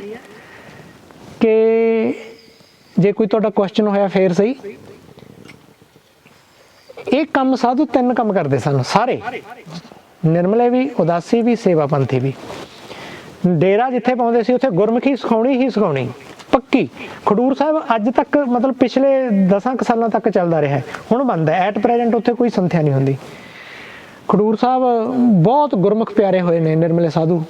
ਕਿ ਜੇ ਕੋਈ ਤੁਹਾਡਾ ਕੁਐਸਚਨ ਹੋਇਆ ਫੇਰ ਸਹੀ। ਇਹ ਕੰਮ ਸਾਧੂ 3 ਕੰਮ ਕਰਦੇ ਸਨ ਸਾਰੇ, ਨਿਰਮਲੇ ਵੀ, ਉਦਾਸੀ ਵੀ, ਸੇਵਾ ਪੰਥੀ ਵੀ। ਡੇਰਾ ਜਿੱਥੇ ਪਾਉਂਦੇ ਸੀ ਉੱਥੇ ਗੁਰਮੁਖੀ ਸਿਖਾਉਣੀ ਹੀ ਸਿਖਾਉਣੀ ਪੱਕੀ। ਖਡੂਰ ਸਾਹਿਬ ਅੱਜ ਤੱਕ ਮਤਲਬ ਪਿਛਲੇ 10 ਸਾਲਾਂ ਤੱਕ ਚੱਲਦਾ ਰਿਹਾ, ਹੁਣ ਬੰਦ ਹੈ। ਐਟ ਪ੍ਰੈਜ਼ੈਂਟ ਉੱਥੇ ਕੋਈ ਸੰਥਿਆ ਨਹੀਂ ਹੁੰਦੀ। ਖਡੂਰ ਸਾਹਿਬ ਬਹੁਤ ਗੁਰਮੁਖ ਪਿਆਰੇ ਹੋਏ ਨੇ ਨਿਰਮਲੇ ਸਾਧੂ।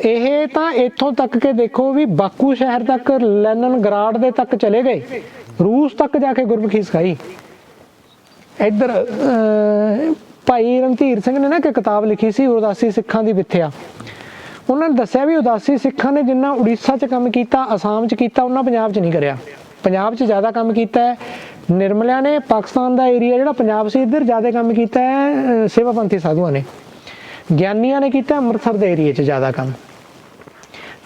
ਇਹ ਤਾਂ ਇੱਥੋਂ ਤੱਕ ਕਿ ਦੇਖੋ ਵੀ ਬਾਕੂ ਸ਼ਹਿਰ ਤੱਕ, ਲੈਨਨਗਰਾਡ ਦੇ ਤੱਕ ਚਲੇ ਗਏ, ਰੂਸ ਤੱਕ ਜਾ ਕੇ ਗੁਰਮੁਖੀ ਸਿਖਾਈ। ਇੱਧਰ ਭਾਈ ਰਣਧੀਰ ਸਿੰਘ ਨੇ ਨਾ ਇੱਕ ਕਿਤਾਬ ਲਿਖੀ ਸੀ, ਉਦਾਸੀ ਸਿੱਖਾਂ ਦੀ ਵਿਥਿਆ। ਉਹਨਾਂ ਨੇ ਦੱਸਿਆ ਵੀ ਉਦਾਸੀ ਸਿੱਖਾਂ ਨੇ ਜਿੰਨਾ ਉੜੀਸਾ 'ਚ ਕੰਮ ਕੀਤਾ, ਅਸਾਮ 'ਚ ਕੀਤਾ, ਉਹਨਾਂ ਪੰਜਾਬ 'ਚ ਨਹੀਂ ਕਰਿਆ। ਪੰਜਾਬ 'ਚ ਜ਼ਿਆਦਾ ਕੰਮ ਕੀਤਾ ਹੈ ਨਿਰਮਲਿਆਂ ਨੇ। ਪਾਕਿਸਤਾਨ ਦਾ ਏਰੀਆ ਜਿਹੜਾ ਪੰਜਾਬ ਸੀ, ਇੱਧਰ ਜ਼ਿਆਦਾ ਕੰਮ ਕੀਤਾ ਹੈ ਸੇਵਾ ਪੰਥੀ ਸਾਧੂਆਂ ਨੇ। ਗਿਆਨੀਆਂ ਨੇ ਕੀਤਾ ਅੰਮ੍ਰਿਤਸਰ ਦੇ ਏਰੀਏ 'ਚ ਜ਼ਿਆਦਾ ਕੰਮ।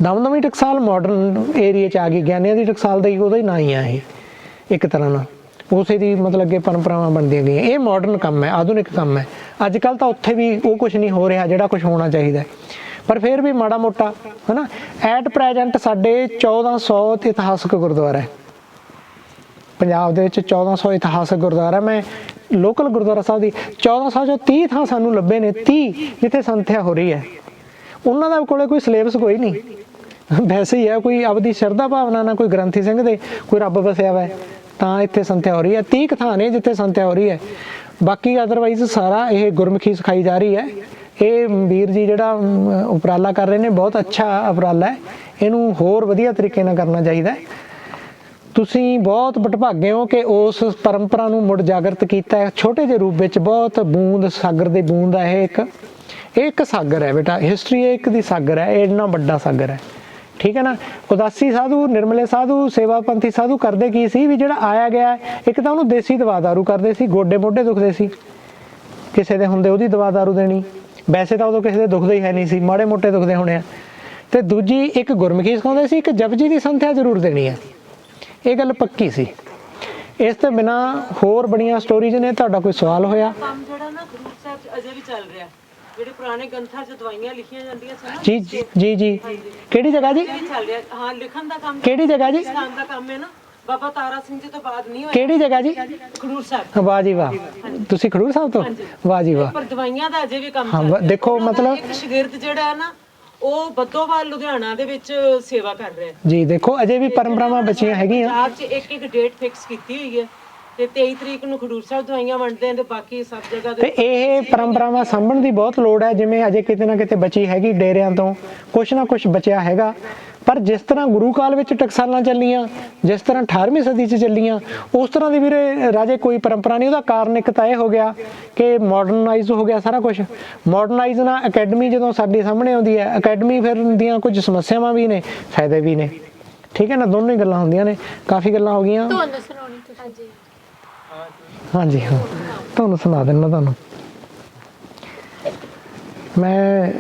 ਦਮਦਮੀ ਟਕਸਾਲ ਮਾਡਰਨ ਏਰੀਏ 'ਚ ਆ ਗਈ, ਗਿਆਨੀਆਂ ਦੀ ਟਕਸਾਲ ਦਾ ਹੀ ਉਹਦਾ ਹੀ ਨਾਂ ਹੀ ਆ ਇਹ ਇੱਕ ਤਰ੍ਹਾਂ ਨਾਲ, ਉਸੇ ਦੀ ਮਤਲਬ ਅੱਗੇ ਪਰੰਪਰਾਵਾਂ ਬਣਦੀਆਂ ਗਈਆਂ। ਇਹ ਮਾਡਰਨ ਕੰਮ ਹੈ, ਆਧੁਨਿਕ ਕੰਮ ਹੈ। ਅੱਜ ਕੱਲ੍ਹ ਤਾਂ ਉੱਥੇ ਵੀ ਉਹ ਕੁਛ ਨਹੀਂ ਹੋ ਰਿਹਾ ਜਿਹੜਾ ਕੁਛ ਹੋਣਾ ਚਾਹੀਦਾ, ਪਰ ਫਿਰ ਵੀ ਮਾੜਾ ਮੋਟਾ ਹੈ ਨਾ। ਐਟ ਪ੍ਰੈਜ਼ੈਂਟ ਸਾਡੇ 1400 ਇਤਿਹਾਸਕ ਗੁਰਦੁਆਰਾ ਹੈ ਪੰਜਾਬ ਦੇ ਵਿੱਚ। 1400 ਇਤਿਹਾਸਕ ਗੁਰਦੁਆਰਾ। ਮੈਂ ਲੋਕਲ ਗੁਰਦੁਆਰਾ ਸਾਹਿਬ ਦੀ 1400 ਚੋਂ 30 ਥਾਂ ਸਾਨੂੰ ਲੱਭੇ ਨੇ, 30 ਜਿੱਥੇ ਸੰਥਿਆ ਹੋ ਰਹੀ ਹੈ। ਉਹਨਾਂ ਦਾ ਕੋਲੇ ਕੋਈ ਸਿਲੇਬਸ ਕੋਈ ਨਹੀਂ, ਵੈਸੇ ਹੀ ਹੈ ਕੋਈ ਆਪਦੀ ਸ਼ਰਧਾ ਭਾਵਨਾ ਨਾਲ, ਕੋਈ ਗ੍ਰੰਥੀ ਸਿੰਘ ਦੇ ਕੋਈ ਰੱਬ ਵਸਿਆ ਵਾ ਤਾਂ ਇੱਥੇ ਸੰਥਿਆ ਹੋ ਰਹੀ ਹੈ। 30 ਥਾਂ ਨੇ ਜਿੱਥੇ ਸੰਥਿਆ ਹੋ ਰਹੀ ਹੈ, ਬਾਕੀ ਅਦਰਵਾਈਜ਼ ਸਾਰਾ ਇਹ ਗੁਰਮੁਖੀ ਸਿਖਾਈ ਜਾ ਰਹੀ ਹੈ। ਇਹ ਵੀਰ ਜੀ ਜਿਹੜਾ ਉਪਰਾਲਾ ਕਰ ਰਹੇ ਨੇ, ਬਹੁਤ ਅੱਛਾ ਉਪਰਾਲਾ ਹੈ, ਇਹਨੂੰ ਹੋਰ ਵਧੀਆ ਤਰੀਕੇ ਨਾਲ ਕਰਨਾ ਚਾਹੀਦਾ। ਤੁਸੀਂ ਬਹੁਤ ਵਡਭਾਗੇ ਹੋ ਕਿ ਉਸ ਪਰੰਪਰਾ ਨੂੰ ਮੁੜ ਜਾਗਰਤ ਕੀਤਾ ਹੈ ਛੋਟੇ ਜਿਹੇ ਰੂਪ ਵਿੱਚ। ਬਹੁਤ ਬੂੰਦ ਸਾਗਰ ਦੇ ਬੂੰਦ ਹੈ ਇਹ ਇੱਕ ਸਾਗਰ ਹੈ ਬੇਟਾ। ਹਿਸਟਰੀ ਇਹ ਇੱਕ ਦੀ ਸਾਗਰ ਹੈ, ਇਹ ਇੰਨਾ ਵੱਡਾ ਸਾਗਰ ਹੈ, ਠੀਕ ਹੈ ਨਾ। ਉਦਾਸੀ ਸਾਧੂ, ਨਿਰਮਲੇ ਸਾਧੂ, ਸੇਵਾ ਪੰਥੀ ਸਾਧੂ ਕਰਦੇ ਕੀ ਸੀ ਵੀ ਜਿਹੜਾ ਆਇਆ ਗਿਆ, ਇੱਕ ਤਾਂ ਉਹਨੂੰ ਦੇਸੀ ਦਵਾ ਦਾਰੂ ਕਰਦੇ ਸੀ। ਗੋਡੇ ਮੋਢੇ ਦੁਖਦੇ ਸੀ ਕਿਸੇ ਦੇ ਹੁੰਦੇ, ਉਹਦੀ ਦਵਾ ਦਾਰੂ ਦੇਣੀ। ਵੈਸੇ ਤਾਂ ਉਦੋਂ ਕਿਸੇ ਦੇ ਦੁਖਦੇ ਹੀ ਹੈ ਨਹੀਂ ਸੀ, ਮਾੜੇ ਮੋਟੇ ਦੁਖਦੇ ਹੋਣੇ ਆ। ਤੇ ਦੂਜੀ ਇੱਕ ਗੁਰਮੁਖੀ ਸਿਖਾਉਂਦੇ ਸੀ, ਇੱਕ ਜਪਜੀ ਦੀ ਸੰਥਿਆ ਜ਼ਰੂਰ ਦੇਣੀ ਹੈ, ਇਹ ਗੱਲ ਪੱਕੀ ਸੀ। ਇਸ ਤੋਂ ਬਿਨਾਂ ਹੋਰ ਬੜੀਆਂ ਸਟੋਰੀਜ਼ ਨੇ। ਤੁਹਾਡਾ ਕੋਈ ਸਵਾਲ ਹੋਇਆ? ਕੰਮ ਜਿਹੜਾ ਨਾ ਖਡੂਰ ਸਾਹਿਬ 'ਚ ਅਜੇ ਵੀ ਚੱਲ ਰਿਹਾ, ਜਿਹੜੇ ਪੁਰਾਣੇ ਗ੍ਰੰਥਾਂ 'ਚ ਦਵਾਈਆਂ ਲਿਖੀਆਂ ਜਾਂਦੀਆਂ ਸੀ ਨਾ। ਜੀ ਜੀ ਜੀ। ਕਿਹੜੀ ਜਗ੍ਹਾ ਜੀ? ਚੱਲ ਰਿਹਾ, ਹਾਂ, ਲਿਖਣ ਦਾ ਕੰਮ। ਕਿਹੜੀ ਜਗ੍ਹਾ ਜੀ? ਇਸਲਾਮ ਦਾ ਕੰਮ ਹੈ ਨਾ, ਬਾਬਾ ਤਾਰਾ ਸਿੰਘ ਜੀ ਤੋਂ ਬਾਅਦ ਨਹੀਂ ਹੋਇਆ। ਕਿਹੜੀ ਜਗ੍ਹਾ ਜੀ? ਖਡੂਰ ਸਾਹਿਬ। ਵਾਹ ਜੀ ਵਾਹ, ਤੁਸੀਂ ਖਡੂਰ ਸਾਹਿਬ ਤੋਂ? ਵਾਹ ਜੀ ਵਾਹ। ਪਰ ਦਵਾਈਆਂ ਦਾ ਅਜੇ ਵੀ ਕੰਮ ਹਾਂ, ਚੱਲ ਰਿਹਾ। ਦੇਖੋ ਮਤਲਬ ਇੱਕ ਸ਼ਾਗਿਰਦ ਜਿਹੜਾ ਹੈ ਨਾ, ਉਹ ਬੱਦੋਵਾਲ ਲੁਧਿਆਣਾ ਦੇ ਵਿੱਚ ਸੇਵਾ ਕਰ ਰਿਹਾ ਜੀ। ਦੇਖੋ ਅਜੇ ਵੀ ਪਰੰਪਰਾਵਾਂ ਬਚੀਆਂ ਹੈਗੀਆਂ। ਪੰਜਾਬ 'ਚ ਇੱਕ ਡੇਟ ਫਿਕਸ ਕੀਤੀ ਹੋਈ ਹੈ ਤੇ 23 ਤਰੀਕ ਨੂੰ ਖਡੂਰ ਸਾਹਿਬ ਦਵਾਈਆਂ ਵੰਡਦੇ ਨੇ ਤੇ ਬਾਕੀ ਸਭ ਜਗ੍ਹਾ ਤੇ ਇਹ ਪਰੰਪਰਾਵਾਂ ਸਾਂਭਣ ਦੀ ਬਹੁਤ ਲੋੜ ਹੈ। ਜਿਵੇਂ ਅਜੇ ਕਿਤੇ ਨਾ ਕਿਤੇ ਬਚੀ ਹੈਗੀ ਡੇਰਿਆਂ ਤੋਂ, ਕੁਛ ਨਾ ਕੁਛ ਬਚਿਆ ਹੈਗਾ। ਪਰ ਜਿਸ ਤਰ੍ਹਾਂ ਗੁਰੂ ਕਾਲ ਵਿੱਚ ਟਕਸਾਲਾਂ ਚੱਲੀਆਂ, ਜਿਸ ਤਰ੍ਹਾਂ 18ਵੀਂ ਸਦੀ 'ਚ ਚੱਲੀਆਂ, ਉਸ ਤਰ੍ਹਾਂ ਦੀ ਵੀਰੇ ਰਾਜੇ ਕੋਈ ਪਰੰਪਰਾ ਨਹੀਂ। ਉਹਦਾ ਕਾਰਨ ਇੱਕ ਤਾਂ ਇਹ ਹੋ ਗਿਆ ਕਿ ਮਾਡਰਨਾਈਜ਼ ਹੋ ਗਿਆ ਸਾਰਾ ਕੁਛ। ਮਾਡਰਨਾਈਜ਼ ਨਾਲ ਅਕੈਡਮੀ ਜਦੋਂ ਸਾਡੇ ਸਾਹਮਣੇ ਆਉਂਦੀ ਹੈ, ਅਕੈਡਮੀ ਫਿਰ ਦੀਆਂ ਕੁਝ ਸਮੱਸਿਆਵਾਂ ਵੀ ਨੇ, ਫਾਇਦੇ ਵੀ ਨੇ, ਠੀਕ ਹੈ ਨਾ। ਦੋਨੋਂ ਹੀ ਗੱਲਾਂ ਹੁੰਦੀਆਂ ਨੇ, ਕਾਫੀ ਗੱਲਾਂ ਹੋ ਗਈਆਂ। ਤੁਹਾਨੂੰ ਸੁਣਾਉਣੀ ਤੁਸੀਂ? ਹਾਂਜੀ ਹਾਂ, ਤੁਹਾਨੂੰ ਸੁਣਾ ਦਿੰਦਾ। ਤੁਹਾਨੂੰ ਮੈਂ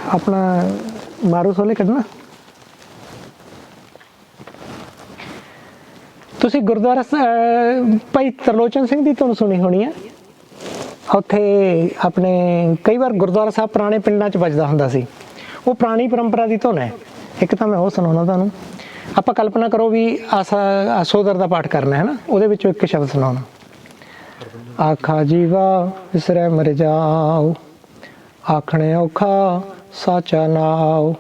ਆਪਣਾ ਮਾਰੂ ਸੋਲੇ ਕੱਢਣਾ। ਤੁਸੀਂ ਗੁਰਦੁਆਰਾ ਭਾਈ ਤਰਲੋਚਨ ਸਿੰਘ ਦੀ ਤੁਹਾਨੂੰ ਸੁਣੀ ਹੋਣੀ ਹੈ। ਉੱਥੇ ਆਪਣੇ ਕਈ ਵਾਰ ਗੁਰਦੁਆਰਾ ਸਾਹਿਬ ਪੁਰਾਣੇ ਪਿੰਡਾਂ 'ਚ ਵੱਜਦਾ ਹੁੰਦਾ ਸੀ। ਉਹ ਪੁਰਾਣੀ ਪਰੰਪਰਾ ਦੀ ਧੁਨ ਹੈ। ਇੱਕ ਤਾਂ ਮੈਂ ਉਹ ਸੁਣਾਉਣਾ ਤੁਹਾਨੂੰ। ਆਪਾਂ ਕਲਪਨਾ ਕਰੋ ਵੀ ਸੋਦਰ ਦਾ ਪਾਠ ਕਰਨਾ ਹੈ ਨਾ, ਉਹਦੇ ਵਿੱਚੋਂ ਇੱਕ ਸ਼ਬਦ ਸੁਣਾਉਣਾ। ਆਖਾ ਜੀਵਾ ਵਿਸਰੈ ਮਰ ਜਾਓ, ਆਖਣੇ ਔਖਾ ਸਾਚਾ ਨਾਉ,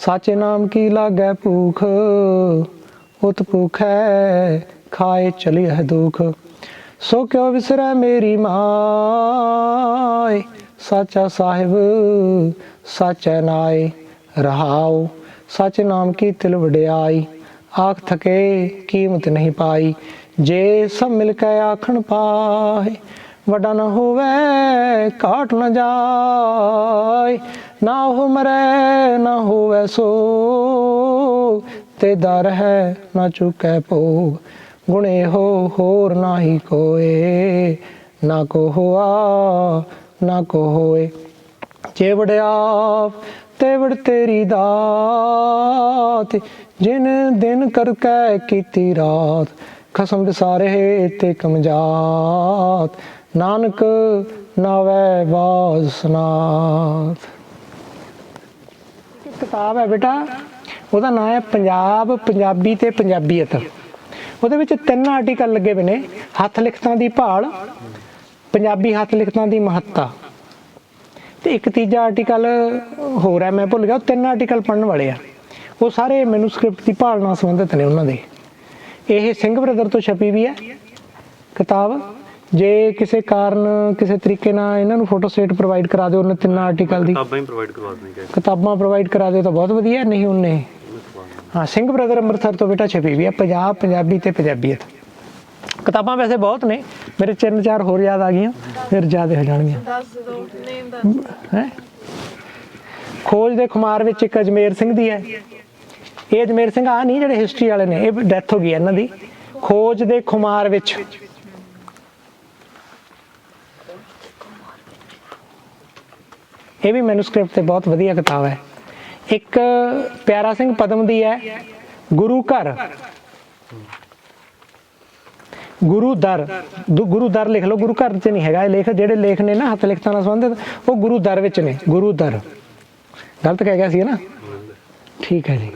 साचे नाम की लागै भूख, उत भूखै खाए चलिए दुख। सो क्यों विसरै मेरी माय, साचा साहिब साचै नाय। रहाओ सच नाम की तिल वड्याई, आख थके कीमत नहीं पाई। जे सब मिलके आखण पाए, वड्डा न होवे घाट न जाए। ना हो मरै ना होवे सो, ते दर है ना चुकै भोग। गुणे हो होर नाही कोए, ना को होआ ना को होए। जे वड्याप ते वड तेरी दात, जिन दिन करके कीती रात। खसम विसारे ते कमजात, नानक नावै बाज सनात। किताब है बेटा, ਉਹਦਾ ਨਾਂ ਹੈ ਪੰਜਾਬ ਪੰਜਾਬੀ ਤੇ ਪੰਜਾਬੀਅਤ। ਉਹਦੇ ਵਿੱਚ 3 ਆਰਟੀਕਲ ਲੱਗੇ ਹੋਏ ਨੇ। ਹੱਥ ਲਿਖਤਾਂ ਦੀ ਭਾਲ, ਪੰਜਾਬੀ ਹੱਥ ਲਿਖਤਾਂ ਦੀ ਮਹੱਤਤਾ, ਤੇ ਇੱਕ ਤੀਜਾ ਆਰਟੀਕਲ ਹੋਰ ਹੈ, ਮੈਂ ਭੁੱਲ ਗਿਆ। ਉਹ 3 ਆਰਟੀਕਲ ਪੜ੍ਹਨ ਵਾਲੇ ਆ। ਉਹ ਸਾਰੇ ਮੈਨੂਸਕ੍ਰਿਪਟ ਦੀ ਭਾਲ ਨਾਲ ਸੰਬੰਧਿਤ ਨੇ ਉਹਨਾਂ ਦੇ। ਇਹ ਸਿੰਘ ਬ੍ਰਦਰ ਤੋਂ ਛਪੀ ਵੀ ਹੈ ਕਿਤਾਬ। ਜੇ ਕਿਸੇ ਕਾਰਨ ਕਿਸੇ ਤਰੀਕੇ ਨਾਲ ਇਹਨਾਂ ਨੂੰ ਫੋਟੋ ਸਟੇਟ ਪ੍ਰੋਵਾਈਡ ਕਰਾ ਦਿਓ ਉਹਨੇ 3 ਆਰਟੀਕਲ ਦੀ, ਕਿਤਾਬਾਂ ਪ੍ਰੋਵਾਈਡ ਕਰਾ ਦਿਓ ਤਾਂ ਬਹੁਤ ਵਧੀਆ। ਨਹੀਂ ਉਹਨੇ ਹਾਂ, ਸਿੰਘ ਬ੍ਰਦਰ ਅੰਮ੍ਰਿਤਸਰ ਤੋਂ ਬੇਟਾ ਛਪੀ ਵੀ ਹੈ, ਪੰਜਾਬ ਪੰਜਾਬੀ ਤੇ ਪੰਜਾਬੀਅਤ। ਕਿਤਾਬਾਂ ਵੈਸੇ ਬਹੁਤ ਨੇ, ਮੇਰੇ 3-4 ਹੋਰ ਯਾਦ ਆ ਗਈਆਂ, ਫਿਰ ਯਾਦ ਹੋ ਜਾਣਗੀਆਂ। ਹੈ ਖੋਜ ਦੇ ਖੁਮਾਰ ਵਿੱਚ ਇੱਕ ਅਜਮੇਰ ਸਿੰਘ ਦੀ ਹੈ। ਇਹ ਅਜਮੇਰ ਸਿੰਘ ਆ ਨਹੀਂ ਜਿਹੜੇ ਹਿਸਟਰੀ ਵਾਲੇ ਨੇ, ਇਹ ਡੈਥ ਹੋ ਗਈ ਇਹਨਾਂ ਦੀ। ਖੋਜ ਦੇ ਖੁਮਾਰ ਵਿੱਚ ਇਹ ਵੀ ਮੈਨੂਸਕ੍ਰਿਪਟ ਤੇ ਬਹੁਤ ਵਧੀਆ ਕਿਤਾਬ ਹੈ। ਇੱਕ ਪਿਆਰਾ ਸਿੰਘ ਪਦਮ ਦੀ ਹੈ, ਗੁਰੂ ਘਰ ਗੁਰੂ ਦਰ। ਗੁਰੂ ਦਰ ਲਿਖ ਲਓ, ਗੁਰੂ ਘਰ 'ਚ ਨਹੀਂ ਹੈਗਾ ਇਹ ਲੇਖ। ਜਿਹੜੇ ਲੇਖ ਨੇ ਨਾ ਹੱਥ ਲਿਖਤਾਂ ਨਾਲ ਸੰਬੰਧਿਤ, ਉਹ ਗੁਰੂ ਦਰ ਵਿੱਚ ਨੇ। ਗੁਰੂ ਦਰ ਗਲਤ ਕਹਿ ਗਿਆ ਸੀ ਨਾ, ਠੀਕ ਹੈ ਜੀ।